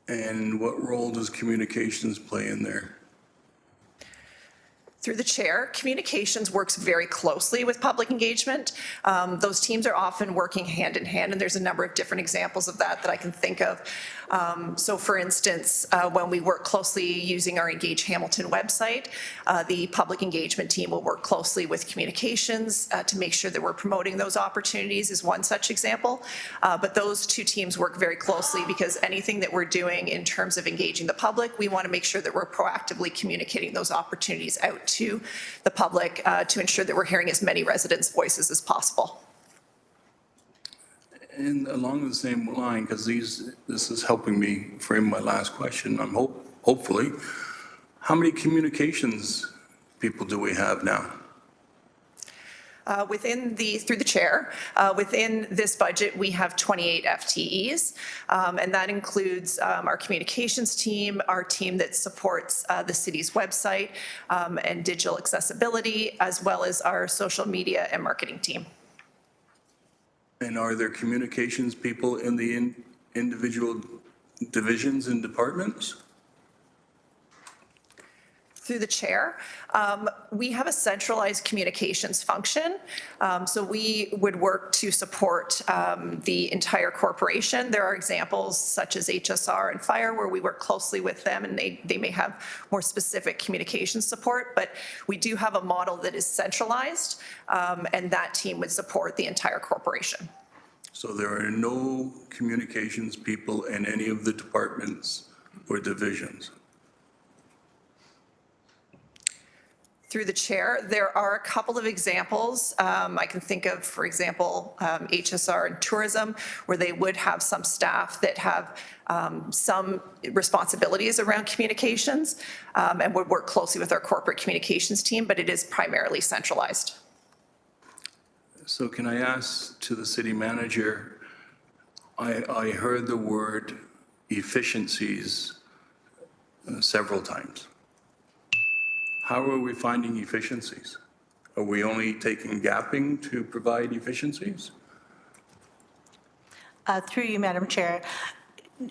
And what role does communications play in there?
Through the chair, communications works very closely with public engagement. Those teams are often working hand in hand, and there's a number of different examples of that I can think of. So for instance, when we work closely using our Engage Hamilton website, the public engagement team will work closely with communications to make sure that we're promoting those opportunities is one such example. But those two teams work very closely because anything that we're doing in terms of engaging the public, we want to make sure that we're proactively communicating those opportunities out to the public to ensure that we're hearing as many residents' voices as possible.
And along the same line, because this is helping me frame my last question, hopefully, how many communications people do we have now?
Through the chair, within this budget, we have 28 FTEs, and that includes our communications team, our team that supports the city's website and digital accessibility, as well as our social media and marketing team.
And are there communications people in the individual divisions and departments?
Through the chair, we have a centralized communications function. So we would work to support the entire corporation. There are examples such as HSR and Fire where we work closely with them, and they may have more specific communications support, but we do have a model that is centralized, and that team would support the entire corporation.
So there are no communications people in any of the departments or divisions?
Through the chair, there are a couple of examples. I can think of, for example, HSR and tourism, where they would have some staff that have some responsibilities around communications and would work closely with our corporate communications team, but it is primarily centralized.
So can I ask to the city manager, I heard the word efficiencies several times. How are we finding efficiencies? Are we only taking gapping to provide efficiencies?
Through you, Madam Chair.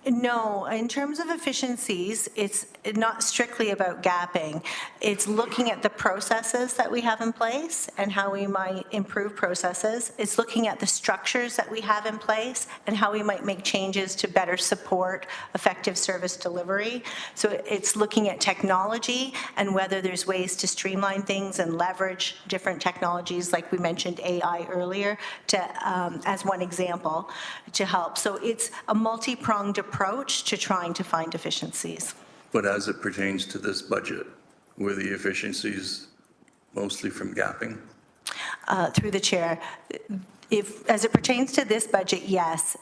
No, in terms of efficiencies, it's not strictly about gapping. It's looking at the processes that we have in place and how we might improve processes. It's looking at the structures that we have in place and how we might make changes to better support effective service delivery. So it's looking at technology and whether there's ways to streamline things and leverage different technologies, like we mentioned AI earlier, to as one example, to help. So it's a multi-pronged approach to trying to find efficiencies.
But as it pertains to this budget, were the efficiencies mostly from gapping?
Through the chair, as it pertains to this budget, yes.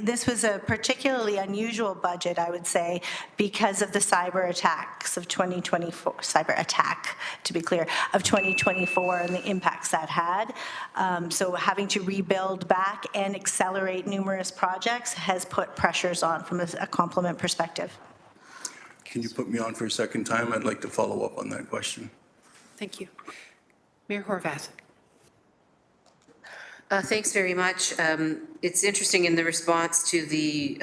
This was a particularly unusual budget, I would say, because of the cyber attacks of 2024, cyber attack, to be clear, of 2024 and the impacts that had. So having to rebuild back and accelerate numerous projects has put pressures on from a complement perspective.
Can you put me on for a second time? I'd like to follow up on that question.
Thank you. Mayor Horvath.
Thanks very much. It's interesting in the response to the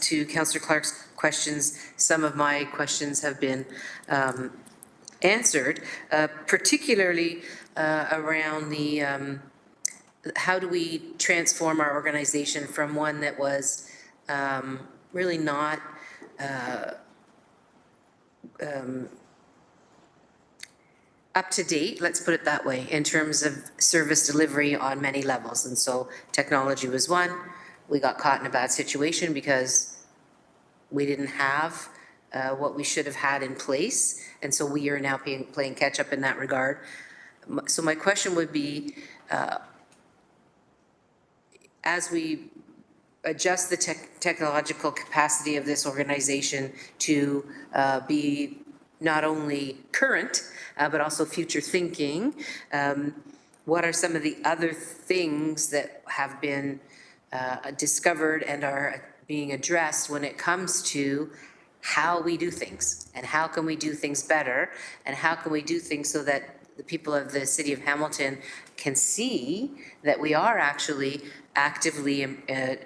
to Councillor Clark's questions. Some of my questions have been answered, particularly around the how do we transform our organization from one that was really not up to date, let's put it that way, in terms of service delivery on many levels. And so technology was one. We got caught in a bad situation because we didn't have what we should have had in place. And so we are now playing catch up in that regard. So my question would be, as we adjust the technological capacity of this organization to be not only current, but also future thinking, what are some of the other things that have been discovered and are being addressed when it comes to how we do things, and how can we do things better, and how can we do things so that the people of the city of Hamilton can see that we are actually actively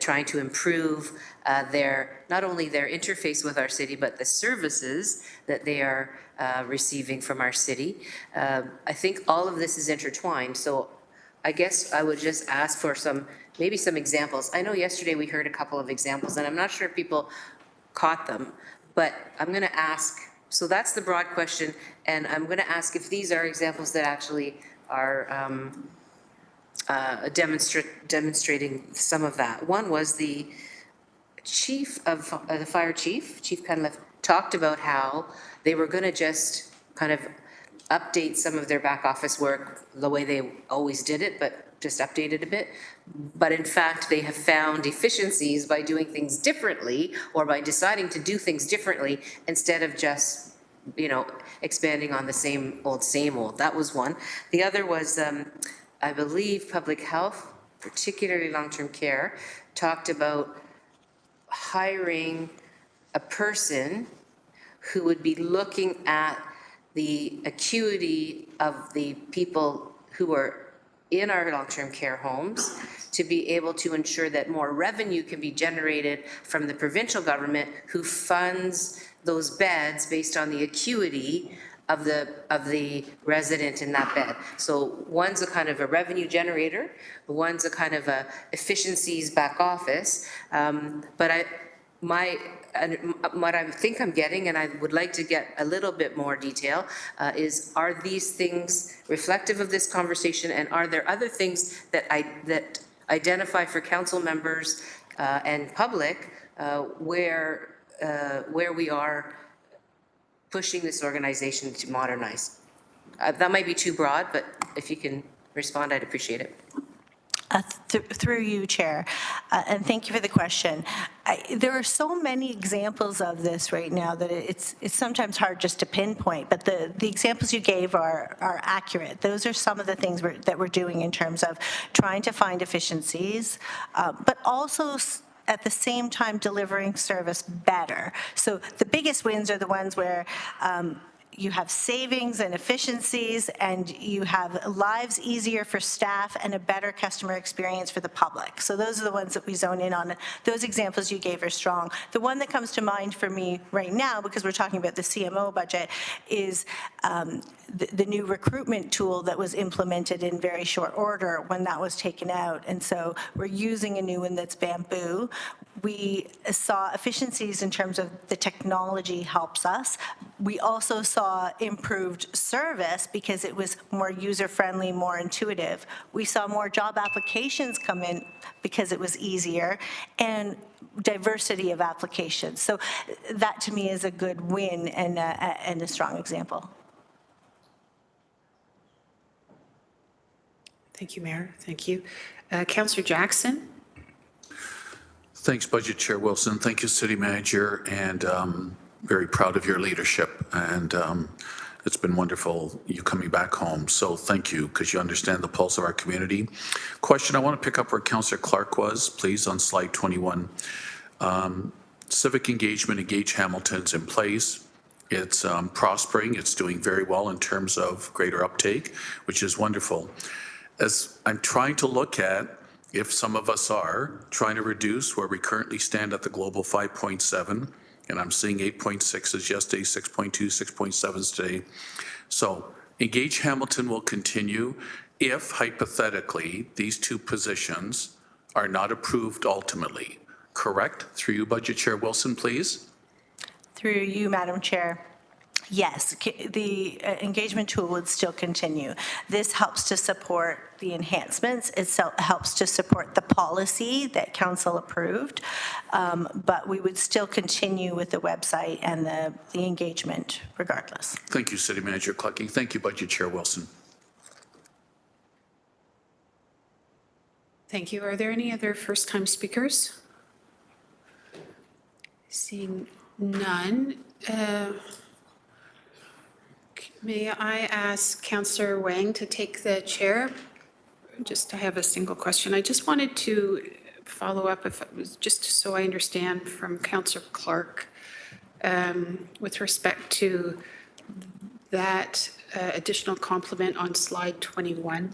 trying to improve not only their interface with our city, but the services that they are receiving from our city. I think all of this is intertwined. So I guess I would just ask for maybe some examples. I know yesterday we heard a couple of examples, and I'm not sure if people caught them, but I'm going to ask. So that's the broad question, and I'm going to ask if these are examples that actually are demonstrating some of that. One was the fire chief, Chief Cunliffe, talked about how they were going to just kind of update some of their back office work the way they always did it, but just update it a bit. But in fact, they have found efficiencies by doing things differently, or by deciding to do things differently instead of just, expanding on the same old. That was one. The other was, I believe, public health, particularly long-term care, talked about hiring a person who would be looking at the acuity of the people who are in our long-term care homes to be able to ensure that more revenue can be generated from the provincial government, who funds those beds based on the acuity of the resident in that bed. So one's a kind of a revenue generator, one's a kind of a efficiencies back office. But what I think I'm getting, and I would like to get a little bit more detail, is are these things reflective of this conversation, and are there other things that identify for council members and public where we are pushing this organization to modernize? That might be too broad, but if you can respond, I'd appreciate it.
Through you, Chair, and thank you for the question. There are so many examples of this right now that it's sometimes hard just to pinpoint, but the examples you gave are accurate. Those are some of the things that we're doing in terms of trying to find efficiencies, but also at the same time delivering service better. So the biggest wins are the ones where you have savings and efficiencies, and you have lives easier for staff and a better customer experience for the public. So those are the ones that we zone in on. Those examples you gave are strong. The one that comes to mind for me right now, because we're talking about the CMO budget, is the new recruitment tool that was implemented in very short order when that was taken out. And so we're using a new one that's Bamboo. We saw efficiencies in terms of the technology helps us. We also saw improved service because it was more user-friendly, more intuitive. We saw more job applications come in because it was easier, and diversity of applications. So that to me is a good win and a strong example.
Thank you, Mayor. Thank you. Councillor Jackson?
Thanks, Budget Chair Wilson. Thank you, City Manager, and very proud of your leadership. And it's been wonderful you coming back home. So thank you, because you understand the pulse of our community. Question, I want to pick up where Councillor Clark was, please, on slide 21. Civic engagement, Engage Hamilton's in place. It's prospering. It's doing very well in terms of greater uptake, which is wonderful. As I'm trying to look at, if some of us are trying to reduce where we currently stand at the global 5.7, and I'm seeing 8.6 is yesterday, 6.2, 6.7 is today. So Engage Hamilton will continue if hypothetically these two positions are not approved ultimately. Correct? Through you, Budget Chair Wilson, please.
Through you, Madam Chair. Yes, the engagement tool would still continue. This helps to support the enhancements. It helps to support the policy that council approved, but we would still continue with the website and the engagement regardless.
Thank you, City Manager Clucking. Thank you, Budget Chair Wilson.
Thank you. Are there any other first-time speakers? Seeing none. May I ask Councillor Wang to take the chair? I have a single question. I just wanted to follow up, if it was just so I understand from Councillor Clark, with respect to that additional complement on slide 21,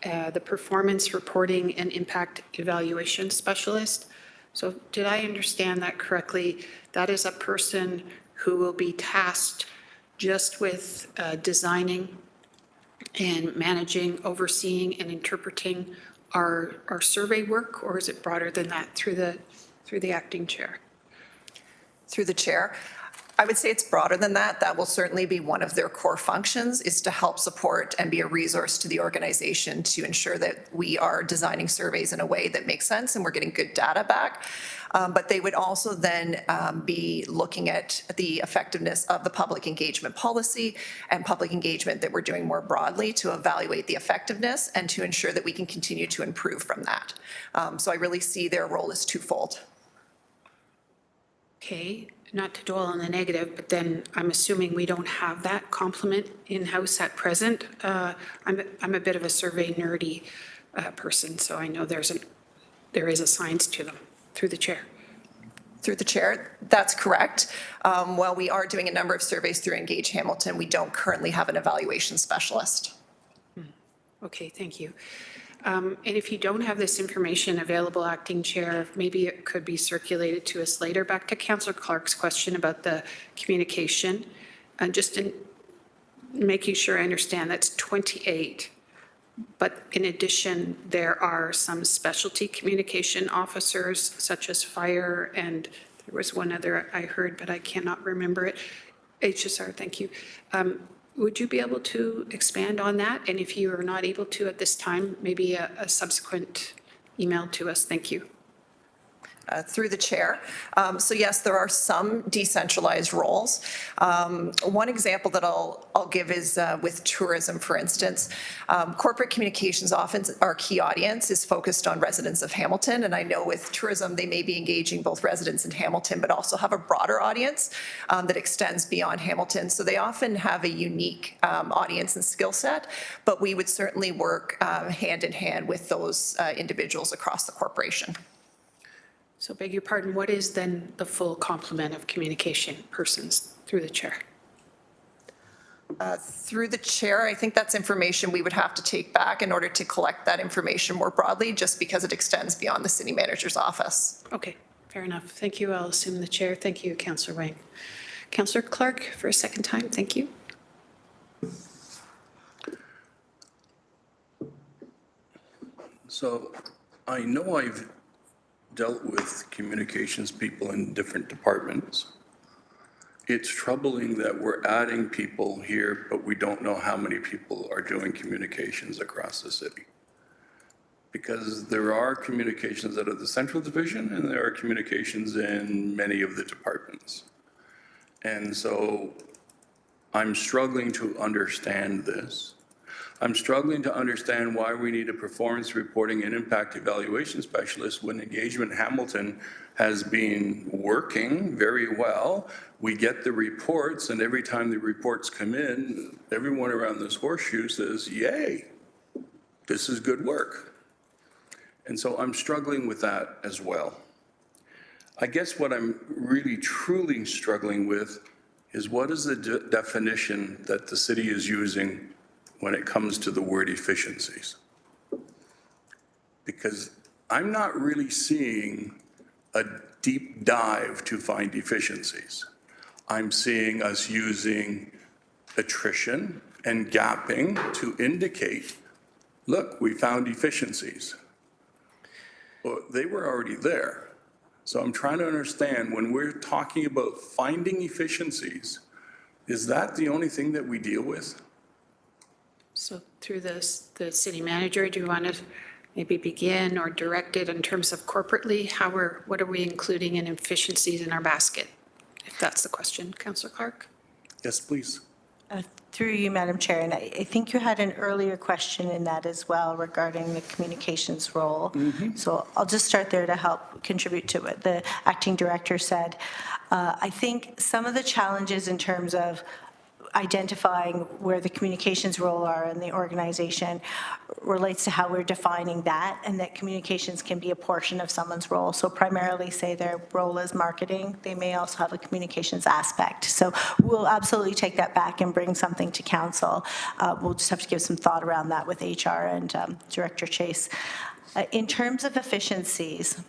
the performance reporting and impact evaluation specialist. So did I understand that correctly? That is a person who will be tasked just with designing and managing, overseeing, and interpreting our survey work, or is it broader than that through the acting chair?
Through the chair. I would say it's broader than that. That will certainly be one of their core functions, is to help support and be a resource to the organization to ensure that we are designing surveys in a way that makes sense and we're getting good data back. But they would also then be looking at the effectiveness of the public engagement policy and public engagement that we're doing more broadly to evaluate the effectiveness and to ensure that we can continue to improve from that. So I really see their role as twofold.
Okay, not to dwell on the negative, but then I'm assuming we don't have that complement in-house at present. I'm a bit of a survey nerdy person, so I know there is a science to them. Through the chair.
Through the chair, that's correct. While we are doing a number of surveys through Engage Hamilton, we don't currently have an evaluation specialist.
Okay, thank you. And if you don't have this information available, Acting Chair, maybe it could be circulated to us later. Back to Councillor Clark's question about the communication, and just in making sure I understand, that's 28. But in addition, there are some specialty communication officers, such as fire, and there was one other I heard, but I cannot remember it. HSR, thank you. Would you be able to expand on that? And if you are not able to at this time, maybe a subsequent email to us. Thank you.
Through the chair. So yes, there are some decentralized roles. One example that I'll give is with tourism, for instance. Corporate communications, often our key audience is focused on residents of Hamilton, and I know with tourism they may be engaging both residents in Hamilton but also have a broader audience that extends beyond Hamilton. So they often have a unique audience and skill set, but we would certainly work hand in hand with those individuals across the corporation.
So beg your pardon, what is then the full complement of communication persons through the chair?
Through the chair, I think that's information we would have to take back in order to collect that information more broadly, just because it extends beyond the city manager's office.
Okay, fair enough. Thank you. I'll assume the chair. Thank you, Councillor Wang. Councillor Clark, for a second time, thank you.
So I know I've dealt with communications people in different departments. It's troubling that we're adding people here, but we don't know how many people are doing communications across the city. Because there are communications out of the central division and there are communications in many of the departments. And so I'm struggling to understand this. I'm struggling to understand why we need a performance reporting and impact evaluation specialist when Engagement Hamilton has been working very well. We get the reports, and every time the reports come in, everyone around this horseshoe says, yay, this is good work. And so I'm struggling with that as well. I guess what I'm really truly struggling with is what is the definition that the city is using when it comes to the word efficiencies? Because I'm not really seeing a deep dive to find efficiencies. I'm seeing us using attrition and gapping to indicate, look, we found efficiencies. Well, they were already there. So I'm trying to understand, when we're talking about finding efficiencies, is that the only thing that we deal with?
So through the city manager, do you want to maybe begin or direct it in terms of corporately, what are we including in efficiencies in our basket? If that's the question, Councillor Clark.
Yes, please.
Through you, Madam Chair, and I think you had an earlier question in that as well regarding the communications role. So I'll just start there to help contribute to what the acting director said. I think some of the challenges in terms of identifying where the communications role are in the organization relates to how we're defining that, and that communications can be a portion of someone's role. So primarily say their role is marketing, they may also have a communications aspect. So we'll absolutely take that back and bring something to council. We'll just have to give some thought around that with HR and Director Chase. In terms of efficiencies,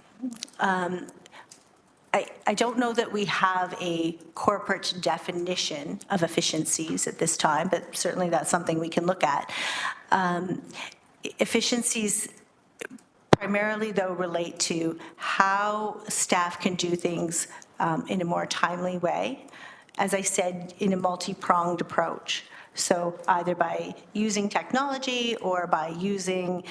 I don't know that we have a corporate definition of efficiencies at this time, but certainly that's something we can look at. Efficiencies primarily, though, relate to how staff can do things in a more timely way, as I said, in a multi-pronged approach. So either by using technology or by using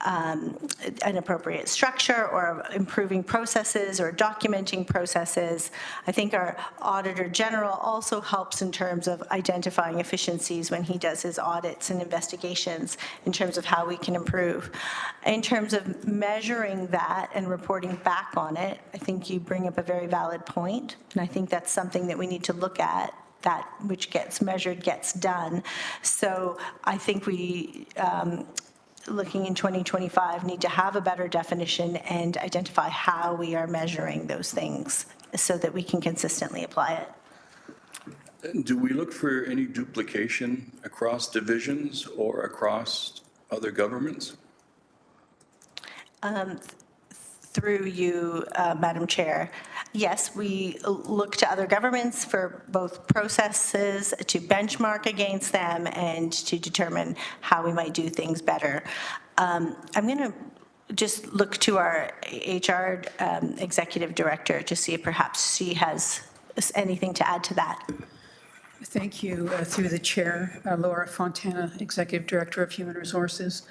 an appropriate structure or improving processes or documenting processes. I think our Auditor General also helps in terms of identifying efficiencies when he does his audits and investigations in terms of how we can improve. In terms of measuring that and reporting back on it, I think you bring up a very valid point, and I think that's something that we need to look at. That which gets measured gets done. So I think we, looking in 2025, need to have a better definition and identify how we are measuring those things so that we can consistently apply it.
Do we look for any duplication across divisions or across other governments?
Through you, Madam Chair, yes, we look to other governments for both processes to benchmark against them and to determine how we might do things better. I'm going to just look to our HR Executive Director to see if perhaps she has anything to add to that.
Thank you. Through the chair, Laura Fontana, Executive Director of Human Resources.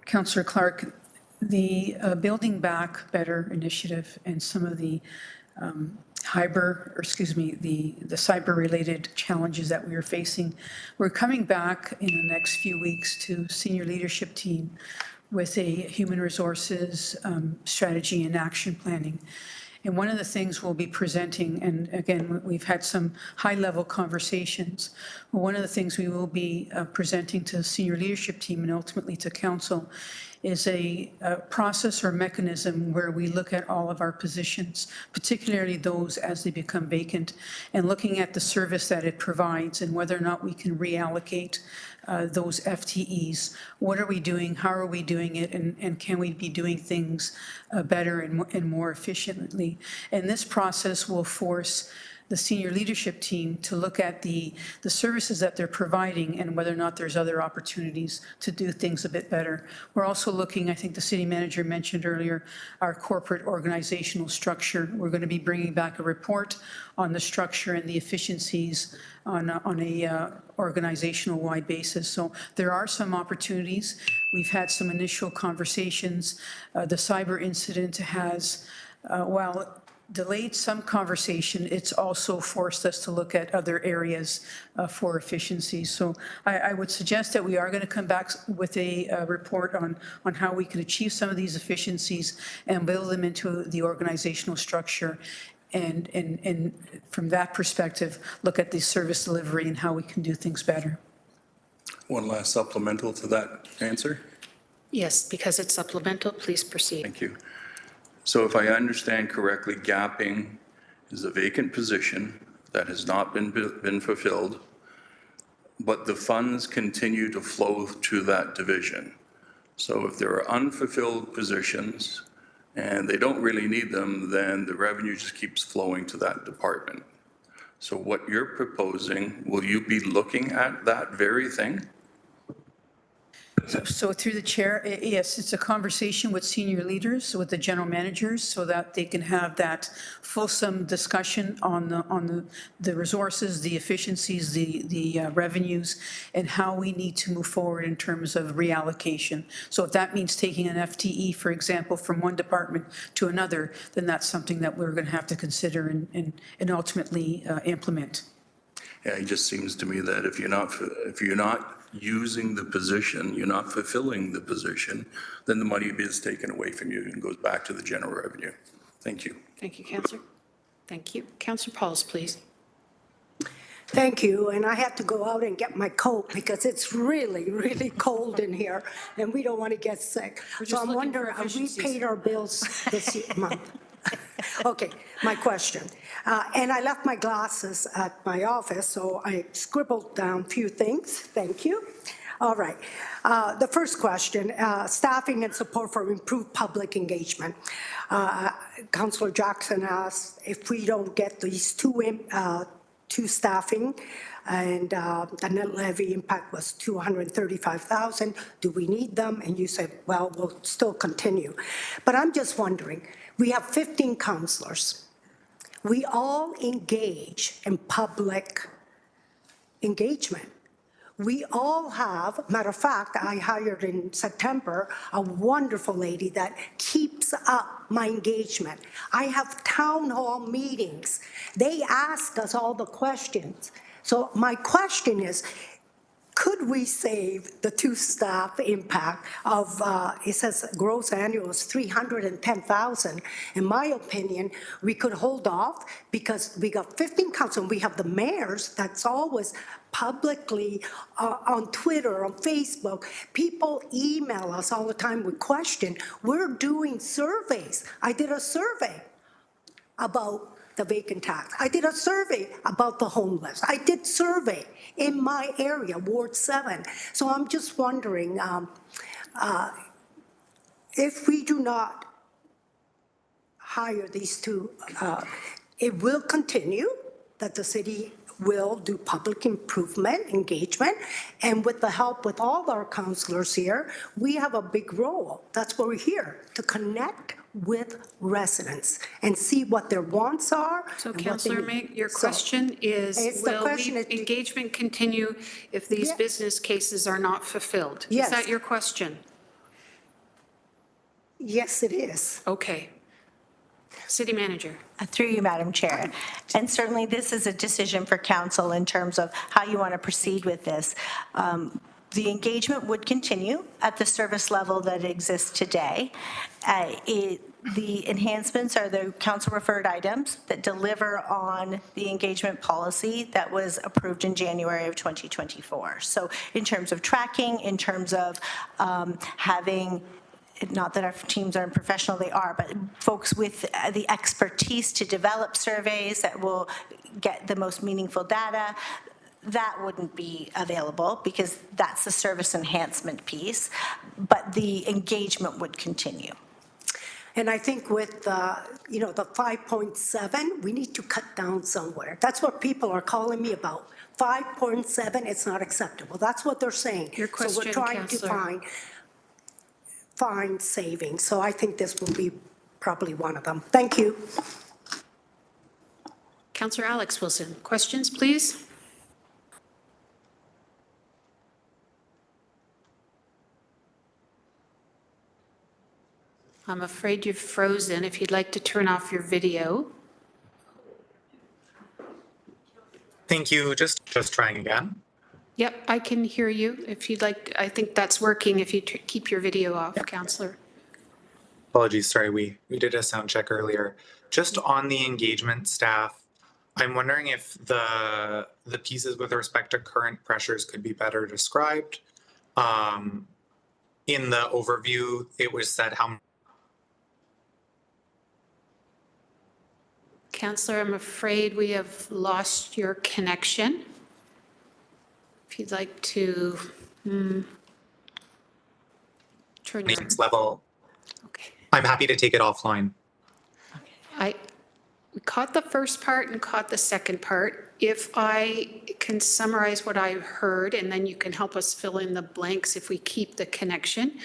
Councillor Clark, the Building Back Better initiative and some of the the cyber-related challenges that we are facing, we're coming back in the next few weeks to senior leadership team with a human resources strategy and action planning. And one of the things we'll be presenting, and again, we've had some high-level conversations, one of the things we will be presenting to the senior leadership team and ultimately to council is a process or mechanism where we look at all of our positions, particularly those as they become vacant, and looking at the service that it provides and whether or not we can reallocate those FTEs. What are we doing? How are we doing it? And can we be doing things better and more efficiently? And this process will force the senior leadership team to look at the services that they're providing and whether or not there's other opportunities to do things a bit better. We're also looking, I think the city manager mentioned earlier, our corporate organizational structure. We're going to be bringing back a report on the structure and the efficiencies on a organizational-wide basis. So there are some opportunities. We've had some initial conversations. The cyber incident has, while delayed some conversation, it's also forced us to look at other areas for efficiency. So I would suggest that we are going to come back with a report on how we can achieve some of these efficiencies and build them into the organizational structure. And from that perspective, look at the service delivery and how we can do things better.
One last supplemental to that answer.
Yes, because it's supplemental, please proceed.
Thank you. So if I understand correctly, gapping is a vacant position that has not been fulfilled, but the funds continue to flow to that division. So if there are unfulfilled positions and they don't really need them, then the revenue just keeps flowing to that department. So what you're proposing, will you be looking at that very thing?
So through the chair, yes, it's a conversation with senior leaders, with the general managers, so that they can have that fulsome discussion on the resources, the efficiencies, the revenues, and how we need to move forward in terms of reallocation. So if that means taking an FTE, for example, from one department to another, then that's something that we're going to have to consider and ultimately implement.
Yeah, it just seems to me that if you're not using the position, you're not fulfilling the position, then the money is taken away from you and goes back to the general revenue. Thank you.
Thank you, Councillor. Thank you. Councillor Pauls, please.
Thank you, and I had to go out and get my coat because it's really, really cold in here, and we don't want to get sick. So I'm wondering, have we paid our bills this month? Okay, my question. And I left my glasses at my office, so I scribbled down a few things. Thank you. All right. The first question, staffing and support for improved public engagement. Councillor Jackson asked if we don't get these two staffing, and the net levy impact was $235,000. Do we need them? And you said, well, we'll still continue. But I'm just wondering, we have 15 councillors. We all engage in public engagement. We all have, matter of fact, I hired in September a wonderful lady that keeps up my engagement. I have town hall meetings. They ask us all the questions. So my question is, could we save the two staff impact of, it says gross annual is $310,000. In my opinion, we could hold off because we got 15 council, we have the mayors that's always publicly on Twitter, on Facebook. People email us all the time with questions. We're doing surveys. I did a survey about the vacant tax. I did a survey about the homeless. I did survey in my area, Ward 7. So I'm just wondering, if we do not hire these two, it will continue that the city will do public improvement, engagement, and with the help with all our councillors here, we have a big role. That's why we're here, to connect with residents and see what their wants are.
So Councillor May, your question is, will engagement continue if these business cases are not fulfilled?
Yes.
Is that your question?
Yes, it is.
Okay. City Manager.
Through you, Madam Chair. And certainly this is a decision for council in terms of how you want to proceed with this. The engagement would continue at the service level that exists today. The enhancements are the council-referred items that deliver on the engagement policy that was approved in January of 2024. So in terms of tracking, in terms of having not that our teams aren't professional, they are, but folks with the expertise to develop surveys that will get the most meaningful data, that wouldn't be available because that's the service enhancement piece, but the engagement would continue.
And I think with the 5.7, we need to cut down somewhere. That's what people are calling me about. 5.7, it's not acceptable. That's what they're saying.
Your question,
So we're trying
Councillor.
to find savings. So I think this will be probably one of them. Thank you.
Councillor Alex Wilson, questions, please? I'm afraid you've frozen. If you'd like to turn off your video.
Thank you. Just trying again.
Yep, I can hear you. If you'd like, I think that's working if you keep your video off, Councillor.
Apologies. Sorry, we did a sound check earlier. Just on the engagement staff, I'm wondering if the pieces with respect to current pressures could be better described. In the overview, it was said how.
Councillor, I'm afraid we have lost your connection. If you'd like to turn your...
Next level. Okay. I'm happy to take it offline.
We caught the first part and caught the second part. If I can summarize what I heard, and then you can help us fill in the blanks if we keep the connection.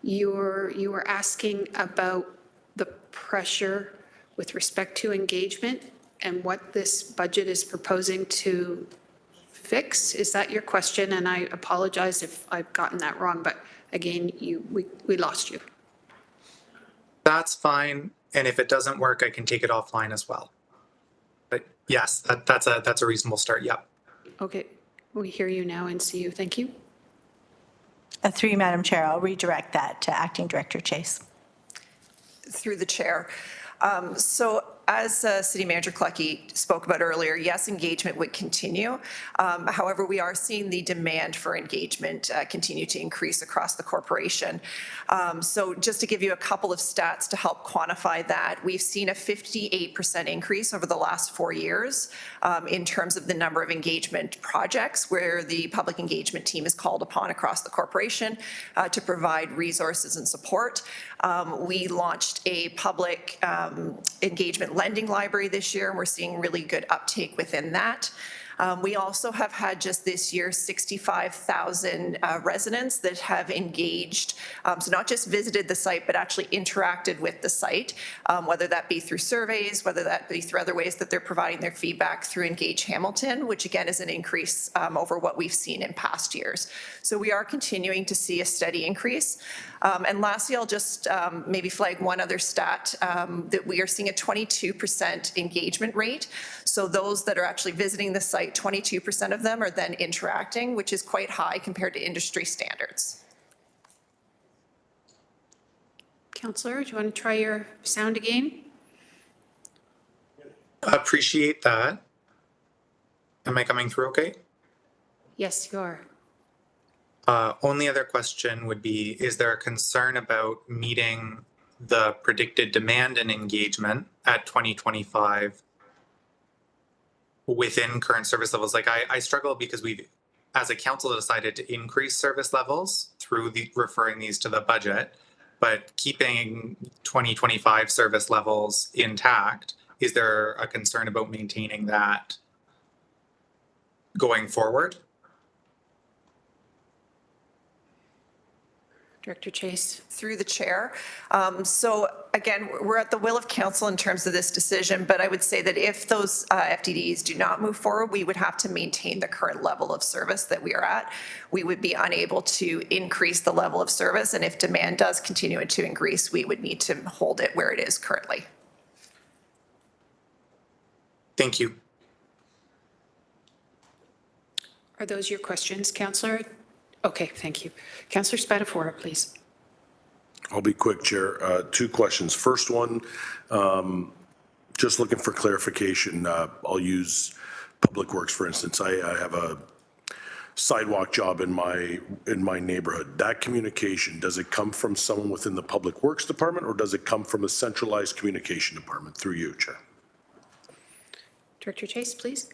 You were asking about the pressure with respect to engagement and what this budget is proposing to fix. Is that your question? And I apologize if I've gotten that wrong, but again, we lost you.
That's fine. And if it doesn't work, I can take it offline as well. But yes, that's a reasonable start. Yep.
Okay, we hear you now and see you. Thank you.
Through you, Madam Chair, I'll redirect that to Acting Director Chase.
Through the chair. So as City Manager Clucky spoke about earlier, yes, engagement would continue. However, we are seeing the demand for engagement continue to increase across the corporation. So just to give you a couple of stats to help quantify that, we've seen a 58% increase over the last 4 years in terms of the number of engagement projects where the public engagement team is called upon across the corporation to provide resources and support. We launched a public engagement lending library this year, and we're seeing really good uptake within that. We also have had just this year 65,000 residents that have engaged, so not just visited the site, but actually interacted with the site, whether that be through surveys, whether that be through other ways that they're providing their feedback through Engage Hamilton, which again is an increase over what we've seen in past years. So we are continuing to see a steady increase. And lastly, I'll just maybe flag one other stat that we are seeing a 22% engagement rate. So those that are actually visiting the site, 22% of them are then interacting, which is quite high compared to industry standards.
Councillor, do you want to try your sound again?
Appreciate that. Am I coming through okay?
Yes, you are.
Only other question would be, is there a concern about meeting the predicted demand and engagement at 2025 within current service levels? Like I struggle because we've, as a council, decided to increase service levels through referring these to the budget, but keeping 2025 service levels intact. Is there a concern about maintaining that going forward?
Director Chase.
Through the chair. So again, we're at the will of council in terms of this decision, but I would say that if those FTDs do not move forward, we would have to maintain the current level of service that we are at. We would be unable to increase the level of service, and if demand does continue to increase, we would need to hold it where it is currently.
Thank you.
Are those your questions, Councillor? Okay, thank you. Councillor Spatafora, please.
I'll be quick, Chair. 2 questions. First one, just looking for clarification. I'll use Public Works, for instance. I have a sidewalk job in my neighborhood. That communication, does it come from someone within the Public Works Department or does it come from a centralized communication department through you, Chair?
Director Chase, please.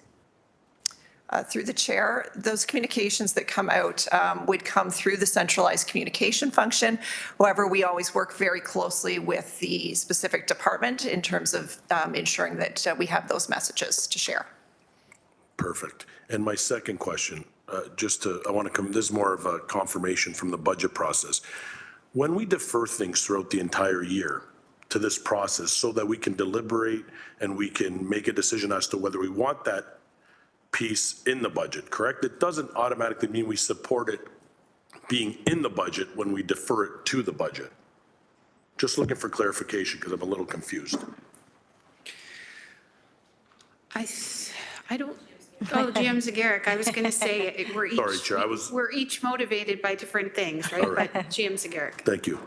Through the chair, those communications that come out would come through the centralized communication function. However, we always work very closely with the specific department in terms of ensuring that we have those messages to share.
Perfect. And my second question, I want to come, this is more of a confirmation from the budget process. When we defer things throughout the entire year to this process so that we can deliberate and we can make a decision as to whether we want that piece in the budget, correct? It doesn't automatically mean we support it being in the budget when we defer it to the budget. Just looking for clarification because I'm a little confused.
I don't, GM Zagarek, I was going to say,
Sorry, Chair,
we're each motivated by different things, right?
All right.
But GM Zagarek.
Thank you.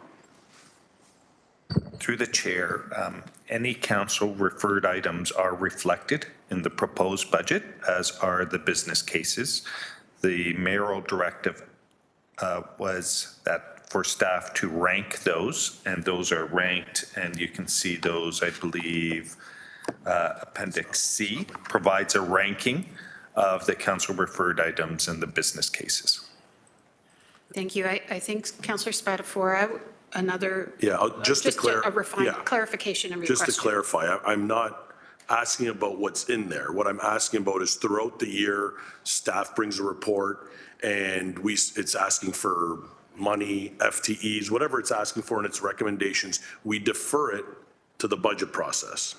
Through the chair, any council referred items are reflected in the proposed budget, as are the business cases. The mayoral directive was that for staff to rank those, and those are ranked, and you can see those, I believe, Appendix C provides a ranking of the council referred items and the business cases.
Thank you. I think Councillor Spatafora, another.
Yeah, just
a refined clarification of your question.
Just to clarify, I'm not asking about what's in there. What I'm asking about is throughout the year, staff brings a report and it's asking for money, FTEs, whatever it's asking for in its recommendations, we defer it to the budget process.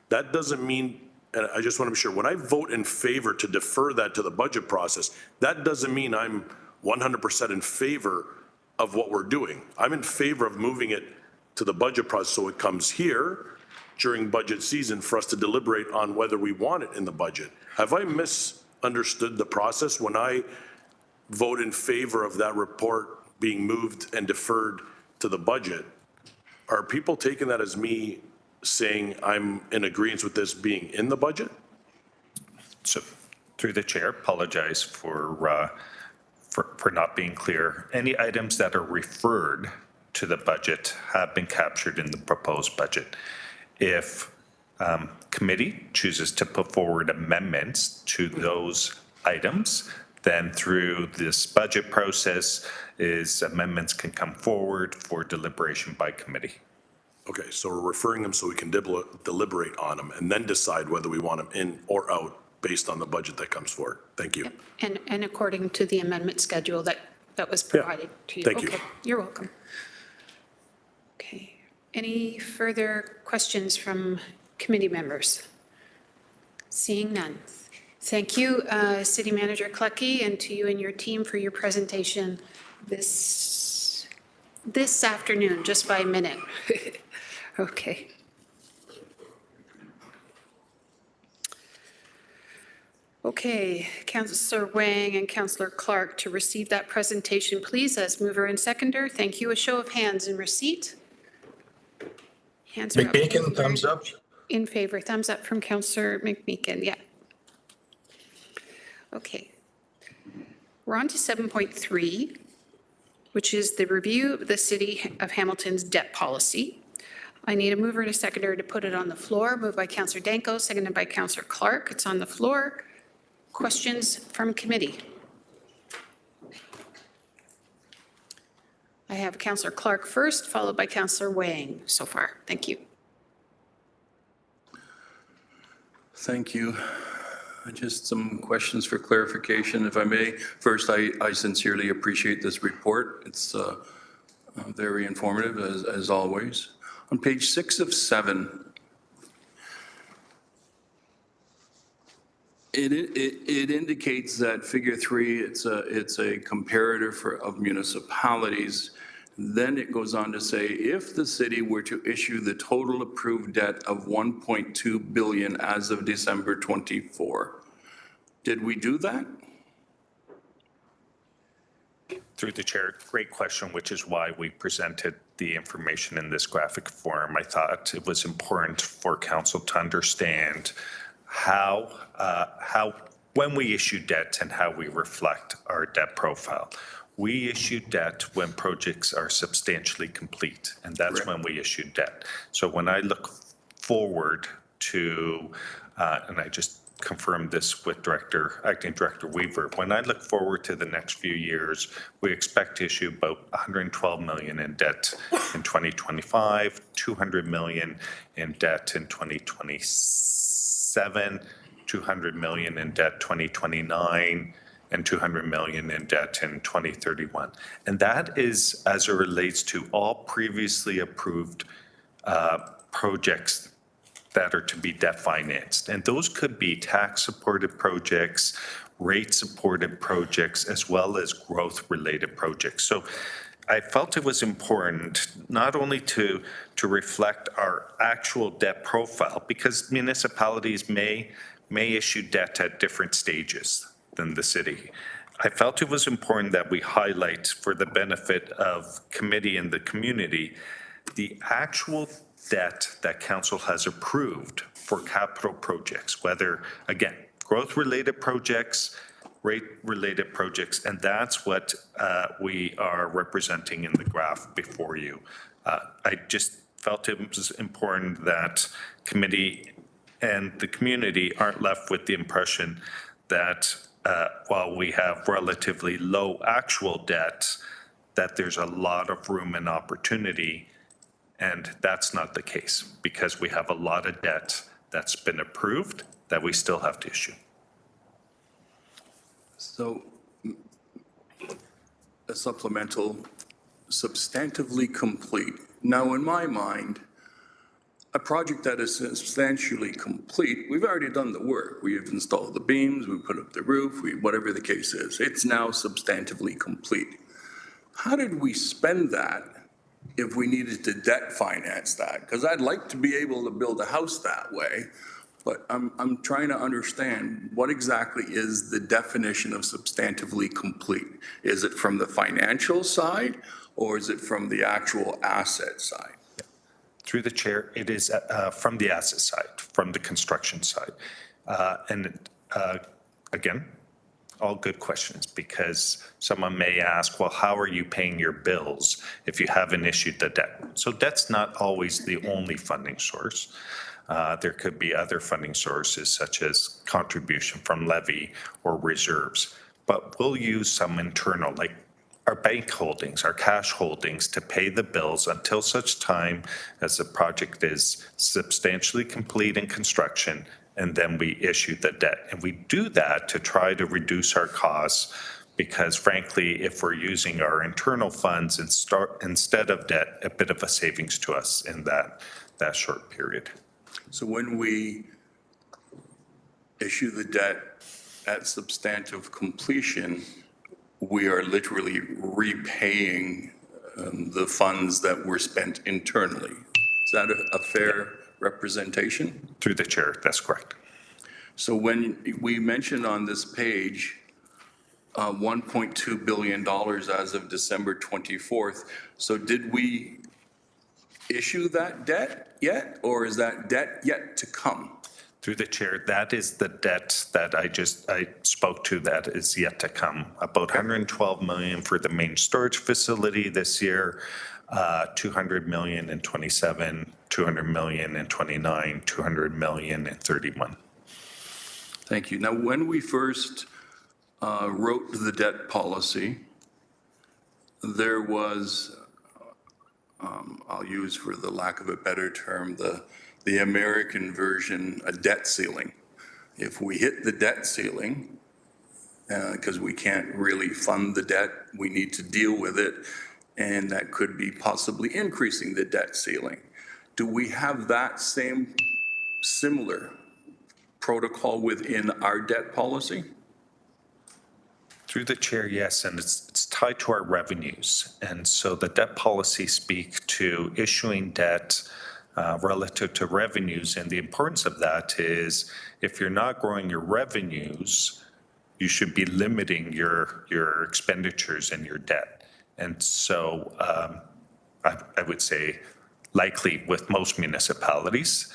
That doesn't mean, and I just want to be sure, when I vote in favor to defer that to the budget process, that doesn't mean I'm 100% in favor of what we're doing. I'm in favor of moving it to the budget process so it comes here during budget season for us to deliberate on whether we want it in the budget. Have I misunderstood the process when I vote in favor of that report being moved and deferred to the budget? Are people taking that as me saying I'm in agreement with this being in the budget?
So through the chair, apologize for not being clear. Any items that are referred to the budget have been captured in the proposed budget. If committee chooses to put forward amendments to those items, then through this budget process amendments can come forward for deliberation by committee.
Okay, so we're referring them so we can deliberate on them and then decide whether we want them in or out based on the budget that comes forward. Thank you.
And according to the amendment schedule that was provided to you.
Thank you.
Okay, you're welcome. Okay. Any further questions from committee members? Seeing none. Thank you, City Manager Clucky, and to you and your team for your presentation this afternoon, just by a minute. Okay. Okay, Councillor Wang and Councillor Clark to receive that presentation, please, as mover and seconder. Thank you. A show of hands in receipt. Hands are up.
McMeekin, thumbs up.
In favor. Thumbs up from Councillor McMeekin. Yeah. Okay. We're on to 7.3, which is the review of the City of Hamilton's debt policy. I need a mover and a seconder to put it on the floor. Moved by Councillor Danko, seconded by Councillor Clark. It's on the floor. Questions from committee? I have Councillor Clark first, followed by Councillor Wang so far. Thank you.
Thank you. Just some questions for clarification, if I may. First, I sincerely appreciate this report. It's very informative, as always. On page 6 of 7, it indicates that figure 3, it's a comparator of municipalities. Then it goes on to say, if the city were to issue the total approved debt of 1.2 billion as of December 24, did we do that?
Through the chair, great question, which is why we presented the information in this graphic form. I thought it was important for council to understand how when we issue debt and how we reflect our debt profile. We issue debt when projects are substantially complete, and that's when we issue debt. So when I look forward to, and I just confirmed this with Acting Director Weaver, when I look forward to the next few years, we expect to issue about 112 million in debt in 2025, 200 million in debt in 2027, 200 million in debt 2029, and 200 million in debt in 2031. And that is as it relates to all previously approved projects that are to be debt financed. And those could be tax-supported projects, rate-supported projects, as well as growth-related projects. So I felt it was important not only to reflect our actual debt profile, because municipalities may issue debt at different stages than the city. I felt it was important that we highlight, for the benefit of committee and the community, the actual debt that council has approved for capital projects, whether, again, growth-related projects, rate-related projects, and that's what we are representing in the graph before you. I just felt it was important that committee and the community aren't left with the impression that while we have relatively low actual debt, that there's a lot of room and opportunity. And that's not the case, because we have a lot of debt that's been approved that we still have to issue.
So a supplemental, substantively complete. Now, in my mind, a project that is substantially complete, we've already done the work. We have installed the beams, we put up the roof, whatever the case is. It's now substantively complete. How did we spend that if we needed to debt finance that? Because I'd like to be able to build a house that way, but I'm trying to understand what exactly is the definition of substantively complete? Is it from the financial side, or is it from the actual asset side?
Through the chair, it is from the asset side, from the construction side. Again, all good questions, because someone may ask, well, how are you paying your bills if you haven't issued the debt? So debt's not always the only funding source. There could be other funding sources, such as contribution from levy or reserves. But we'll use some internal, like our bank holdings, our cash holdings, to pay the bills until such time as the project is substantially complete in construction, and then we issue the debt. And we do that to try to reduce our costs, because frankly, if we're using our internal funds instead of debt, a bit of a savings to us in that short period.
So when we issue the debt at substantive completion, we are literally repaying the funds that were spent internally. Is that a fair representation?
Through the chair, that's correct.
So when we mentioned on this page, $1.2 billion as of December 24th, so did we issue that debt yet, or is that debt yet to come?
Through the chair, that is the debt that I spoke to that is yet to come. About 112 million for the main storage facility this year, 200 million in 27, 200 million in 29, 200 million in 31.
Thank you. Now, when we first wrote the debt policy, there was, I'll use for the lack of a better term, the American version, a debt ceiling. If we hit the debt ceiling, because we can't really fund the debt, we need to deal with it, and that could be possibly increasing the debt ceiling. Do we have that same similar protocol within our debt policy?
Through the chair, yes, and it's tied to our revenues. And so the debt policy speaks to issuing debt relative to revenues. And the importance of that is, if you're not growing your revenues, you should be limiting your expenditures and your debt. And so I would say likely with most municipalities,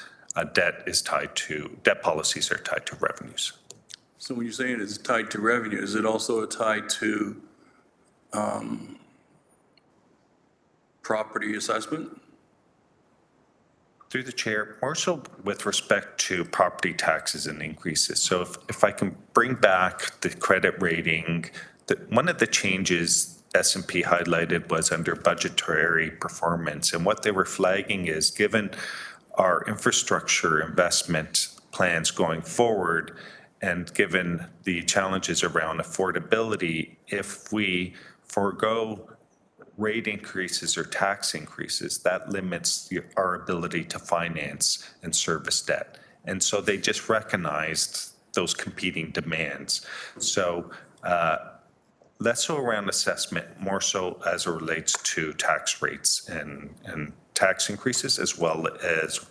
debt policies are tied to revenues.
So when you're saying it's tied to revenue, is it also tied to property assessment?
Through the chair, more so with respect to property taxes and increases. So if I can bring back the credit rating, one of the changes S&P highlighted was under budgetary performance. And what they were flagging is, given our infrastructure investment plans going forward, and given the challenges around affordability, if we forego rate increases or tax increases, that limits our ability to finance and service debt. And so they just recognized those competing demands. So less so around assessment, more so as it relates to tax rates and tax increases, as well as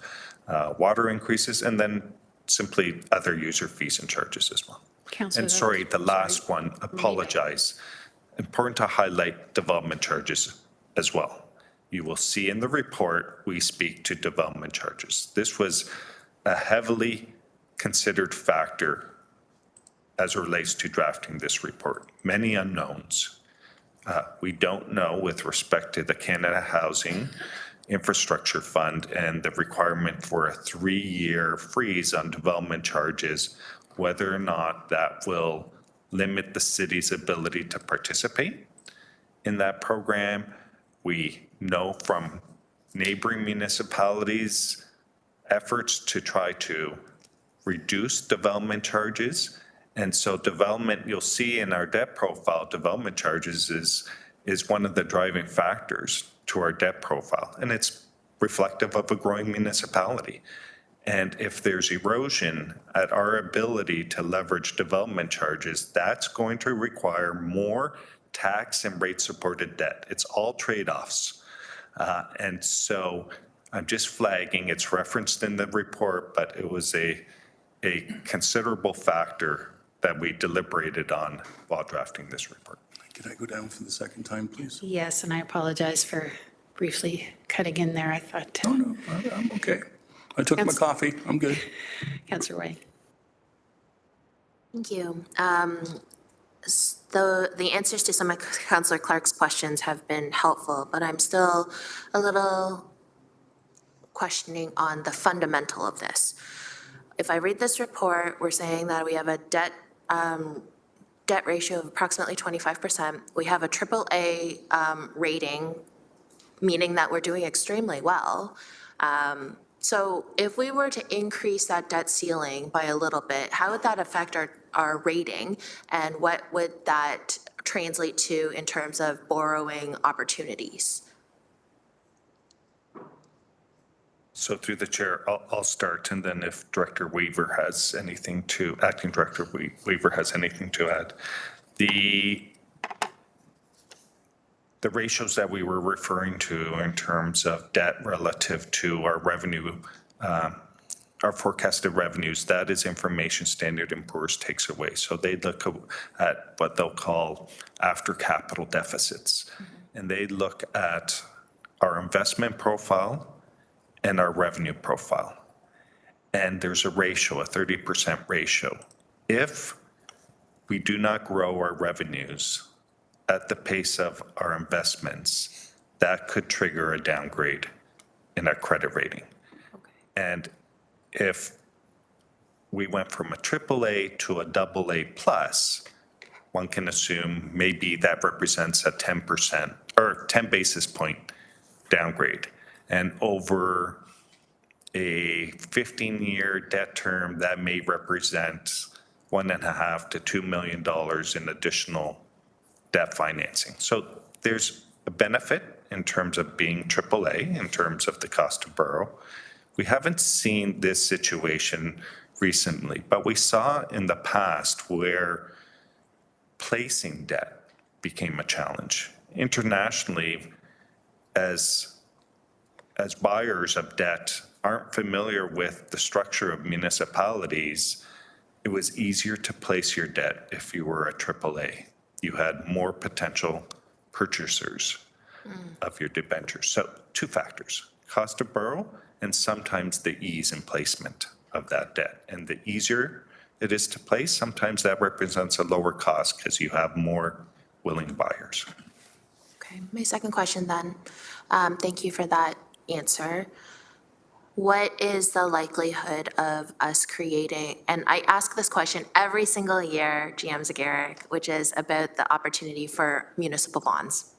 water increases, and then simply other user fees and charges as well.
Councillor,
And sorry, the last one, apologize. Important to highlight development charges as well. You will see in the report, we speak to development charges. This was a heavily considered factor as it relates to drafting this report. Many unknowns. We don't know with respect to the Canada Housing Infrastructure Fund and the requirement for a 3-year freeze on development charges, whether or not that will limit the city's ability to participate in that program. We know from neighboring municipalities' efforts to try to reduce development charges. And so development, you'll see in our debt profile, development charges is one of the driving factors to our debt profile. And it's reflective of a growing municipality. And if there's erosion at our ability to leverage development charges, that's going to require more tax and rate supported debt. It's all trade-offs. And so I'm just flagging, it's referenced in the report, but it was a considerable factor that we deliberated on while drafting this report.
Could I go down for the second time, please?
Yes, and I apologize for briefly cutting in there. I thought.
No, I'm okay. I took my coffee. I'm good.
Councillor White.
Thank you. The answers to some of Councillor Clark's questions have been helpful, but I'm still a little questioning on the fundamental of this. If I read this report, we're saying that we have a debt ratio of approximately 25%. We have a AAA rating, meaning that we're doing extremely well. So if we were to increase that debt ceiling by a little bit, how would that affect our rating? And what would that translate to in terms of borrowing opportunities?
So through the chair, I'll start, and then if Director Weaver has anything to, Acting Director Weaver has anything to add. The ratios that we were referring to in terms of debt relative to our revenue, our forecasted revenues, that is information Standard & Poor's takes away. So they look at what they'll call after capital deficits. And they look at our investment profile and our revenue profile. And there's a ratio, a 30% ratio. If we do not grow our revenues at the pace of our investments, that could trigger a downgrade in our credit rating. And if we went from a AAA to a AA plus, one can assume maybe that represents a 10% or 10 basis point downgrade. And over a 15-year debt term, that may represent $1.5 to $2 million in additional debt financing. So there's a benefit in terms of being AAA, in terms of the cost to borrow. We haven't seen this situation recently, but we saw in the past where placing debt became a challenge. Internationally, as buyers of debt aren't familiar with the structure of municipalities, it was easier to place your debt if you were a AAA. You had more potential purchasers of your debentures. So 2 factors, cost to borrow and sometimes the ease in placement of that debt. And the easier it is to place, sometimes that represents a lower cost because you have more willing buyers.
Okay, my second question then, thank you for that answer. What is the likelihood of us creating, and I ask this question every single year, GM Zegeric, which is about the opportunity for municipal bonds.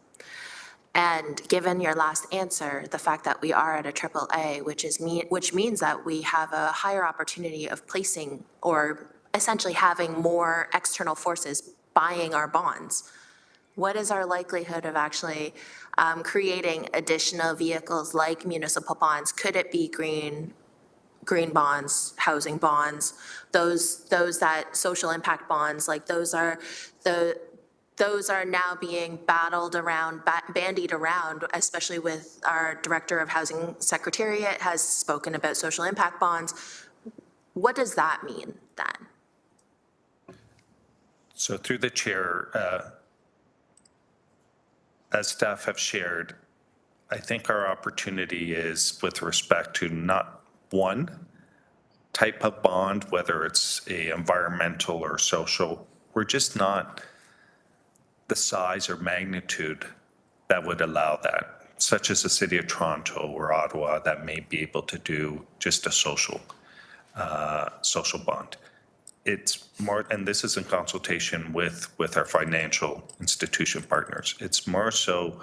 And given your last answer, the fact that we are at a AAA, which means that we have a higher opportunity of placing or essentially having more external forces buying our bonds. What is our likelihood of actually creating additional vehicles like municipal bonds? Could it be green bonds, housing bonds, those that social impact bonds, like those are now being bandied around, especially with our Director of Housing Secretariat has spoken about social impact bonds. What does that mean then?
So through the chair, as staff have shared, I think our opportunity is with respect to not one type of bond, whether it's a environmental or social, we're just not the size or magnitude that would allow that, such as the City of Toronto or Ottawa that may be able to do just a social bond. It's more, and this is in consultation with our financial institution partners. It's more so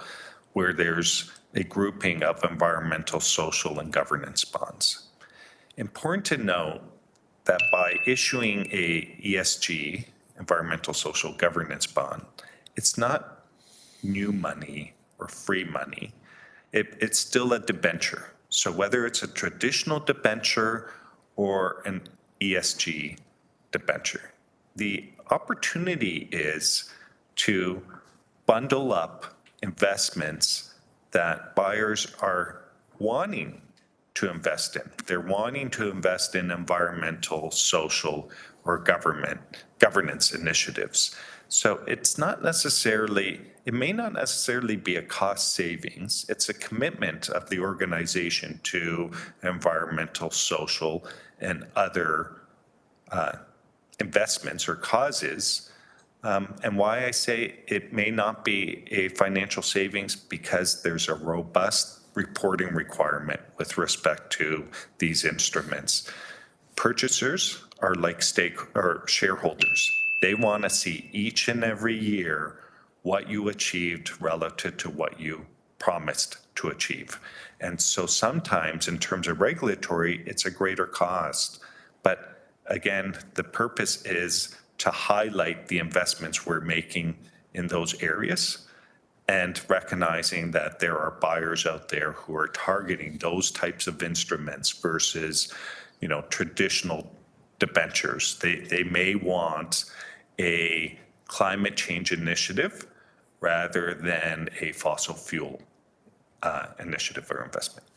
where there's a grouping of environmental, social, and governance bonds. Important to note that by issuing a ESG, environmental, social, governance bond, it's not new money or free money. It's still a debenture. So whether it's a traditional debenture or an ESG debenture, the opportunity is to bundle up investments that buyers are wanting to invest in. They're wanting to invest in environmental, social, or governance initiatives. So it's not necessarily, it may not necessarily be a cost savings. It's a commitment of the organization to environmental, social, and other investments or causes. And why I say it may not be a financial savings, because there's a robust reporting requirement with respect to these instruments. Purchasers are like shareholders. They want to see each and every year what you achieved relative to what you promised to achieve. And so sometimes in terms of regulatory, it's a greater cost. But again, the purpose is to highlight the investments we're making in those areas and recognizing that there are buyers out there who are targeting those types of instruments versus, traditional debentures. They may want a climate change initiative rather than a fossil fuel initiative or investment.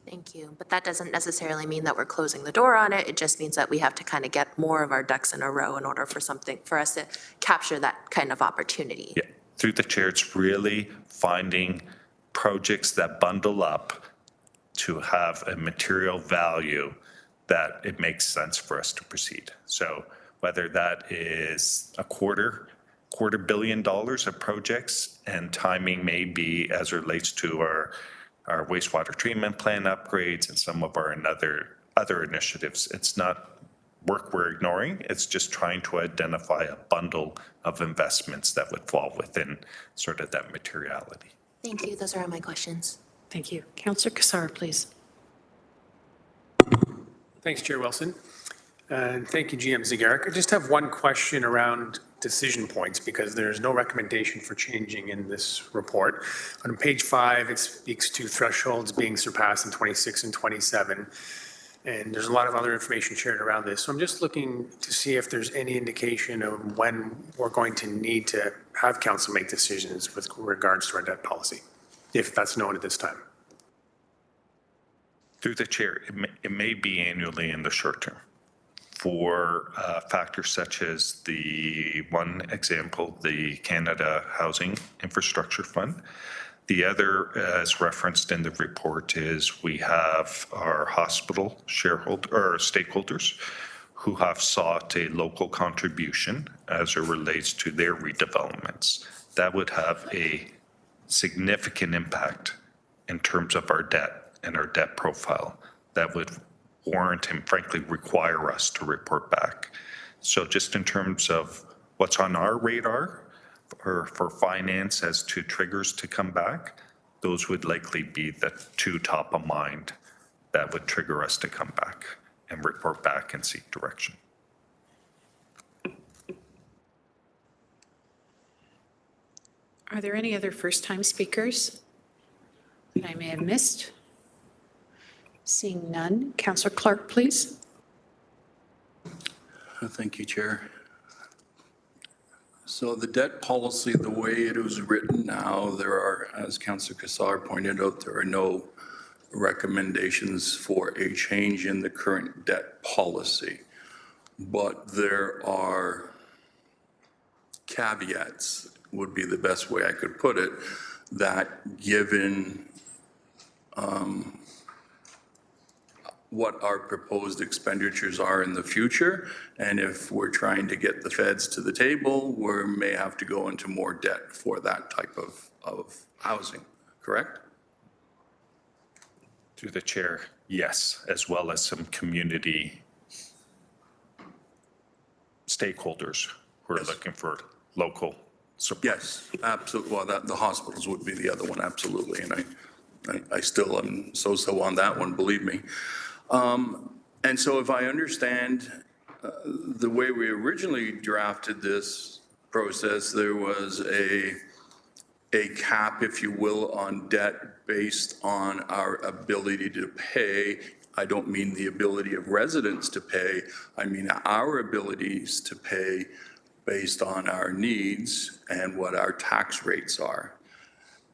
Thank you. But that doesn't necessarily mean that we're closing the door on it. It just means that we have to kind of get more of our ducks in a row in order for us to capture that kind of opportunity.
Yeah, through the chair, it's really finding projects that bundle up to have a material value that it makes sense for us to proceed. So whether that is a $250 million of projects, and timing may be as it relates to our wastewater treatment plant upgrades and some of our other initiatives. It's not work we're ignoring. It's just trying to identify a bundle of investments that would fall within sort of that materiality.
Thank you. Those are all my questions.
Thank you. Councillor Kassar, please.
Thanks, Chair Wilson. And thank you, GM Zegeric. I just have one question around decision points, because there's no recommendation for changing in this report. On page 5, it speaks to thresholds being surpassed in 26 and 27. And there's a lot of other information shared around this. So I'm just looking to see if there's any indication of when we're going to need to have council make decisions with regards to our debt policy, if that's known at this time.
Through the chair, it may be annually in the short term for factors such as the one example, the Canada Housing Infrastructure Fund. The other, as referenced in the report, is we have our hospital stakeholders who have sought a local contribution as it relates to their redevelopments. That would have a significant impact in terms of our debt and our debt profile. That would warrant and frankly require us to report back. So just in terms of what's on our radar for finance as to triggers to come back, those would likely be the two top of mind that would trigger us to come back and report back and seek direction.
Are there any other first-time speakers that I may have missed? Seeing none. Councillor Clark, please.
Thank you, Chair. So the debt policy, the way it was written now, there are, as Councillor Cassar pointed out, there are no recommendations for a change in the current debt policy. But there are caveats, would be the best way I could put it, that given what our proposed expenditures are in the future, and if we're trying to get the feds to the table, we may have to go into more debt for that type of housing, correct?
Through the chair, yes, as well as some community stakeholders who are looking for local support.
Yes, absolutely. Well, the hospitals would be the other one, absolutely. And I still am so on that one, believe me. And so if I understand the way we originally drafted this process, there was a cap, if you will, on debt based on our ability to pay. I don't mean the ability of residents to pay. I mean our abilities to pay based on our needs and what our tax rates are.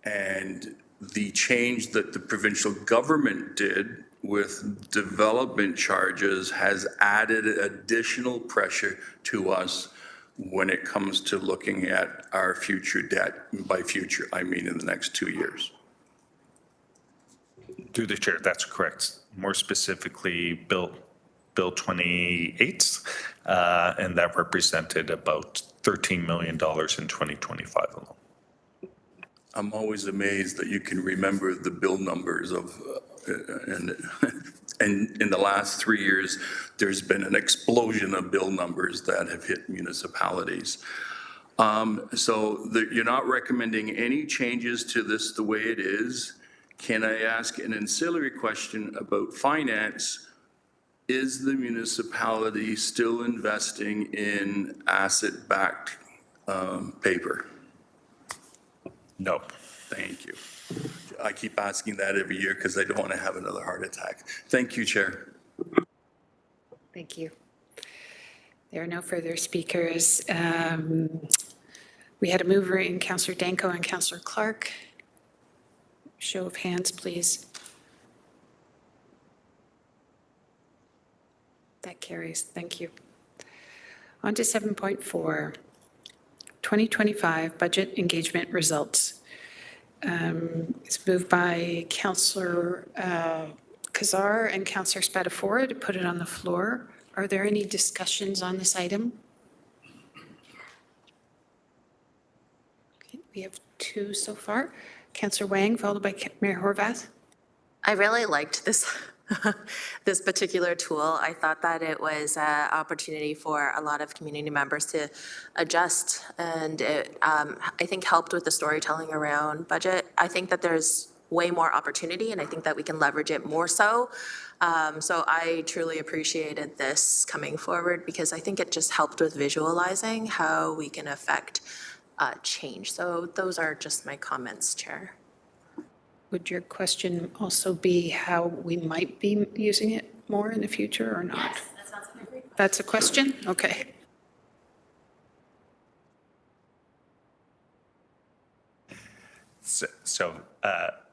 And the change that the provincial government did with development charges has added additional pressure to us when it comes to looking at our future debt. By future, I mean in the next 2 years.
Through the chair, that's correct. More specifically, Bill 28, and that represented about $13 million in 2025 alone.
I'm always amazed that you can remember the bill numbers of, and in the last 3 years, there's been an explosion of bill numbers that have hit municipalities. So you're not recommending any changes to this the way it is. Can I ask an ancillary question about finance? Is the municipality still investing in asset-backed paper?
No.
Thank you. I keep asking that every year because I don't want to have another heart attack. Thank you, Chair.
Thank you. There are no further speakers. We had a mover in Councillor Danko and Councillor Clark. Show of hands, please. That carries. Thank you. On to 7.4, 2025 budget engagement results. It's moved by Councillor Cassar and Councillor Spadafora to put it on the floor. Are there any discussions on this item? Okay, we have two so far. Councillor Wang, followed by Mayor Horvath.
I really liked this, this particular tool. I thought that it was an opportunity for a lot of community members to adjust, and it, I think, helped with the storytelling around budget. I think that there's way more opportunity, and I think that we can leverage it more so. So I truly appreciated this coming forward because I think it just helped with visualizing how we can affect change. So those are just my comments, Chair.
Would your question also be how we might be using it more in the future or not?
Yes, that sounds like a great question.
That's a question? Okay.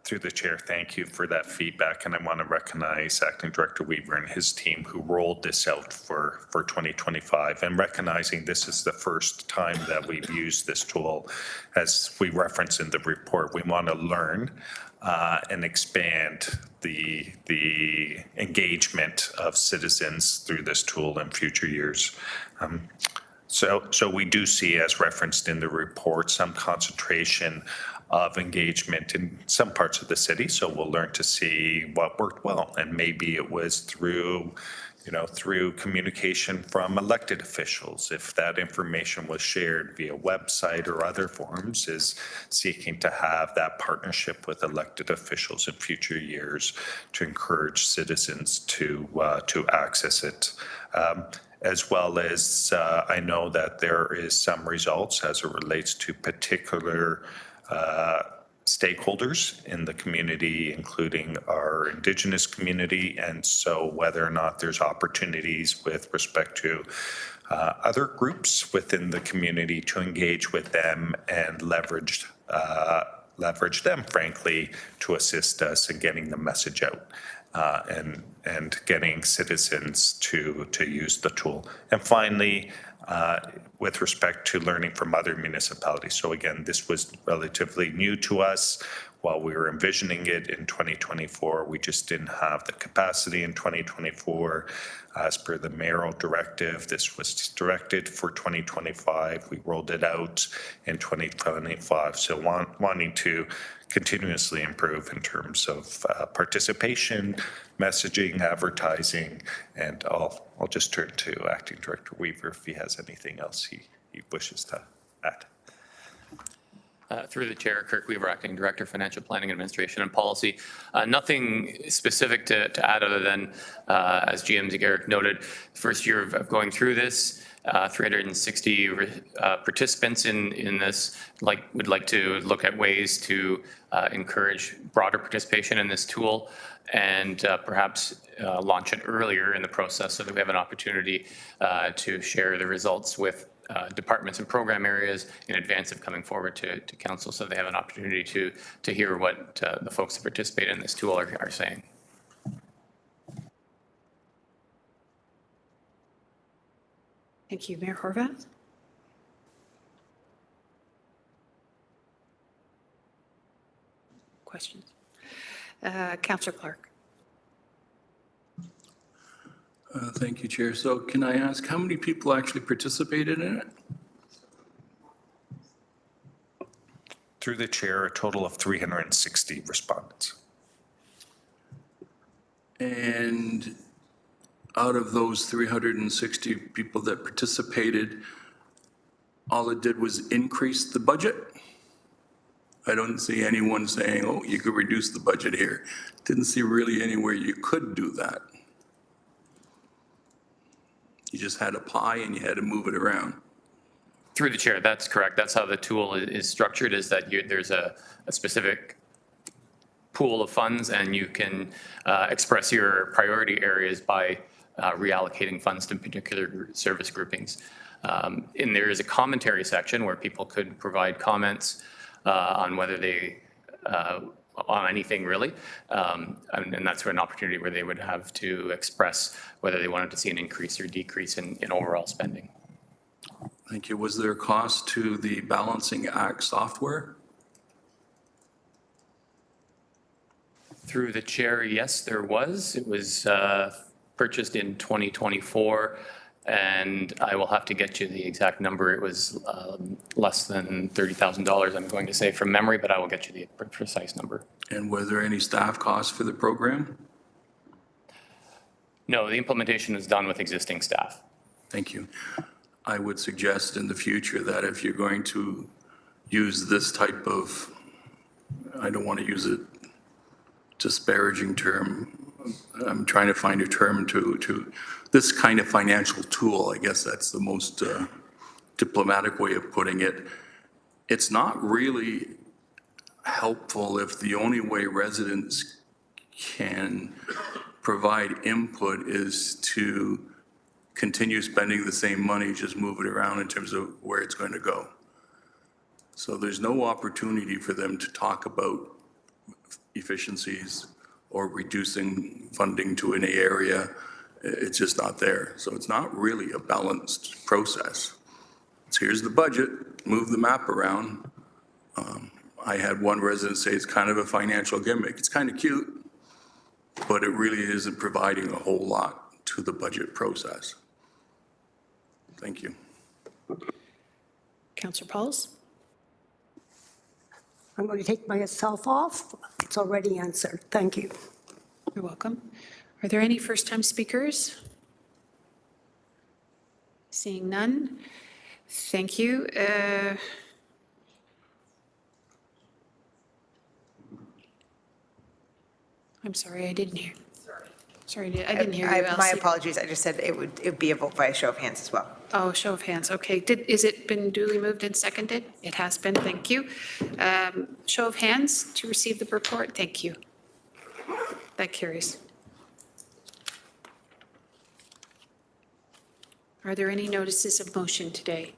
Through the chair, thank you for that feedback, and I want to recognize Acting Director Weaver and his team who rolled this out for 2025, and recognizing this is the first time that we've used this tool. As we reference in the report, we want to learn and expand the engagement of citizens through this tool in future years. So we do see, as referenced in the report, some concentration of engagement in some parts of the city. So we'll learn to see what worked well. And maybe it was through communication from elected officials. If that information was shared via website or other forms, is seeking to have that partnership with elected officials in future years to encourage citizens to access it. As well as I know that there is some results as it relates to particular stakeholders in the community, including our Indigenous community, and so whether or not there's opportunities with respect to other groups within the community to engage with them and leverage them, frankly, to assist us in getting the message out. And getting citizens to use the tool. And finally, with respect to learning from other municipalities. So again, this was relatively new to us. While we were envisioning it in 2024, we just didn't have the capacity in 2024. As per the mayoral directive, this was directed for 2025. We rolled it out in 2025. So wanting to continuously improve in terms of participation, messaging, advertising, and I'll just turn to Acting Director Weaver if he has anything else he wishes to add.
Through the chair, Kirk Weaver, Acting Director, Financial Planning, Administration and Policy. Nothing specific to add other than, as GM Zegeric noted, first year of going through this, 360 participants in this. Would like to look at ways to encourage broader participation in this tool and perhaps launch it earlier in the process so that we have an opportunity to share the results with departments and program areas in advance of coming forward to council, so they have an opportunity to hear what the folks that participate in this tool are saying.
Thank you. Mayor Horvath? Questions? Councillor Clark?
Thank you, Chair. So can I ask how many people actually participated in it?
Through the chair, a total of 360 respondents.
And out of those 360 people that participated, all it did was increase the budget? I don't see anyone saying, oh, you could reduce the budget here. Didn't see really anywhere you could do that. You just had a pie and you had to move it around.
Through the chair, that's correct. That's how the tool is structured, is that there's a specific pool of funds and you can express your priority areas by reallocating funds to particular service groupings. And there is a commentary section where people could provide comments on whether they on anything really. And that's an opportunity where they would have to express whether they wanted to see an increase or decrease in overall spending.
Thank you. Was there a cost to the Balancing Act software?
Through the chair, yes, there was. It was purchased in 2024, and I will have to get you the exact number. It was less than $30,000, I'm going to say from memory, but I will get you the precise number.
And were there any staff costs for the program?
No, the implementation is done with existing staff.
Thank you. I would suggest in the future that if you're going to use this type of, I don't want to use a disparaging term, I'm trying to find a term to this kind of financial tool, I guess that's the most diplomatic way of putting it. It's not really helpful if the only way residents can provide input is to continue spending the same money, just move it around in terms of where it's going to go. So there's no opportunity for them to talk about efficiencies or reducing funding to any area. It's just not there. So it's not really a balanced process. It's here's the budget, move the map around. I had one resident say it's kind of a financial gimmick. It's kind of cute, but it really isn't providing a whole lot to the budget process. Thank you.
Councillor Pauls?
I'm going to take myself off. It's already answered. Thank you.
You're welcome. Are there any first-time speakers? Seeing none, thank you. I'm sorry, I didn't hear. Sorry, I didn't hear you,
My
Elsie.
apologies, I just said it would be a vote by a show of hands as well.
Oh, show of hands, okay. Is it been duly moved and seconded? It has been, thank you. Show of hands to receive the report, thank you. That carries. Are there any notices of motion today?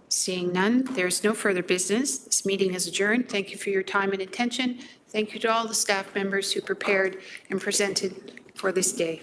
Seeing none, there's no further business. This meeting is adjourned. Thank you for your time and attention. Thank you to all the staff members who prepared and presented for this day.